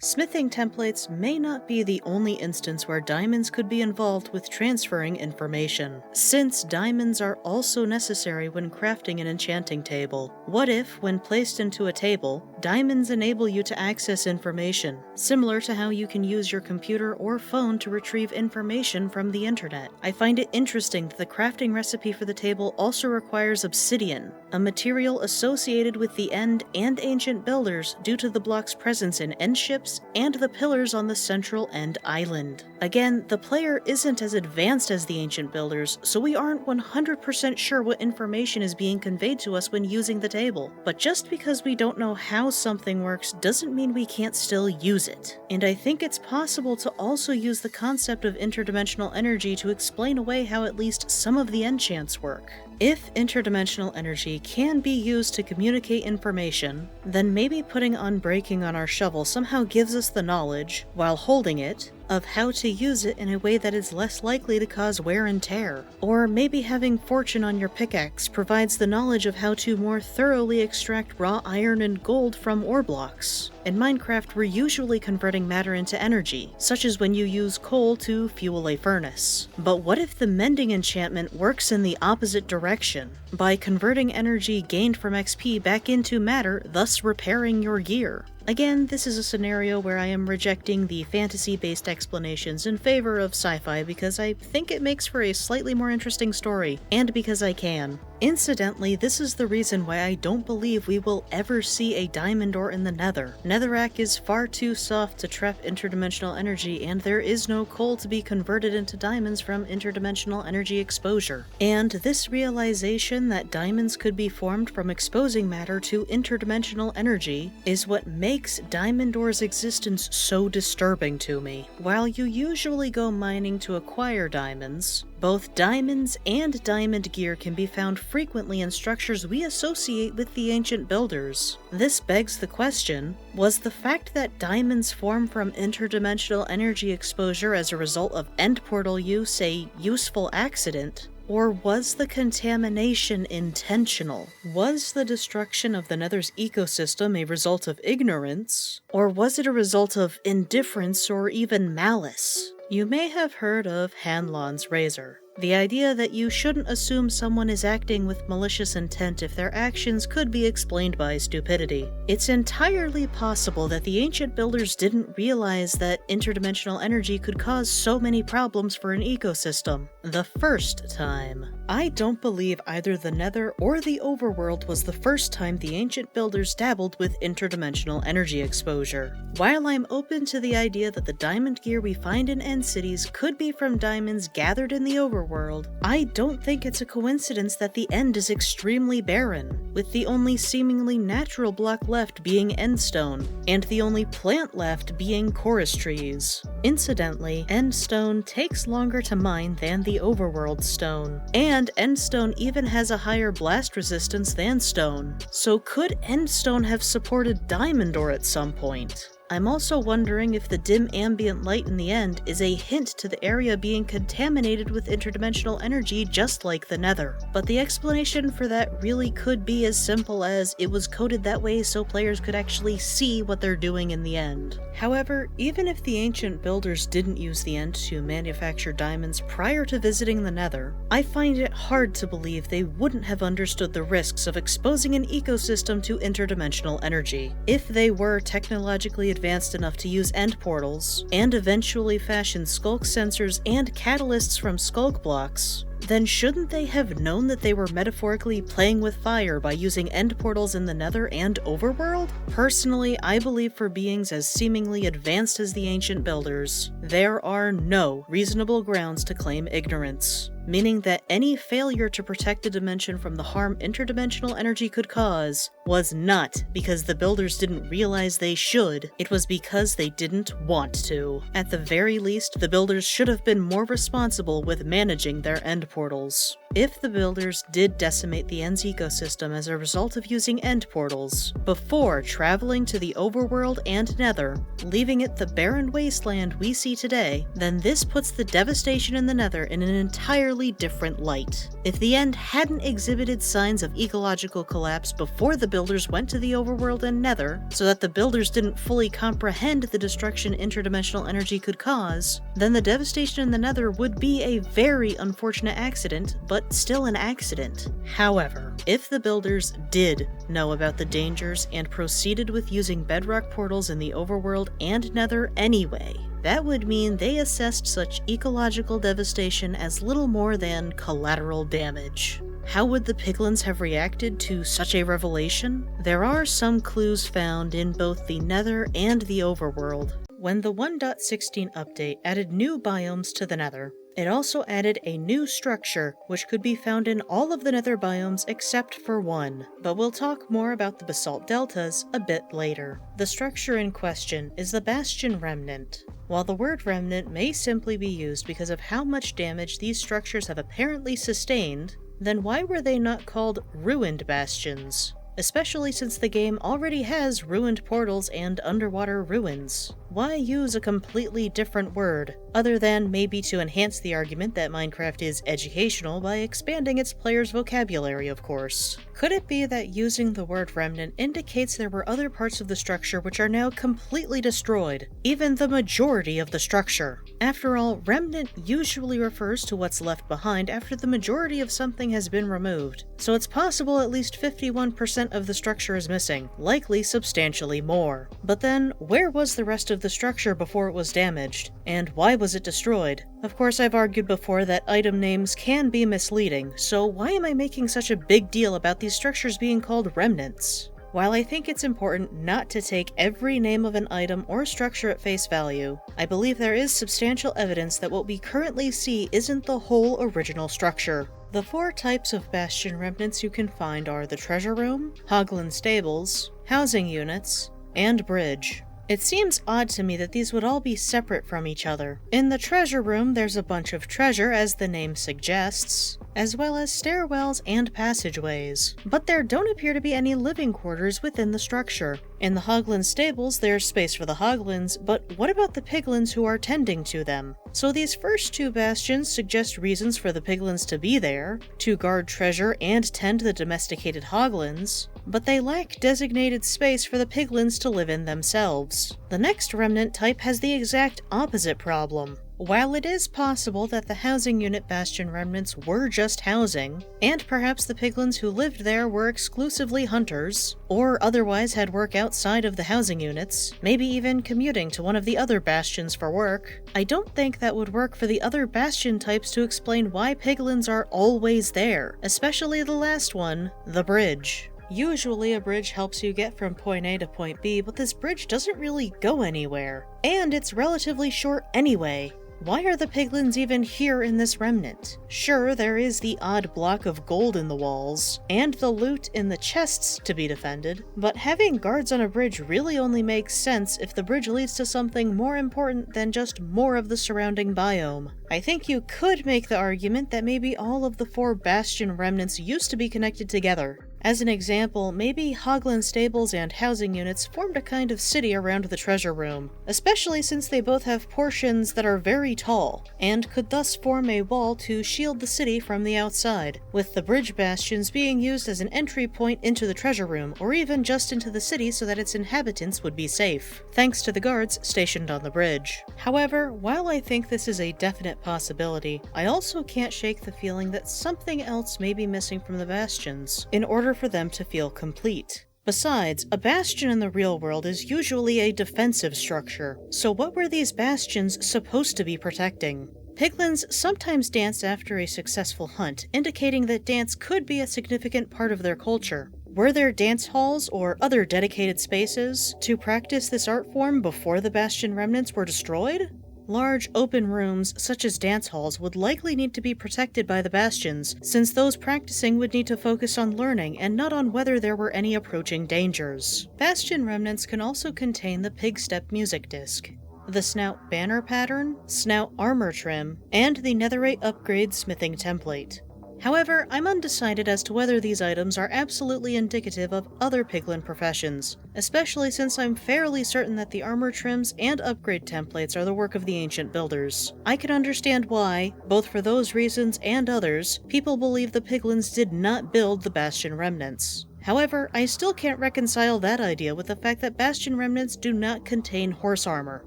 Smithing templates may not be the only instance where diamonds could be involved with transferring information, since diamonds are also necessary when crafting an enchanting table. What if, when placed into a table, diamonds enable you to access information, similar to how you can use your computer or phone to retrieve information from the internet? I find it interesting that the crafting recipe for the table also requires obsidian, a material associated with the End and Ancient Builders due to the block's presence in end ships and the pillars on the central End Island. Again, the player isn't as advanced as the Ancient Builders, so we aren't 100% sure what information is being conveyed to us when using the table. But just because we don't know how something works doesn't mean we can't still use it. And I think it's possible to also use the concept of interdimensional energy to explain away how at least some of the enchants work. If interdimensional energy can be used to communicate information, then maybe putting Unbreaking on our shovel somehow gives us the knowledge, while holding it, of how to use it in a way that is less likely to cause wear and tear. Or maybe having Fortune on your pickaxe provides the knowledge of how to more thoroughly extract raw iron and gold from ore blocks. In Minecraft, we're usually converting matter into energy, such as when you use coal to fuel a furnace. But what if the mending enchantment works in the opposite direction, by converting energy gained from XP back into matter, thus repairing your gear? Again, this is a scenario where I am rejecting the fantasy-based explanations in favor of sci-fi because I think it makes for a slightly more interesting story, and because I can. Incidentally, this is the reason why I don't believe we will ever see a diamond ore in the Nether. Netherrack is far too soft to trap interdimensional energy, and there is no coal to be converted into diamonds from interdimensional energy exposure. And this realization that diamonds could be formed from exposing matter to interdimensional energy is what makes diamond ore's existence so disturbing to me. While you usually go mining to acquire diamonds, both diamonds and diamond gear can be found frequently in structures we associate with the Ancient Builders. This begs the question, was the fact that diamonds form from interdimensional energy exposure as a result of end portal use a useful accident? Or was the contamination intentional? Was the destruction of the Nether's ecosystem a result of ignorance? Or was it a result of indifference or even malice? You may have heard of Hanlon's razor. The idea that you shouldn't assume someone is acting with malicious intent if their actions could be explained by stupidity. It's entirely possible that the Ancient Builders didn't realize that interdimensional energy could cause so many problems for an ecosystem the first time. I don't believe either the Nether or the Overworld was the first time the Ancient Builders dabbled with interdimensional energy exposure. While I'm open to the idea that the diamond gear we find in End Cities could be from diamonds gathered in the Overworld, I don't think it's a coincidence that the End is extremely barren, with the only seemingly natural block left being Endstone, and the only plant left being chorus trees. Incidentally, Endstone takes longer to mine than the Overworld stone, and Endstone even has a higher blast resistance than stone. So could Endstone have supported diamond ore at some point? I'm also wondering if the dim ambient light in the End is a hint to the area being contaminated with interdimensional energy just like the Nether. But the explanation for that really could be as simple as it was coded that way so players could actually see what they're doing in the End. However, even if the Ancient Builders didn't use the End to manufacture diamonds prior to visiting the Nether, I find it hard to believe they wouldn't have understood the risks of exposing an ecosystem to interdimensional energy. If they were technologically advanced enough to use end portals, and eventually fashion Sculk sensors and catalysts from Sculk blocks, then shouldn't they have known that they were metaphorically playing with fire by using end portals in the Nether and Overworld? Personally, I believe for beings as seemingly advanced as the ancient builders, there are no reasonable grounds to claim ignorance, meaning that any failure to protect a dimension from the harm interdimensional energy could cause was not because the builders didn't realize they should, it was because they didn't want to. At the very least, the builders should have been more responsible with managing their end portals. If the builders did decimate the End's ecosystem as a result of using end portals, before traveling to the Overworld and Nether, leaving it the barren wasteland we see today, then this puts the devastation in the Nether in an entirely different light. If the End hadn't exhibited signs of ecological collapse before the builders went to the Overworld and Nether, so that the builders didn't fully comprehend the destruction interdimensional energy could cause, then the devastation in the Nether would be a very unfortunate accident, but still an accident. However, if the builders did know about the dangers and proceeded with using bedrock portals in the Overworld and Nether anyway, that would mean they assessed such ecological devastation as little more than collateral damage. How would the Piglins have reacted to such a revelation? There are some clues found in both the Nether and the Overworld. When the 1.16 update added new biomes to the Nether, it also added a new structure which could be found in all of the Nether biomes except for one, but we'll talk more about the basalt deltas a bit later. The structure in question is the Bastion Remnant. While the word remnant may simply be used because of how much damage these structures have apparently sustained, then why were they not called ruined bastions? Especially since the game already has ruined portals and underwater ruins. Why use a completely different word, other than maybe to enhance the argument that Minecraft is educational by expanding its players' vocabulary, of course? Could it be that using the word remnant indicates there were other parts of the structure which are now completely destroyed, even the majority of the structure? After all, remnant usually refers to what's left behind after the majority of something has been removed, so it's possible at least 51% of the structure is missing, likely substantially more. But then, where was the rest of the structure before it was damaged? And why was it destroyed? Of course, I've argued before that item names can be misleading, so why am I making such a big deal about these structures being called remnants? While I think it's important not to take every name of an item or structure at face value, I believe there is substantial evidence that what we currently see isn't the whole original structure. The 4 types of Bastion remnants you can find are the Treasure Room, Hoglins Stables, Housing Units, and Bridge. It seems odd to me that these would all be separate from each other. In the Treasure Room, there's a bunch of treasure, as the name suggests, as well as stairwells and passageways, but there don't appear to be any living quarters within the structure. In the Hoglins stables, there's space for the Hoglins, but what about the Piglins who are tending to them? So these first 2 bastions suggest reasons for the Piglins to be there, to guard treasure and tend the domesticated Hoglins, but they lack designated space for the Piglins to live in themselves. The next remnant type has the exact opposite problem. While it is possible that the housing unit Bastion remnants were just housing, and perhaps the Piglins who lived there were exclusively hunters, or otherwise had work outside of the housing units, maybe even commuting to one of the other bastions for work, I don't think that would work for the other Bastion types to explain why Piglins are always there, especially the last one, the bridge. Usually a bridge helps you get from point A to point B, but this bridge doesn't really go anywhere, and it's relatively short anyway. Why are the Piglins even here in this remnant? Sure, there is the odd block of gold in the walls, and the loot in the chests to be defended, but having guards on a bridge really only makes sense if the bridge leads to something more important than just more of the surrounding biome. I think you could make the argument that maybe all of the 4 Bastion remnants used to be connected together. As an example, maybe Hoglins stables and housing units formed a kind of city around the treasure room, especially since they both have portions that are very tall, and could thus form a wall to shield the city from the outside, with the bridge bastions being used as an entry point into the treasure room, or even just into the city so that its inhabitants would be safe, thanks to the guards stationed on the bridge. However, while I think this is a definite possibility, I also can't shake the feeling that something else may be missing from the bastions, in order for them to feel complete. Besides, a bastion in the real world is usually a defensive structure, so what were these bastions supposed to be protecting? Piglins sometimes dance after a successful hunt, indicating that dance could be a significant part of their culture. Were there dance halls or other dedicated spaces to practice this art form before the Bastion remnants were destroyed? Large open rooms, such as dance halls, would likely need to be protected by the Bastions, since those practicing would need to focus on learning and not on whether there were any approaching dangers. Bastion remnants can also contain the pig step music disc, the snout banner pattern, snout armor trim, and the netherite upgrade smithing template. However, I'm undecided as to whether these items are absolutely indicative of other piglin professions, especially since I'm fairly certain that the armor trims and upgrade templates are the work of the ancient builders. I can understand why, both for those reasons and others, people believe the piglins did not build the Bastion remnants. However, I still can't reconcile that idea with the fact that Bastion remnants do not contain horse armor,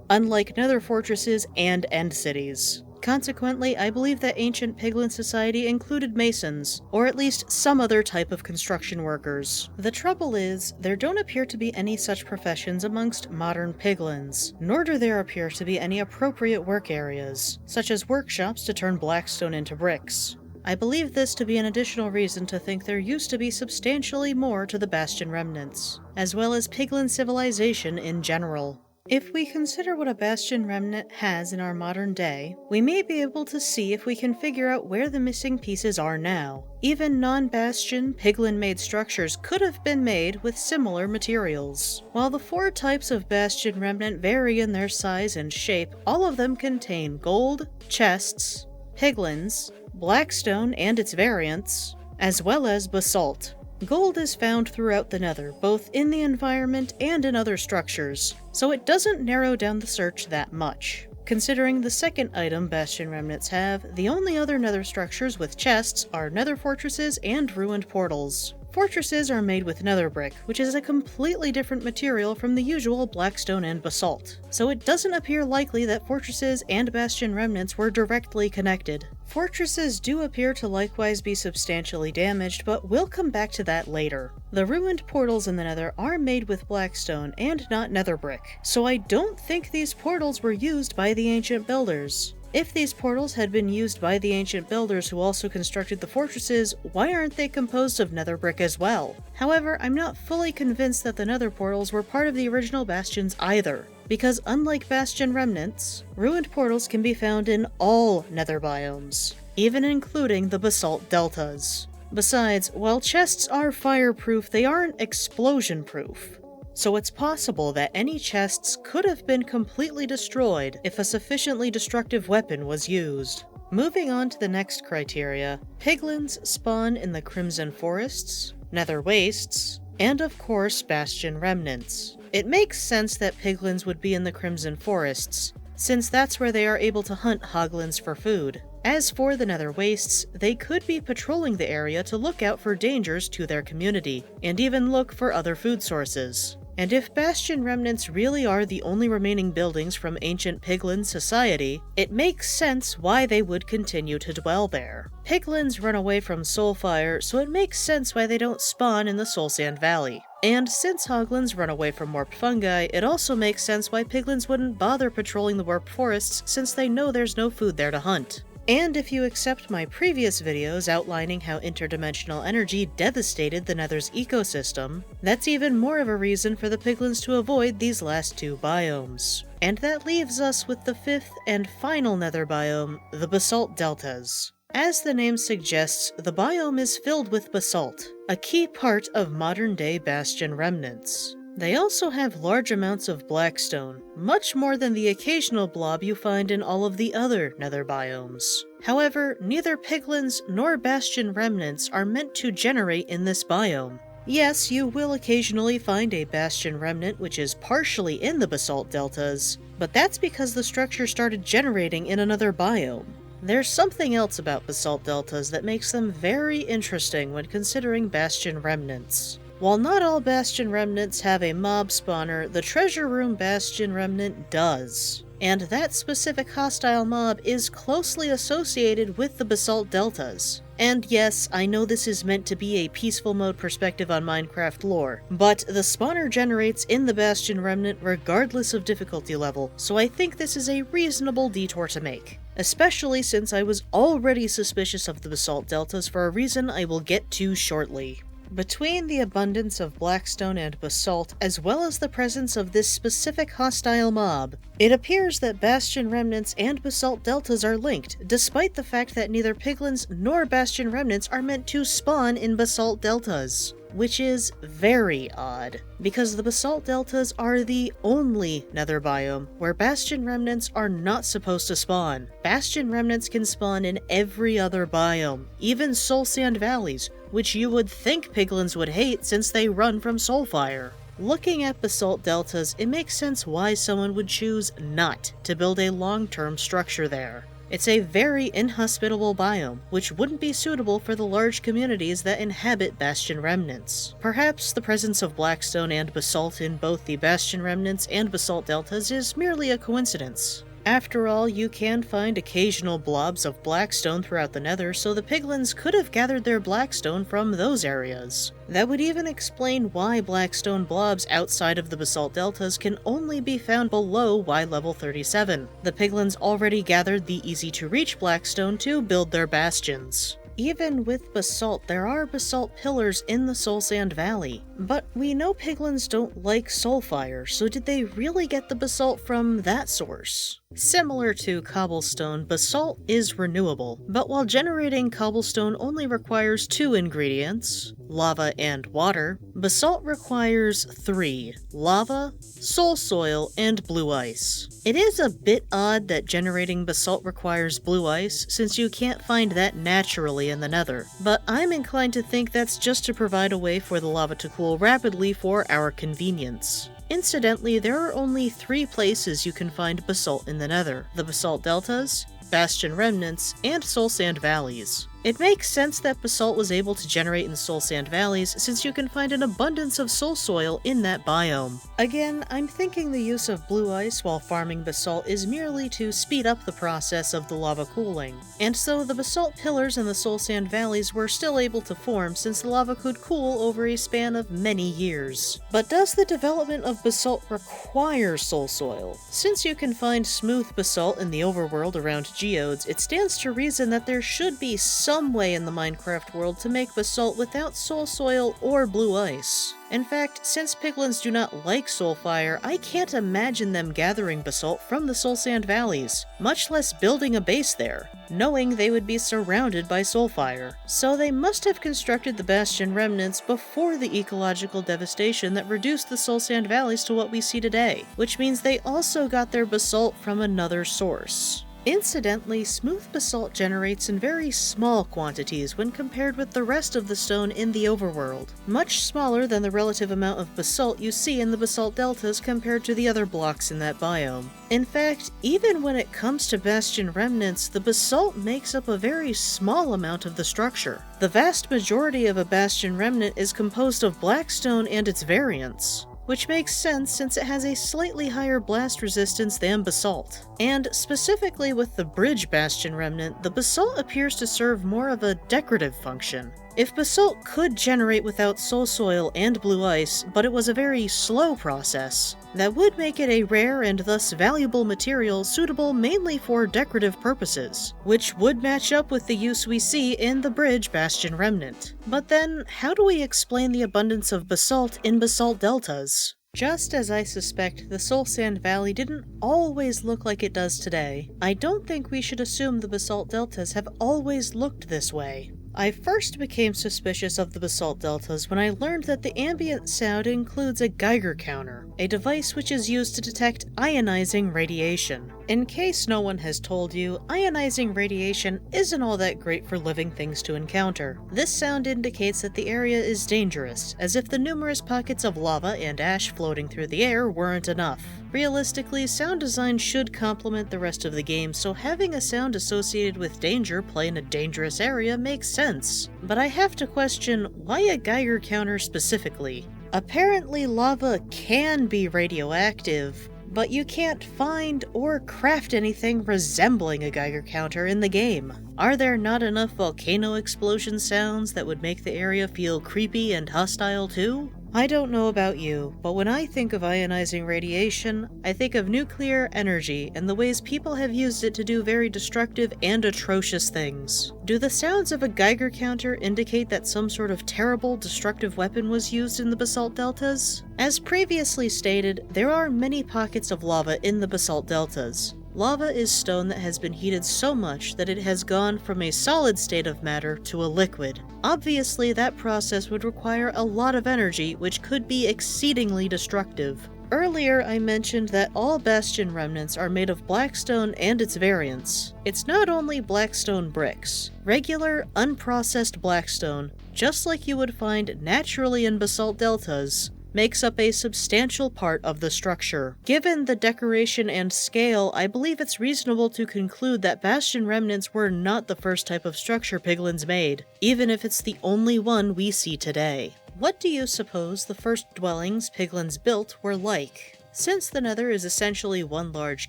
unlike nether fortresses and end cities. Consequently, I believe that ancient Piglin society included masons, or at least some other type of construction workers. The trouble is, there don't appear to be any such professions amongst modern Piglins, nor do there appear to be any appropriate work areas, such as workshops to turn blackstone into bricks. I believe this to be an additional reason to think there used to be substantially more to the Bastion remnants, as well as Piglin civilization in general. If we consider what a Bastion remnant has in our modern day, we may be able to see if we can figure out where the missing pieces are now. Even non-Bastion, Piglin-made structures could have been made with similar materials. While the 4 types of Bastion remnant vary in their size and shape, all of them contain gold, chests, Piglins, blackstone and its variants, as well as basalt. Gold is found throughout the Nether, both in the environment and in other structures, so it doesn't narrow down the search that much. Considering the second item Bastion remnants have, the only other Nether structures with chests are Nether fortresses and ruined portals. Fortresses are made with nether brick, which is a completely different material from the usual blackstone and basalt, so it doesn't appear likely that fortresses and Bastion remnants were directly connected. Fortresses do appear to likewise be substantially damaged, but we'll come back to that later. The ruined portals in the Nether are made with blackstone and not nether brick, so I don't think these portals were used by the ancient builders. If these portals had been used by the ancient builders who also constructed the fortresses, why aren't they composed of nether brick as well? However, I'm not fully convinced that the nether portals were part of the original bastions either, because unlike Bastion remnants, ruined portals can be found in all nether biomes, even including the basalt deltas. Besides, while chests are fireproof, they aren't explosion-proof. So it's possible that any chests could have been completely destroyed if a sufficiently destructive weapon was used. Moving on to the next criteria, Piglins spawn in the Crimson Forests, Nether Wastes, and of course Bastion remnants. It makes sense that Piglins would be in the Crimson Forests, since that's where they are able to hunt Hoglins for food. As for the Nether Wastes, they could be patrolling the area to look out for dangers to their community, and even look for other food sources. And if Bastion remnants really are the only remaining buildings from ancient Piglin society, it makes sense why they would continue to dwell there. Piglins run away from Soulfire, so it makes sense why they don't spawn in the Soulsand Valley. And since Hoglins run away from warped fungi, it also makes sense why Piglins wouldn't bother patrolling the warped forests since they know there's no food there to hunt. And if you accept my previous videos outlining how interdimensional energy devastated the Nether's ecosystem, that's even more of a reason for the Piglins to avoid these last 2 biomes. And that leaves us with the 5th and final Nether biome, the Basalt Deltas. As the name suggests, the biome is filled with basalt, a key part of modern-day Bastion remnants. They also have large amounts of blackstone, much more than the occasional blob you find in all of the other Nether biomes. However, neither Piglins nor Bastion remnants are meant to generate in this biome. Yes, you will occasionally find a Bastion remnant which is partially in the Basalt Deltas, but that's because the structure started generating in another biome. There's something else about Basalt Deltas that makes them very interesting when considering Bastion remnants. While not all Bastion remnants have a mob spawner, the Treasure Room Bastion remnant does. and that specific hostile mob is closely associated with the Basalt Deltas. And yes, I know this is meant to be a peaceful mode perspective on Minecraft lore, but the spawner generates in the Bastion Remnant regardless of difficulty level, so I think this is a reasonable detour to make. Especially since I was already suspicious of the Basalt Deltas for a reason I will get to shortly. Between the abundance of blackstone and basalt, as well as the presence of this specific hostile mob, it appears that Bastion Remnants and Basalt Deltas are linked, despite the fact that neither Piglins nor Bastion Remnants are meant to spawn in Basalt Deltas. Which is very odd, because the Basalt Deltas are the only Nether biome where Bastion Remnants are not supposed to spawn. Bastion Remnants can spawn in every other biome, even Soul Sand Valleys, which you would think Piglins would hate since they run from Soulfire. Looking at Basalt Deltas, it makes sense why someone would choose not to build a long-term structure there. It's a very inhospitable biome, which wouldn't be suitable for the large communities that inhabit Bastion Remnants. Perhaps the presence of blackstone and basalt in both the Bastion Remnants and Basalt Deltas is merely a coincidence. After all, you can find occasional blobs of blackstone throughout the Nether, so the Piglins could have gathered their blackstone from those areas. That would even explain why blackstone blobs outside of the Basalt Deltas can only be found below Y level 37. The Piglins already gathered the easy-to-reach blackstone to build their bastions. Even with basalt, there are basalt pillars in the Soul Sand Valley. But we know Piglins don't like Soulfire, so did they really get the basalt from that source? Similar to cobblestone, basalt is renewable, but while generating cobblestone only requires 2 ingredients, lava and water, basalt requires 3, lava, soul soil, and blue ice. It is a bit odd that generating basalt requires blue ice, since you can't find that naturally in the Nether, but I'm inclined to think that's just to provide a way for the lava to cool rapidly for our convenience. Incidentally, there are only 3 places you can find basalt in the Nether: the Basalt Deltas, Bastion Remnants, and Soul Sand Valleys. It makes sense that basalt was able to generate in Soul Sand Valleys since you can find an abundance of soul soil in that biome. Again, I'm thinking the use of blue ice while farming basalt is merely to speed up the process of the lava cooling, and so the basalt pillars in the Soul Sand Valleys were still able to form since the lava could cool over a span of many years. But does the development of basalt require soul soil? Since you can find smooth basalt in the overworld around geodes, it stands to reason that there should be some way in the Minecraft world to make basalt without soul soil or blue ice. In fact, since Piglins do not like Soulfire, I can't imagine them gathering basalt from the Soul Sand Valleys, much less building a base there, knowing they would be surrounded by Soulfire. So they must have constructed the Bastion Remnants before the ecological devastation that reduced the Soul Sand Valleys to what we see today, which means they also got their basalt from another source. Incidentally, smooth basalt generates in very small quantities when compared with the rest of the stone in the overworld, much smaller than the relative amount of basalt you see in the Basalt Deltas compared to the other blocks in that biome. In fact, even when it comes to Bastion Remnants, the basalt makes up a very small amount of the structure. The vast majority of a Bastion Remnant is composed of blackstone and its variants, which makes sense since it has a slightly higher blast resistance than basalt. And specifically with the Bridge Bastion Remnant, the basalt appears to serve more of a decorative function. If basalt could generate without soul soil and blue ice, but it was a very slow process, that would make it a rare and thus valuable material suitable mainly for decorative purposes, which would match up with the use we see in the Bridge Bastion Remnant. But then, how do we explain the abundance of basalt in Basalt Deltas? Just as I suspect the Soul Sand Valley didn't always look like it does today, I don't think we should assume the Basalt Deltas have always looked this way. I first became suspicious of the Basalt Deltas when I learned that the ambient sound includes a Geiger counter, a device which is used to detect ionizing radiation. In case no one has told you, ionizing radiation isn't all that great for living things to encounter. This sound indicates that the area is dangerous, as if the numerous pockets of lava and ash floating through the air weren't enough. Realistically, sound design should complement the rest of the game, so having a sound associated with danger play in a dangerous area makes sense. But I have to question, why a Geiger counter specifically? Apparently lava can be radioactive, but you can't find or craft anything resembling a Geiger counter in the game. Are there not enough volcano explosion sounds that would make the area feel creepy and hostile too? I don't know about you, but when I think of ionizing radiation, I think of nuclear energy and the ways people have used it to do very destructive and atrocious things. Do the sounds of a Geiger counter indicate that some sort of terrible, destructive weapon was used in the basalt deltas? As previously stated, there are many pockets of lava in the basalt deltas. Lava is stone that has been heated so much that it has gone from a solid state of matter to a liquid. Obviously, that process would require a lot of energy, which could be exceedingly destructive. Earlier, I mentioned that all Bastion remnants are made of blackstone and its variants. It's not only blackstone bricks. Regular, unprocessed blackstone, just like you would find naturally in basalt deltas, makes up a substantial part of the structure. Given the decoration and scale, I believe it's reasonable to conclude that Bastion remnants were not the first type of structure Piglins made, even if it's the only one we see today. What do you suppose the first dwellings Piglins built were like? Since the Nether is essentially one large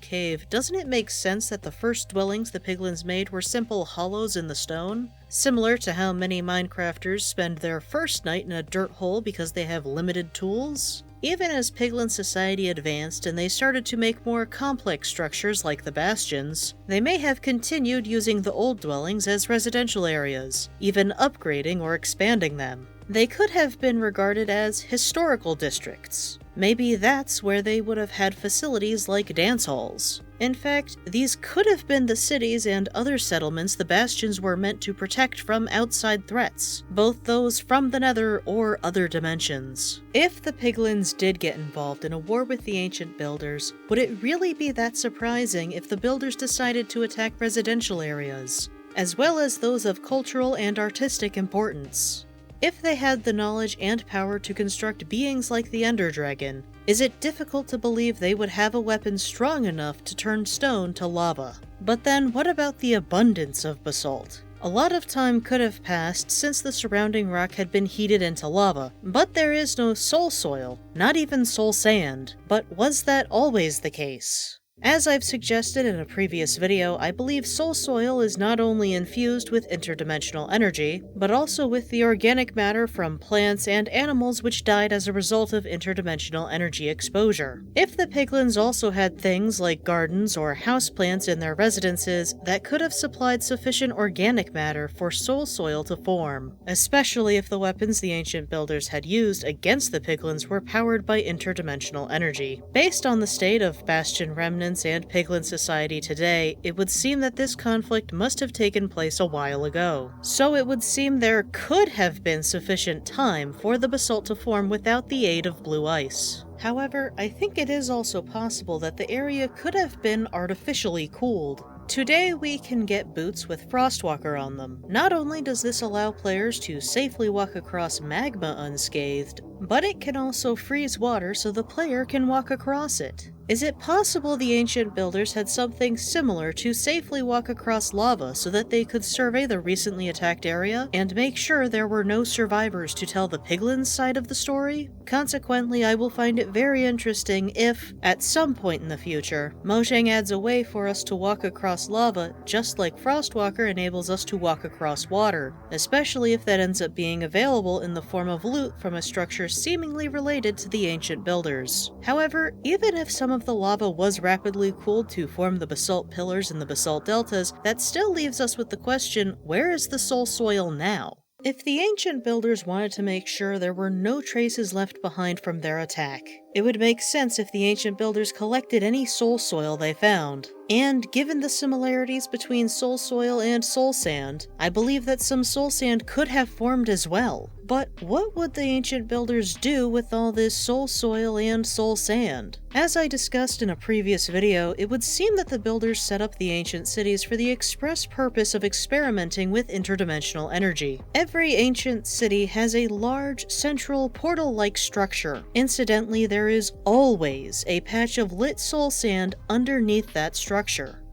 cave, doesn't it make sense that the first dwellings the Piglins made were simple hollows in the stone? Similar to how many Minecrafters spend their first night in a dirt hole because they have limited tools? Even as Piglin society advanced and they started to make more complex structures like the bastions, they may have continued using the old dwellings as residential areas, even upgrading or expanding them. They could have been regarded as historical districts. Maybe that's where they would have had facilities like dance halls. In fact, these could have been the cities and other settlements the bastions were meant to protect from outside threats, both those from the Nether or other dimensions. If the Piglins did get involved in a war with the ancient builders, would it really be that surprising if the builders decided to attack residential areas, as well as those of cultural and artistic importance? If they had the knowledge and power to construct beings like the Ender Dragon, is it difficult to believe they would have a weapon strong enough to turn stone to lava? But then what about the abundance of basalt? A lot of time could have passed since the surrounding rock had been heated into lava, but there is no soul soil, not even soul sand. But was that always the case? As I've suggested in a previous video, I believe soul soil is not only infused with interdimensional energy, but also with the organic matter from plants and animals which died as a result of interdimensional energy exposure. If the Piglins also had things like gardens or houseplants in their residences that could have supplied sufficient organic matter for soul soil to form, especially if the weapons the ancient builders had used against the Piglins were powered by interdimensional energy. Based on the state of Bastion remnants and Piglin society today, it would seem that this conflict must have taken place a while ago. So it would seem there could have been sufficient time for the basalt to form without the aid of blue ice. However, I think it is also possible that the area could have been artificially cooled. Today we can get boots with Frostwalker on them. Not only does this allow players to safely walk across magma unscathed, but it can also freeze water so the player can walk across it. Is it possible the ancient builders had something similar to safely walk across lava so that they could survey the recently attacked area and make sure there were no survivors to tell the Piglins side of the story? Consequently, I will find it very interesting if, at some point in the future, Mojang adds a way for us to walk across lava just like Frostwalker enables us to walk across water, especially if that ends up being available in the form of loot from a structure seemingly related to the ancient builders. However, even if some of the lava was rapidly cooled to form the basalt pillars in the basalt deltas, that still leaves us with the question, where is the soul soil now? If the ancient builders wanted to make sure there were no traces left behind from their attack, it would make sense if the ancient builders collected any soul soil they found. And given the similarities between soul soil and soul sand, I believe that some soul sand could have formed as well. But what would the ancient builders do with all this soul soil and soul sand? As I discussed in a previous video, it would seem that the builders set up the ancient cities for the express purpose of experimenting with interdimensional energy. Every ancient city has a large, central, portal-like structure. Incidentally, there is always a patch of lit soul sand underneath that structure.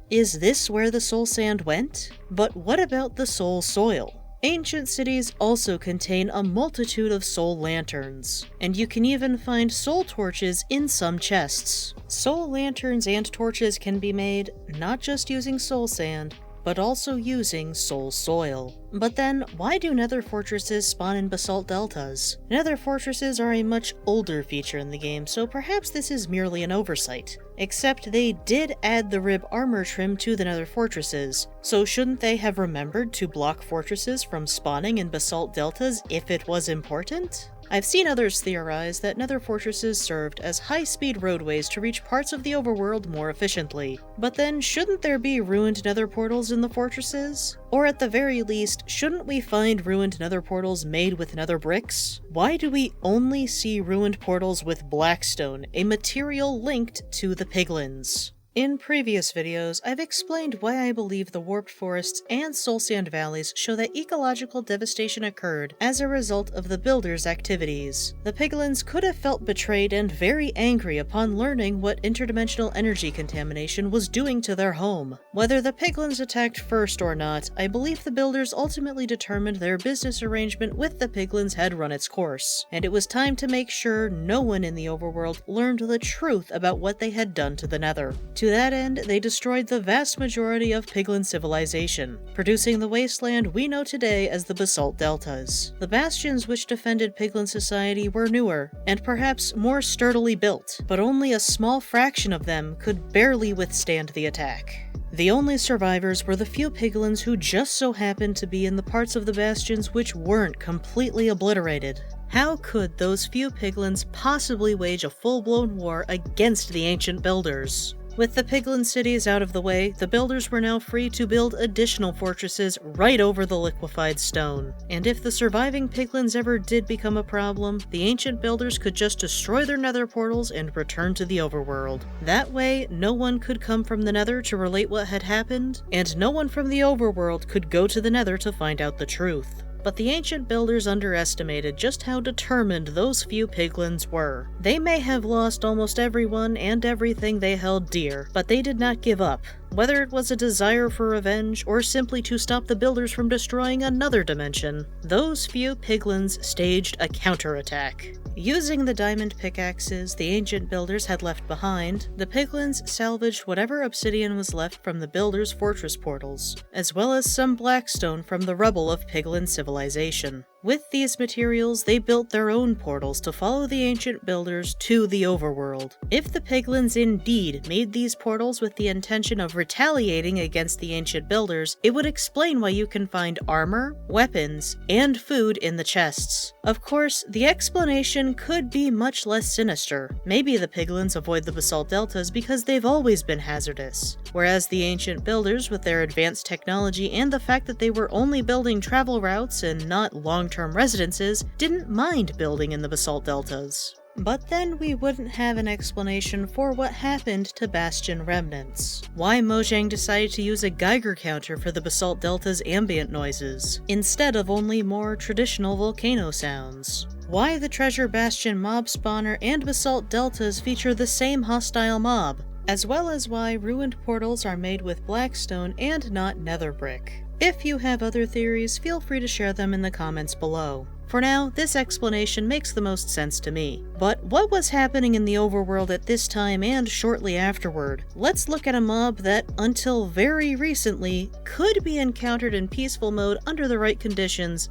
Is this where the soul sand went? But what about the soul soil? Ancient cities also contain a multitude of soul lanterns, and you can even find soul torches in some chests. Soul lanterns and torches can be made not just using soul sand, but also using soul soil. But then, why do nether fortresses spawn in basalt deltas? Nether fortresses are a much older feature in the game, so perhaps this is merely an oversight. Except they did add the rib armor trim to the nether fortresses, so shouldn't they have remembered to block fortresses from spawning in basalt deltas if it was important? I've seen others theorize that nether fortresses served as high-speed roadways to reach parts of the overworld more efficiently. But then, shouldn't there be ruined nether portals in the fortresses? Or at the very least, shouldn't we find ruined nether portals made with nether bricks? Why do we only see ruined portals with blackstone, a material linked to the Piglins? In previous videos, I've explained why I believe the warped forests and soul sand valleys show that ecological devastation occurred as a result of the builders' activities. The Piglins could have felt betrayed and very angry upon learning what interdimensional energy contamination was doing to their home. Whether the Piglins attacked first or not, I believe the builders ultimately determined their business arrangement with the Piglins had run its course, and it was time to make sure no one in the overworld learned the truth about what they had done to the Nether. To that end, they destroyed the vast majority of Piglin civilization, producing the wasteland we know today as the Basalt Deltas. The bastions which defended Piglin society were newer, and perhaps more sturdily built, but only a small fraction of them could barely withstand the attack. The only survivors were the few Piglins who just so happened to be in the parts of the bastions which weren't completely obliterated. How could those few Piglins possibly wage a full-blown war against the ancient builders? With the Piglin cities out of the way, the builders were now free to build additional fortresses right over the liquefied stone. And if the surviving Piglins ever did become a problem, the ancient builders could just destroy their nether portals and return to the overworld. That way, no one could come from the nether to relate what had happened, and no one from the overworld could go to the nether to find out the truth. But the ancient builders underestimated just how determined those few Piglins were. They may have lost almost everyone and everything they held dear, but they did not give up. Whether it was a desire for revenge or simply to stop the builders from destroying another dimension, those few Piglins staged a counterattack. Using the diamond pickaxes the ancient builders had left behind, the Piglins salvaged whatever obsidian was left from the builders' fortress portals, as well as some blackstone from the rubble of Piglin civilization. With these materials, they built their own portals to follow the ancient builders to the overworld. If the Piglins indeed made these portals with the intention of retaliating against the ancient builders, it would explain why you can find armor, weapons, and food in the chests. Of course, the explanation could be much less sinister. Maybe the Piglins avoid the basalt deltas because they've always been hazardous, whereas the ancient builders, with their advanced technology and the fact that they were only building travel routes and not long-term residences, didn't mind building in the basalt deltas. But then we wouldn't have an explanation for what happened to Bastion remnants. Why Mojang decided to use a Geiger counter for the basalt delta's ambient noises, instead of only more traditional volcano sounds. Why the Treasure Bastion mob spawner and basalt deltas feature the same hostile mob, as well as why ruined portals are made with blackstone and not nether brick. If you have other theories, feel free to share them in the comments below. For now, this explanation makes the most sense to me. But what was happening in the overworld at this time and shortly afterward? Let's look at a mob that, until very recently, could be encountered in peaceful mode under the right conditions.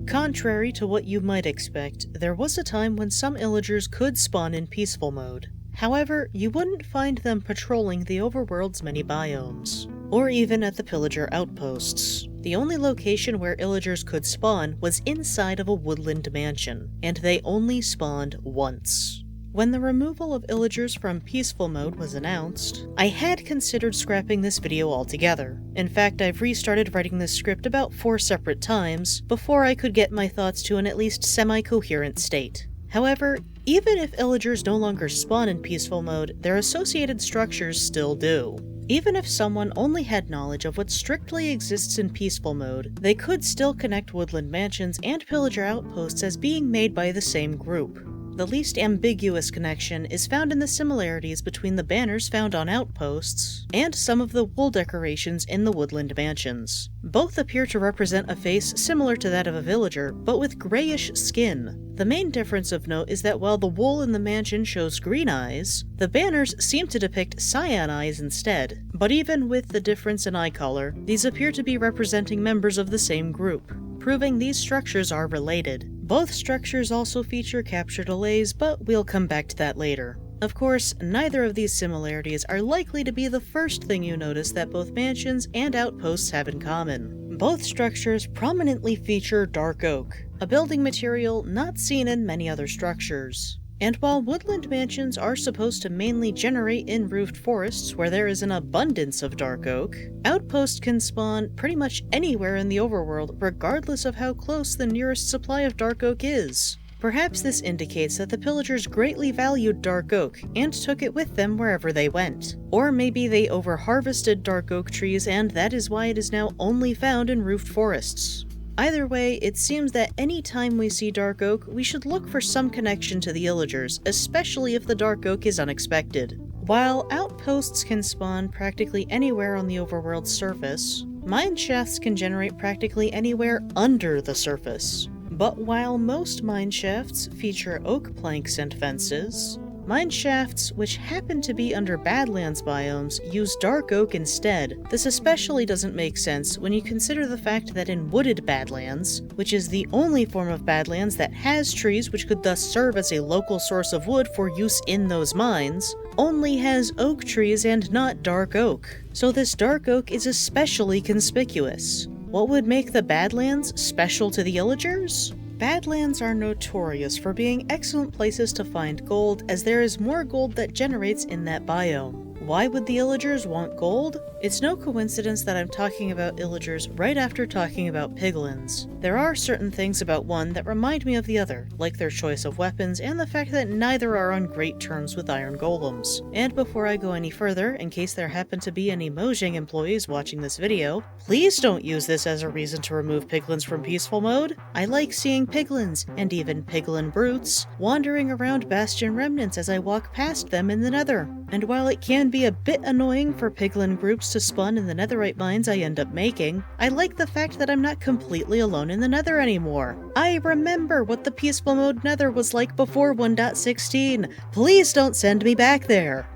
Contrary to what you might expect, there was a time when some Illagers could spawn in peaceful mode. However, you wouldn't find them patrolling the overworld's many biomes, or even at the pillager outposts. The only location where Illagers could spawn was inside of a woodland mansion, and they only spawned once. When the removal of Illagers from peaceful mode was announced, I had considered scrapping this video altogether. In fact, I've restarted writing this script about 4 separate times before I could get my thoughts to an at least semi-coherent state. However, even if Illagers no longer spawn in peaceful mode, their associated structures still do. Even if someone only had knowledge of what strictly exists in peaceful mode, they could still connect woodland mansions and pillager outposts as being made by the same group. The least ambiguous connection is found in the similarities between the banners found on outposts and some of the wool decorations in the woodland mansions. Both appear to represent a face similar to that of a villager, but with grayish skin. The main difference of note is that while the wool in the mansion shows green eyes, the banners seem to depict cyan eyes instead. But even with the difference in eye color, these appear to be representing members of the same group, proving these structures are related. Both structures also feature capture delays, but we'll come back to that later. Of course, neither of these similarities are likely to be the first thing you notice that both mansions and outposts have in common. Both structures prominently feature dark oak, a building material not seen in many other structures. And while woodland mansions are supposed to mainly generate in roofed forests where there is an abundance of dark oak, outposts can spawn pretty much anywhere in the overworld regardless of how close the nearest supply of dark oak is. Perhaps this indicates that the pillagers greatly valued dark oak and took it with them wherever they went. Or maybe they over-harvested dark oak trees and that is why it is now only found in roofed forests. Either way, it seems that any time we see dark oak, we should look for some connection to the Illagers, especially if the dark oak is unexpected. While outposts can spawn practically anywhere on the overworld's surface, mine shafts can generate practically anywhere under the surface. But while most mine shafts feature oak planks and fences, mine shafts, which happen to be under Badlands biomes, use dark oak instead. This especially doesn't make sense when you consider the fact that in wooded Badlands, which is the only form of Badlands that has trees which could thus serve as a local source of wood for use in those mines, only has oak trees and not dark oak. So this dark oak is especially conspicuous. What would make the Badlands special to the Illagers? Badlands are notorious for being excellent places to find gold, as there is more gold that generates in that biome. Why would the Illagers want gold? It's no coincidence that I'm talking about Illagers right after talking about Piglins. There are certain things about one that remind me of the other, like their choice of weapons and the fact that neither are on great terms with iron golems. And before I go any further, in case there happen to be any Mojang employees watching this video, please don't use this as a reason to remove Piglins from peaceful mode. I like seeing Piglins, and even Piglin brutes, wandering around Bastion Remnants as I walk past them in the Nether. And while it can be a bit annoying for Piglin groups to spawn in the Netherite mines I end up making, I like the fact that I'm not completely alone in the Nether anymore. I remember what the peaceful mode Nether was like before 1.16. Please don't send me back there.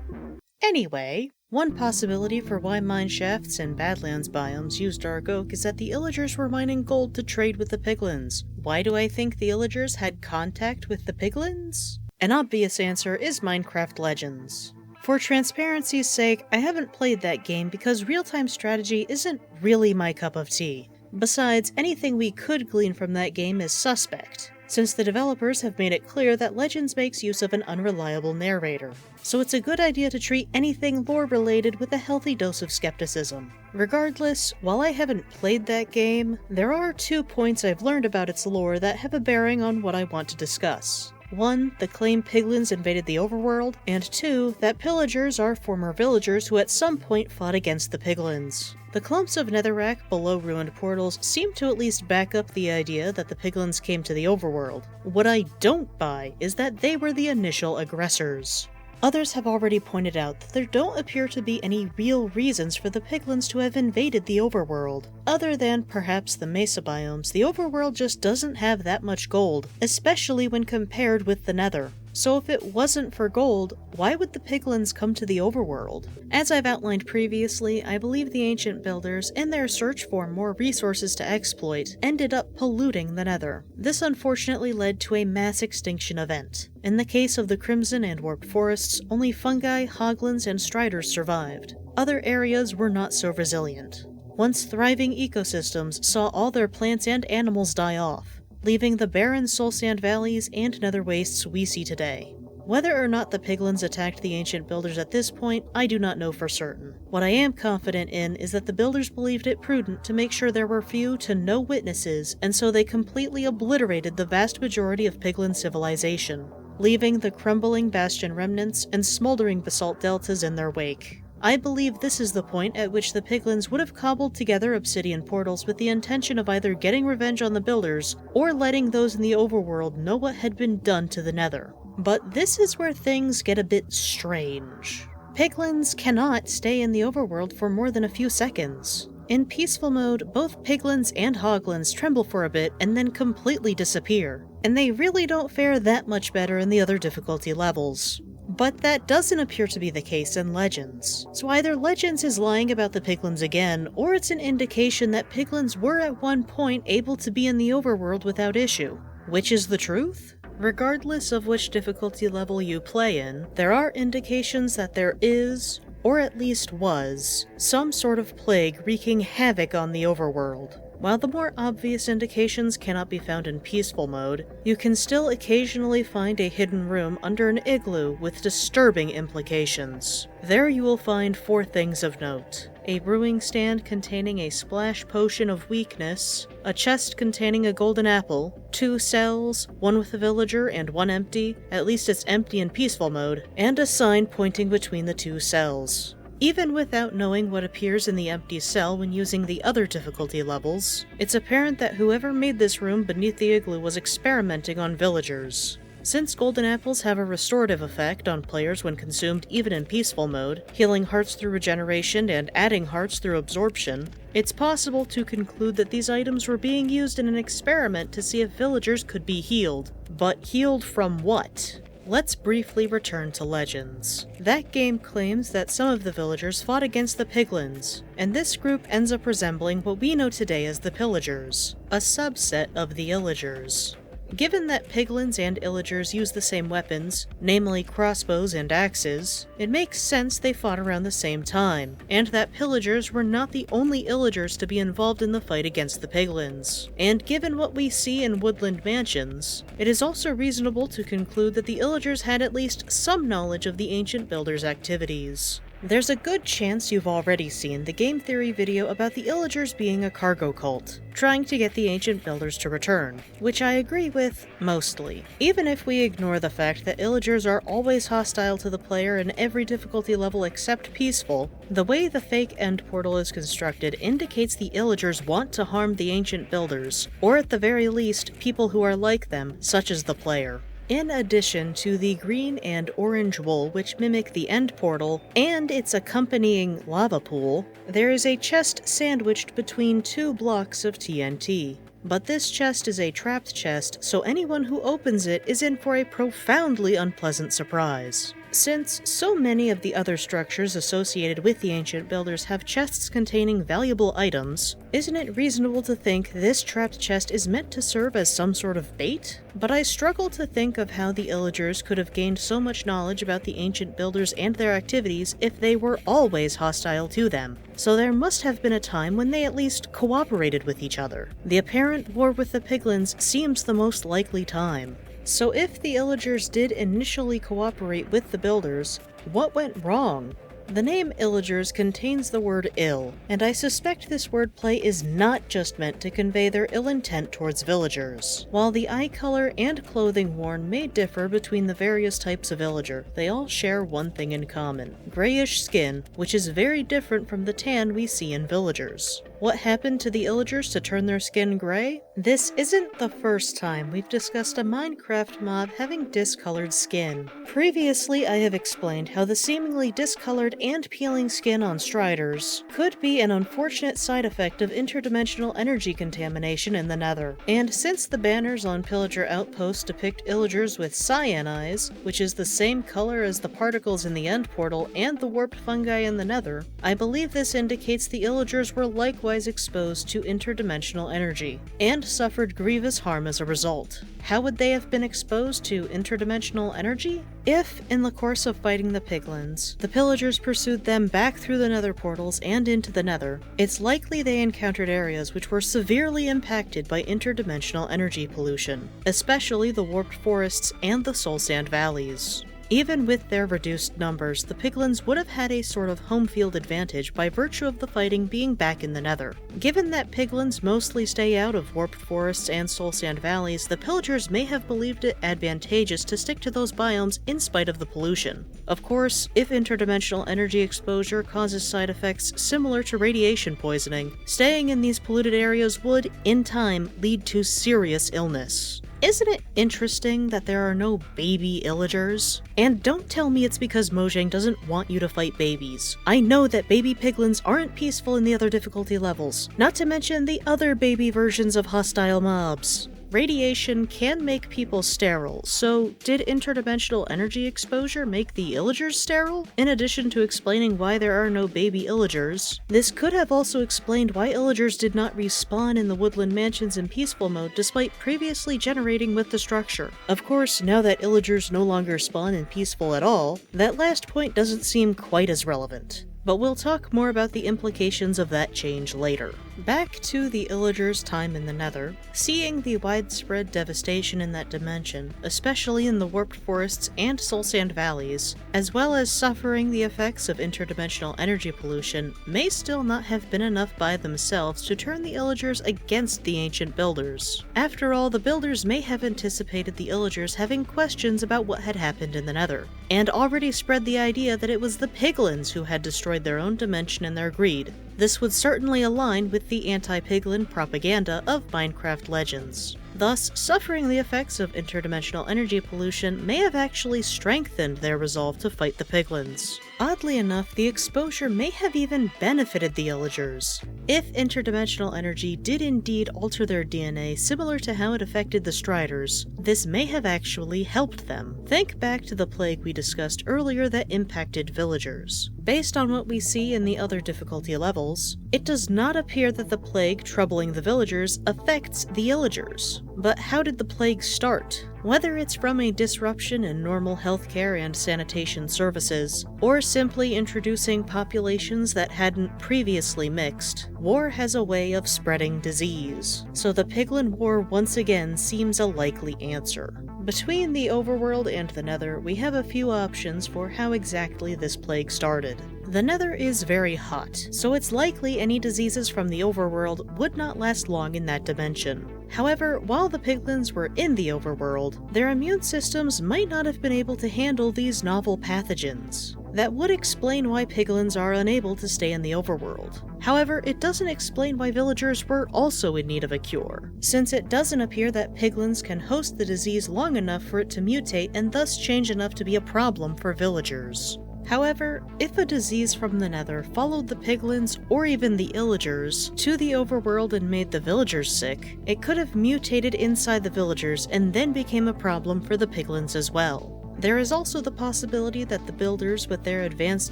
Anyway, one possibility for why mine shafts and Badlands biomes use dark oak is that the Illagers were mining gold to trade with the Piglins. Why do I think the Illagers had contact with the Piglins? An obvious answer is Minecraft Legends. For transparency's sake, I haven't played that game because real-time strategy isn't really my cup of tea. Besides, anything we could glean from that game is suspect, since the developers have made it clear that Legends makes use of an unreliable narrator. So it's a good idea to treat anything lore-related with a healthy dose of skepticism. Regardless, while I haven't played that game, there are 2 points I've learned about its lore that have a bearing on what I want to discuss. 1, the claim Piglins invaded the overworld, and 2, that pillagers are former villagers who at some point fought against the Piglins. The clumps of netherrack below ruined portals seem to at least back up the idea that the Piglins came to the overworld. What I don't buy is that they were the initial aggressors. Others have already pointed out that there don't appear to be any real reasons for the Piglins to have invaded the overworld. Other than perhaps the mesa biomes, the overworld just doesn't have that much gold, especially when compared with the Nether. So if it wasn't for gold, why would the Piglins come to the overworld? As I've outlined previously, I believe the ancient builders, in their search for more resources to exploit, ended up polluting the Nether. This unfortunately led to a mass extinction event. In the case of the Crimson and Warped Forests, only fungi, hoglins, and striders survived. Other areas were not so resilient. Once thriving ecosystems saw all their plants and animals die off, leaving the barren soul sand valleys and nether wastes we see today. Whether or not the Piglins attacked the ancient builders at this point, I do not know for certain. What I am confident in is that the builders believed it prudent to make sure there were few to no witnesses, and so they completely obliterated the vast majority of Piglin civilization, leaving the crumbling bastion remnants and smoldering basalt deltas in their wake. I believe this is the point at which the Piglins would have cobbled together obsidian portals with the intention of either getting revenge on the builders or letting those in the overworld know what had been done to the Nether. But this is where things get a bit strange. Piglins cannot stay in the overworld for more than a few seconds. In peaceful mode, both Piglins and Hoglins tremble for a bit and then completely disappear, and they really don't fare that much better in the other difficulty levels. But that doesn't appear to be the case in Legends. So either Legends is lying about the Piglins again, or it's an indication that Piglins were at one point able to be in the overworld without issue. Which is the truth? Regardless of which difficulty level you play in, there are indications that there is, or at least was, some sort of plague wreaking havoc on the overworld. While the more obvious indications cannot be found in peaceful mode, you can still occasionally find a hidden room under an igloo with disturbing implications. There you will find 4 things of note: a brewing stand containing a splash potion of weakness, a chest containing a golden apple, 2 cells, 1 with a villager and 1 empty, at least it's empty in peaceful mode, and a sign pointing between the 2 cells. Even without knowing what appears in the empty cell when using the other difficulty levels, it's apparent that whoever made this room beneath the igloo was experimenting on villagers. Since golden apples have a restorative effect on players when consumed even in peaceful mode, healing hearts through regeneration and adding hearts through absorption, it's possible to conclude that these items were being used in an experiment to see if villagers could be healed. But healed from what? Let's briefly return to Legends. That game claims that some of the villagers fought against the Piglins, and this group ends up resembling what we know today as the Pillagers, a subset of the Illagers. Given that Piglins and Illagers use the same weapons, namely crossbows and axes, it makes sense they fought around the same time, and that Pillagers were not the only Illagers to be involved in the fight against the Piglins. And given what we see in woodland mansions, it is also reasonable to conclude that the Illagers had at least some knowledge of the ancient builders' activities. There's a good chance you've already seen the game theory video about the Illagers being a cargo cult, trying to get the ancient builders to return, which I agree with mostly. Even if we ignore the fact that Illagers are always hostile to the player in every difficulty level except peaceful, the way the fake end portal is constructed indicates the Illagers want to harm the ancient builders, or at the very least, people who are like them, such as the player. In addition to the green and orange wool which mimic the end portal, and its accompanying lava pool, there is a chest sandwiched between 2 blocks of TNT. But this chest is a trapped chest, so anyone who opens it is in for a profoundly unpleasant surprise. Since so many of the other structures associated with the ancient builders have chests containing valuable items, isn't it reasonable to think this trapped chest is meant to serve as some sort of bait? But I struggle to think of how the Illagers could have gained so much knowledge about the ancient builders and their activities if they were always hostile to them. So there must have been a time when they at least cooperated with each other. The apparent war with the Piglins seems the most likely time. So if the Illagers did initially cooperate with the builders, what went wrong? The name Illagers contains the word ill, and I suspect this wordplay is not just meant to convey their ill intent towards villagers. While the eye color and clothing worn may differ between the various types of illager, they all share one thing in common: grayish skin, which is very different from the tan we see in villagers. What happened to the Illagers to turn their skin gray? This isn't the first time we've discussed a Minecraft mob having discolored skin. Previously, I have explained how the seemingly discolored and peeling skin on Striders could be an unfortunate side effect of interdimensional energy contamination in the Nether. And since the banners on Pillager outposts depict Illagers with cyan eyes, which is the same color as the particles in the end portal and the warped fungi in the Nether, I believe this indicates the Illagers were likewise exposed to interdimensional energy, and suffered grievous harm as a result. How would they have been exposed to interdimensional energy? If, in the course of fighting the Piglins, the Pillagers pursued them back through the Nether portals and into the Nether, it's likely they encountered areas which were severely impacted by interdimensional energy pollution, especially the warped forests and the soul sand valleys. Even with their reduced numbers, the Piglins would have had a sort of home field advantage by virtue of the fighting being back in the Nether. Given that Piglins mostly stay out of warped forests and soul sand valleys, the Pillagers may have believed it advantageous to stick to those biomes in spite of the pollution. Of course, if interdimensional energy exposure causes side effects similar to radiation poisoning, staying in these polluted areas would, in time, lead to serious illness. Isn't it interesting that there are no baby Illagers? And don't tell me it's because Mojang doesn't want you to fight babies. I know that baby Piglins aren't peaceful in the other difficulty levels, not to mention the other baby versions of hostile mobs. Radiation can make people sterile, so did interdimensional energy exposure make the Illagers sterile? In addition to explaining why there are no baby Illagers, this could have also explained why Illagers did not respawn in the woodland mansions in peaceful mode despite previously generating with the structure. Of course, now that Illagers no longer spawn in peaceful at all, that last point doesn't seem quite as relevant. But we'll talk more about the implications of that change later. Back to the Illagers' time in the Nether, seeing the widespread devastation in that dimension, especially in the warped forests and soul sand valleys, as well as suffering the effects of interdimensional energy pollution, may still not have been enough by themselves to turn the Illagers against the ancient builders. After all, the builders may have anticipated the Illagers having questions about what had happened in the Nether, and already spread the idea that it was the Piglins who had destroyed their own dimension in their greed. This would certainly align with the anti-Piglin propaganda of Minecraft Legends. Thus, suffering the effects of interdimensional energy pollution may have actually strengthened their resolve to fight the Piglins. Oddly enough, the exposure may have even benefited the Illagers. If interdimensional energy did indeed alter their DNA similar to how it affected the Striders, this may have actually helped them. Think back to the plague we discussed earlier that impacted villagers. Based on what we see in the other difficulty levels, it does not appear that the plague troubling the villagers affects the Illagers. But how did the plague start? Whether it's from a disruption in normal healthcare and sanitation services, or simply introducing populations that hadn't previously mixed, war has a way of spreading disease. So the Piglin War once again seems a likely answer. Between the overworld and the Nether, we have a few options for how exactly this plague started. The Nether is very hot, so it's likely any diseases from the overworld would not last long in that dimension. However, while the Piglins were in the overworld, their immune systems might not have been able to handle these novel pathogens. That would explain why Piglins are unable to stay in the overworld. However, it doesn't explain why villagers were also in need of a cure, since it doesn't appear that Piglins can host the disease long enough for it to mutate and thus change enough to be a problem for villagers. However, if a disease from the Nether followed the Piglins or even the Illagers to the overworld and made the villagers sick, it could have mutated inside the villagers and then became a problem for the Piglins as well. There is also the possibility that the builders, with their advanced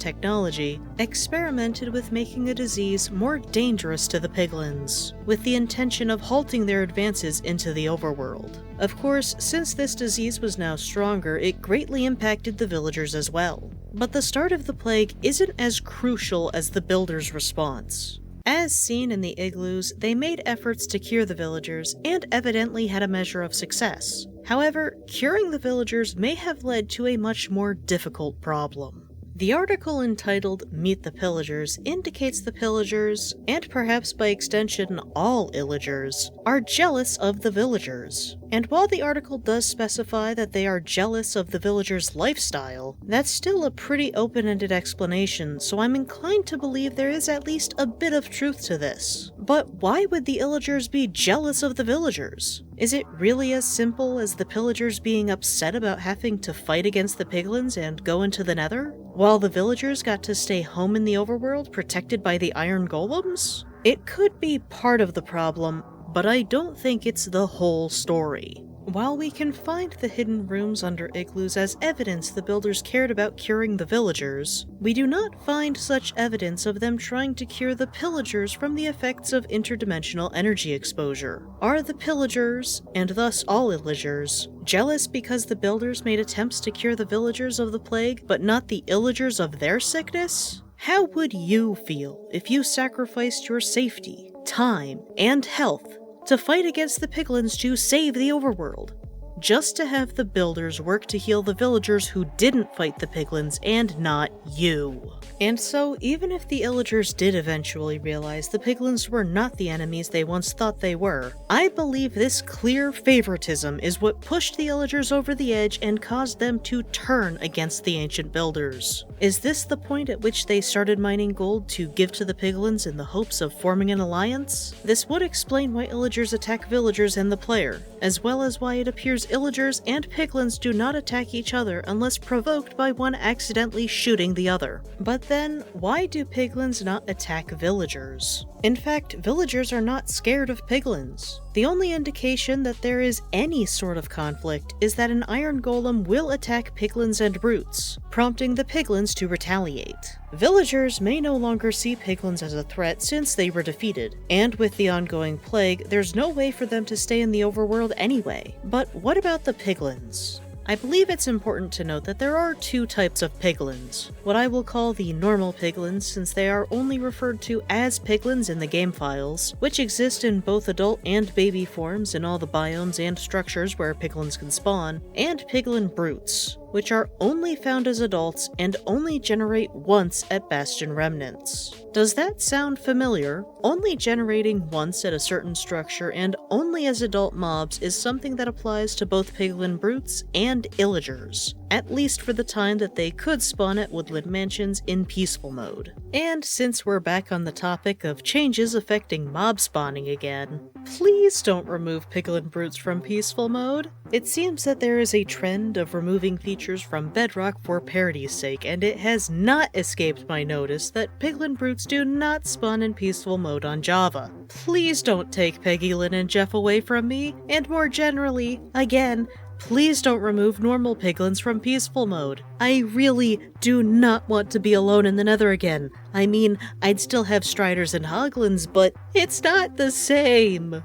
technology, experimented with making a disease more dangerous to the Piglins, with the intention of halting their advances into the overworld. Of course, since this disease was now stronger, it greatly impacted the villagers as well. But the start of the plague isn't as crucial as the builders' response. As seen in the igloos, they made efforts to cure the villagers and evidently had a measure of success. However, curing the villagers may have led to a much more difficult problem. The article entitled Meet the Pillagers indicates the pillagers, and perhaps by extension all Illagers, are jealous of the villagers. And while the article does specify that they are jealous of the villagers' lifestyle, that's still a pretty open-ended explanation, so I'm inclined to believe there is at least a bit of truth to this. But why would the Illagers be jealous of the villagers? Is it really as simple as the pillagers being upset about having to fight against the Piglins and go into the Nether, while the villagers got to stay home in the overworld protected by the iron golems? It could be part of the problem, but I don't think it's the whole story. While we can find the hidden rooms under igloos as evidence the builders cared about curing the villagers, we do not find such evidence of them trying to cure the pillagers from the effects of interdimensional energy exposure. Are the pillagers, and thus all Illagers, jealous because the builders made attempts to cure the villagers of the plague, but not the Illagers of their sickness? How would you feel if you sacrificed your safety, time, and health to fight against the Piglins to save the overworld? just to have the builders work to heal the villagers who didn't fight the Piglins and not you. And so, even if the Illagers did eventually realize the Piglins were not the enemies they once thought they were, I believe this clear favoritism is what pushed the Illagers over the edge and caused them to turn against the ancient builders. Is this the point at which they started mining gold to give to the Piglins in the hopes of forming an alliance? This would explain why Illagers attack villagers and the player, as well as why it appears Illagers and Piglins do not attack each other unless provoked by one accidentally shooting the other. But then, why do Piglins not attack villagers? In fact, villagers are not scared of Piglins. The only indication that there is any sort of conflict is that an iron golem will attack Piglins and brutes, prompting the Piglins to retaliate. Villagers may no longer see Piglins as a threat since they were defeated, and with the ongoing plague, there's no way for them to stay in the overworld anyway. But what about the Piglins? I believe it's important to note that there are two types of Piglins. What I will call the normal Piglins, since they are only referred to as Piglins in the game files, which exist in both adult and baby forms in all the biomes and structures where Piglins can spawn, and Piglin brutes, which are only found as adults and only generate once at Bastion Remnants. Does that sound familiar? Only generating once at a certain structure and only as adult mobs is something that applies to both Piglin brutes and Illagers, at least for the time that they could spawn at woodland mansions in peaceful mode. And since we're back on the topic of changes affecting mob spawning again, please don't remove Piglin brutes from peaceful mode. It seems that there is a trend of removing features from Bedrock for parity's sake, and it has not escaped my notice that Piglin brutes do not spawn in peaceful mode on Java. Please don't take Peggy, Lynn, and Jeff away from me, and more generally, again, please don't remove normal Piglins from peaceful mode. I really do not want to be alone in the Nether again. I mean, I'd still have Striders and Hoglins, but it's not the same.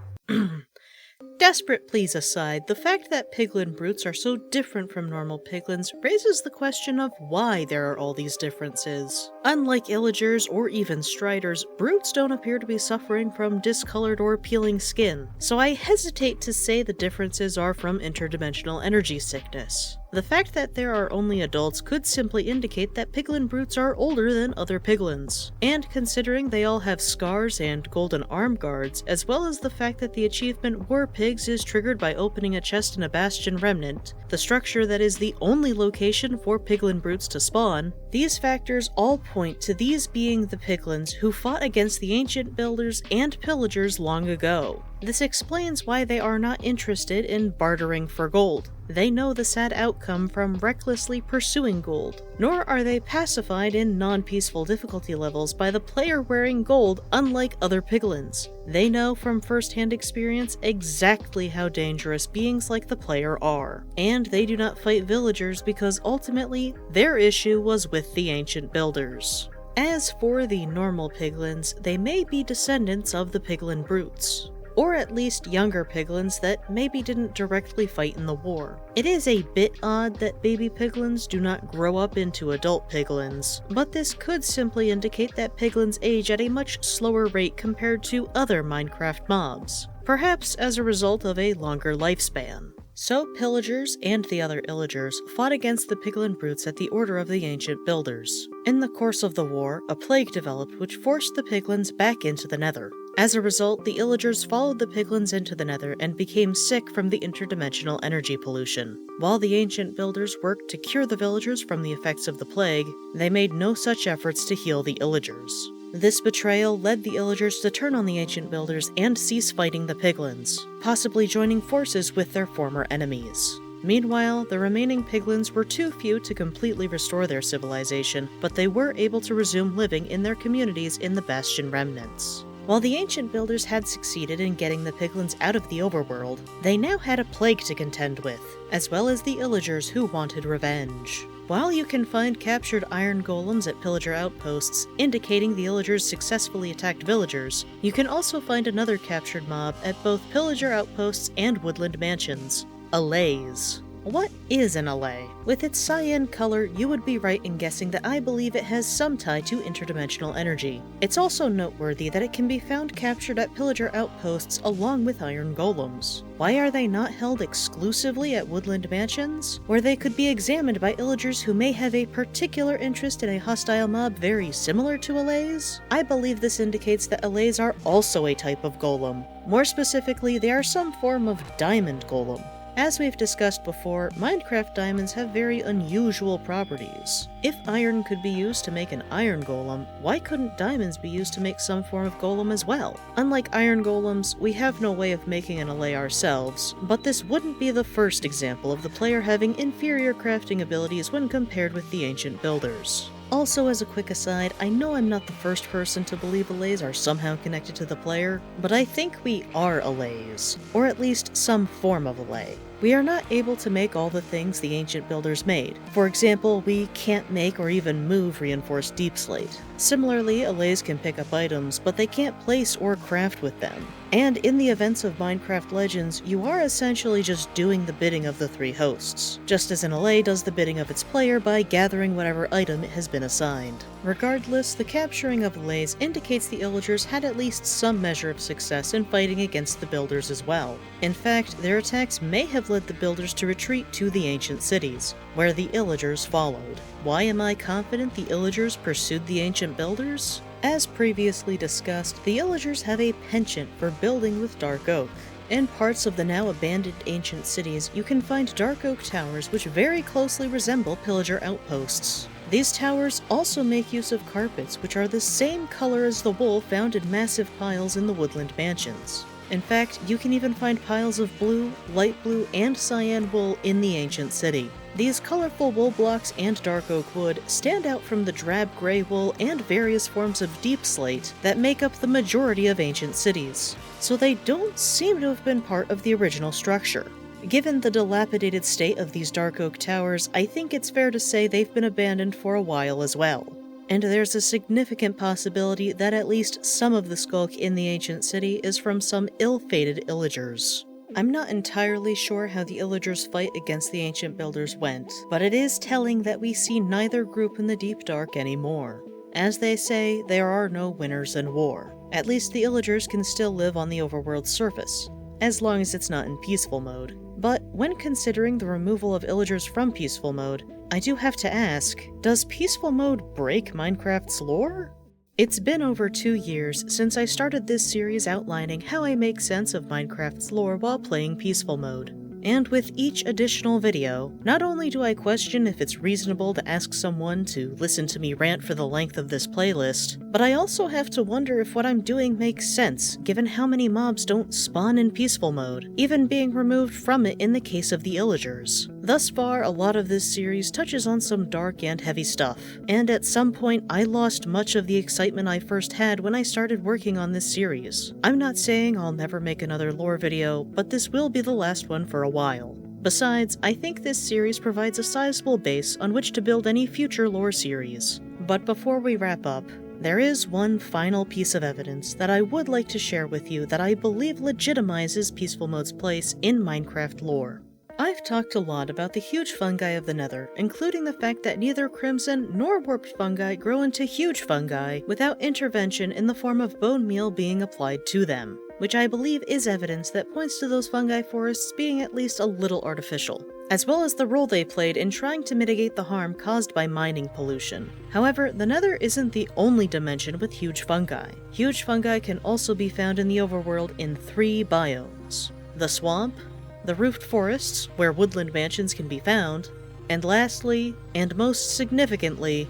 Desperate pleas aside, the fact that Piglin brutes are so different from normal Piglins raises the question of why there are all these differences. Unlike Illagers or even Striders, brutes don't appear to be suffering from discolored or peeling skin, so I hesitate to say the differences are from interdimensional energy sickness. The fact that there are only adults could simply indicate that Piglin brutes are older than other Piglins. And considering they all have scars and golden arm guards, as well as the fact that the achievement War Pigs is triggered by opening a chest in a Bastion Remnant, the structure that is the only location for Piglin brutes to spawn, these factors all point to these being the Piglins who fought against the ancient builders and pillagers long ago. This explains why they are not interested in bartering for gold. They know the sad outcome from recklessly pursuing gold, nor are they pacified in non-peaceful difficulty levels by the player wearing gold, unlike other Piglins. They know from first-hand experience exactly how dangerous beings like the player are, and they do not fight villagers because ultimately their issue was with the ancient builders. As for the normal Piglins, they may be descendants of the Piglin brutes, or at least younger Piglins that maybe didn't directly fight in the war. It is a bit odd that baby Piglins do not grow up into adult Piglins, but this could simply indicate that Piglins age at a much slower rate compared to other Minecraft mobs, perhaps as a result of a longer lifespan. So Pillagers and the other Illagers fought against the Piglin brutes at the order of the ancient builders. In the course of the war, a plague developed which forced the Piglins back into the Nether. As a result, the Illagers followed the Piglins into the Nether and became sick from the interdimensional energy pollution. While the ancient builders worked to cure the villagers from the effects of the plague, they made no such efforts to heal the Illagers. This betrayal led the Illagers to turn on the ancient builders and cease fighting the Piglins, possibly joining forces with their former enemies. Meanwhile, the remaining Piglins were too few to completely restore their civilization, but they were able to resume living in their communities in the Bastion Remnants. While the ancient builders had succeeded in getting the Piglins out of the overworld, they now had a plague to contend with, as well as the Illagers who wanted revenge. While you can find captured iron golems at pillager outposts, indicating the Illagers successfully attacked villagers, you can also find another captured mob at both pillager outposts and woodland mansions, a Lays. What is an allay? With its cyan color, you would be right in guessing that I believe it has some tie to interdimensional energy. It's also noteworthy that it can be found captured at pillager outposts along with iron golems. Why are they not held exclusively at woodland mansions, where they could be examined by Illagers who may have a particular interest in a hostile mob very similar to allays? I believe this indicates that allays are also a type of golem. More specifically, they are some form of diamond golem. As we've discussed before, Minecraft diamonds have very unusual properties. If iron could be used to make an iron golem, why couldn't diamonds be used to make some form of golem as well? Unlike iron golems, we have no way of making an allay ourselves, but this wouldn't be the first example of the player having inferior crafting abilities when compared with the ancient builders. Also, as a quick aside, I know I'm not the first person to believe allays are somehow connected to the player, but I think we are allays, or at least some form of allay. We are not able to make all the things the ancient builders made. For example, we can't make or even move reinforced deep slate. Similarly, allays can pick up items, but they can't place or craft with them. And in the events of Minecraft Legends, you are essentially just doing the bidding of the three hosts, just as an allay does the bidding of its player by gathering whatever item it has been assigned. Regardless, the capturing of allays indicates the Illagers had at least some measure of success in fighting against the builders as well. In fact, their attacks may have led the builders to retreat to the ancient cities, where the Illagers followed. Why am I confident the Illagers pursued the ancient builders? As previously discussed, the Illagers have a penchant for building with dark oak. In parts of the now abandoned ancient cities, you can find dark oak towers which very closely resemble pillager outposts. These towers also make use of carpets which are the same color as the wool found in massive piles in the woodland mansions. In fact, you can even find piles of blue, light blue, and cyan wool in the ancient city. These colorful wool blocks and dark oak wood stand out from the drab gray wool and various forms of deep slate that make up the majority of ancient cities, so they don't seem to have been part of the original structure. Given the dilapidated state of these dark oak towers, I think it's fair to say they've been abandoned for a while as well. And there's a significant possibility that at least some of the Sculk in the ancient city is from some ill-fated Illagers. I'm not entirely sure how the Illagers' fight against the ancient builders went, but it is telling that we see neither group in the deep dark anymore. As they say, there are no winners in war. At least the Illagers can still live on the overworld's surface, as long as it's not in peaceful mode. But when considering the removal of Illagers from peaceful mode, I do have to ask, does peaceful mode break Minecraft's lore? It's been over 2 years since I started this series outlining how I make sense of Minecraft's lore while playing peaceful mode. And with each additional video, not only do I question if it's reasonable to ask someone to listen to me rant for the length of this playlist, but I also have to wonder if what I'm doing makes sense given how many mobs don't spawn in peaceful mode, even being removed from it in the case of the Illagers. Thus far, a lot of this series touches on some dark and heavy stuff, and at some point I lost much of the excitement I first had when I started working on this series. I'm not saying I'll never make another lore video, but this will be the last one for a while. Besides, I think this series provides a sizable base on which to build any future lore series. But before we wrap up, there is one final piece of evidence that I would like to share with you that I believe legitimizes peaceful mode's place in Minecraft lore. I've talked a lot about the huge fungi of the Nether, including the fact that neither crimson nor warped fungi grow into huge fungi without intervention in the form of bone meal being applied to them, which I believe is evidence that points to those fungi forests being at least a little artificial, as well as the role they played in trying to mitigate the harm caused by mining pollution. However, the Nether isn't the only dimension with huge fungi. Huge fungi can also be found in the overworld in 3 biomes: the swamp, the roofed forests, where woodland mansions can be found, and lastly, and most significantly,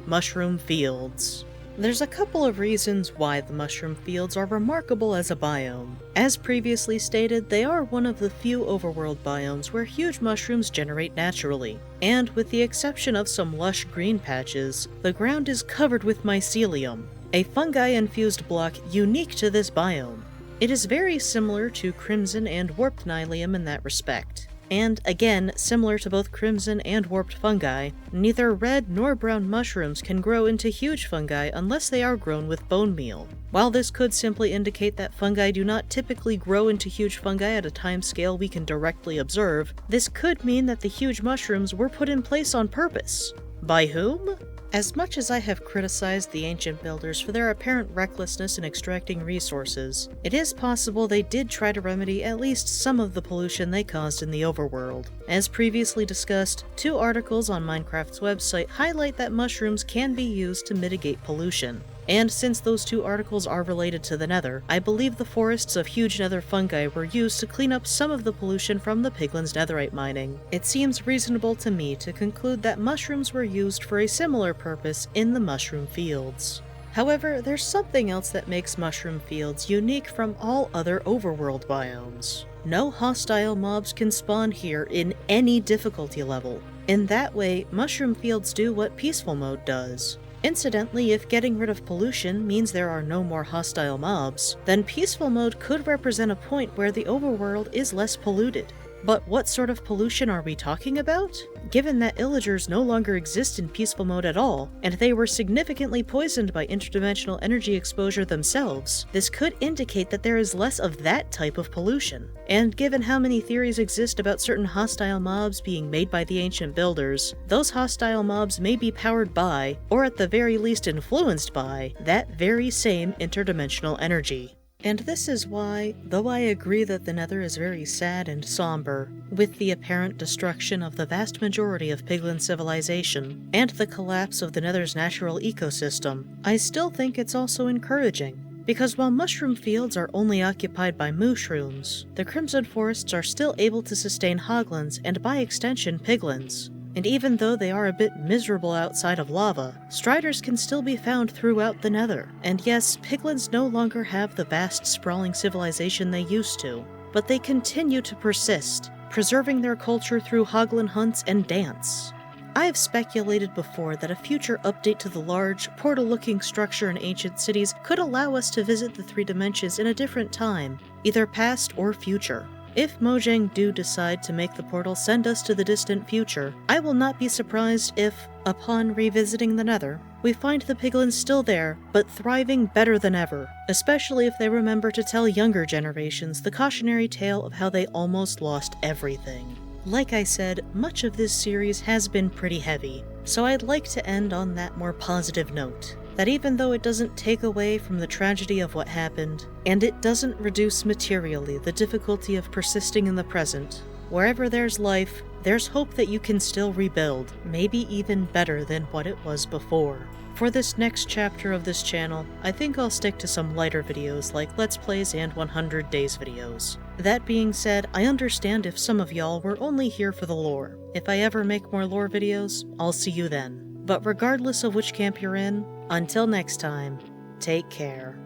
mushroom fields. There's a couple of reasons why the mushroom fields are remarkable as a biome. As previously stated, they are one of the few overworld biomes where huge mushrooms generate naturally, and with the exception of some lush green patches, the ground is covered with mycelium, a fungi-infused block unique to this biome. It is very similar to crimson and warped nylium in that respect. And again, similar to both crimson and warped fungi, neither red nor brown mushrooms can grow into huge fungi unless they are grown with bone meal. While this could simply indicate that fungi do not typically grow into huge fungi at a time scale we can directly observe, this could mean that the huge mushrooms were put in place on purpose. By whom? As much as I have criticized the ancient builders for their apparent recklessness in extracting resources, it is possible they did try to remedy at least some of the pollution they caused in the overworld. As previously discussed, 2 articles on Minecraft's website highlight that mushrooms can be used to mitigate pollution. And since those 2 articles are related to the Nether, I believe the forests of huge Nether fungi were used to clean up some of the pollution from the Piglins Netherite mining. It seems reasonable to me to conclude that mushrooms were used for a similar purpose in the mushroom fields. However, there's something else that makes mushroom fields unique from all other overworld biomes. No hostile mobs can spawn here in any difficulty level. In that way, mushroom fields do what peaceful mode does. Incidentally, if getting rid of pollution means there are no more hostile mobs, then peaceful mode could represent a point where the overworld is less polluted. But what sort of pollution are we talking about? Given that Illagers no longer exist in peaceful mode at all, and they were significantly poisoned by interdimensional energy exposure themselves, this could indicate that there is less of that type of pollution. And given how many theories exist about certain hostile mobs being made by the ancient builders, those hostile mobs may be powered by, or at the very least influenced by, that very same interdimensional energy. And this is why, though I agree that the Nether is very sad and somber, with the apparent destruction of the vast majority of Piglin civilization, and the collapse of the Nether's natural ecosystem, I still think it's also encouraging. Because while mushroom fields are only occupied by mushrooms, the Crimson Forests are still able to sustain Hoglins and by extension Piglins. And even though they are a bit miserable outside of lava, striders can still be found throughout the Nether. And yes, Piglins no longer have the vast sprawling civilization they used to, but they continue to persist, preserving their culture through Hoglin hunts and dance. I have speculated before that a future update to the large, portal-looking structure in ancient cities could allow us to visit the 3 dimensions in a different time, either past or future. If Mojang do decide to make the portal send us to the distant future, I will not be surprised if, upon revisiting the Nether, we find the Piglins still there, but thriving better than ever, especially if they remember to tell younger generations the cautionary tale of how they almost lost everything. Like I said, much of this series has been pretty heavy, so I'd like to end on that more positive note. That even though it doesn't take away from the tragedy of what happened, and it doesn't reduce materially the difficulty of persisting in the present, wherever there's life, there's hope that you can still rebuild, maybe even better than what it was before. For this next chapter of this channel, I think I'll stick to some lighter videos like Let's Plays and 100 Days videos. That being said, I understand if some of y'all were only here for the lore. If I ever make more lore videos, I'll see you then. But regardless of which camp you're in, until next time, take care.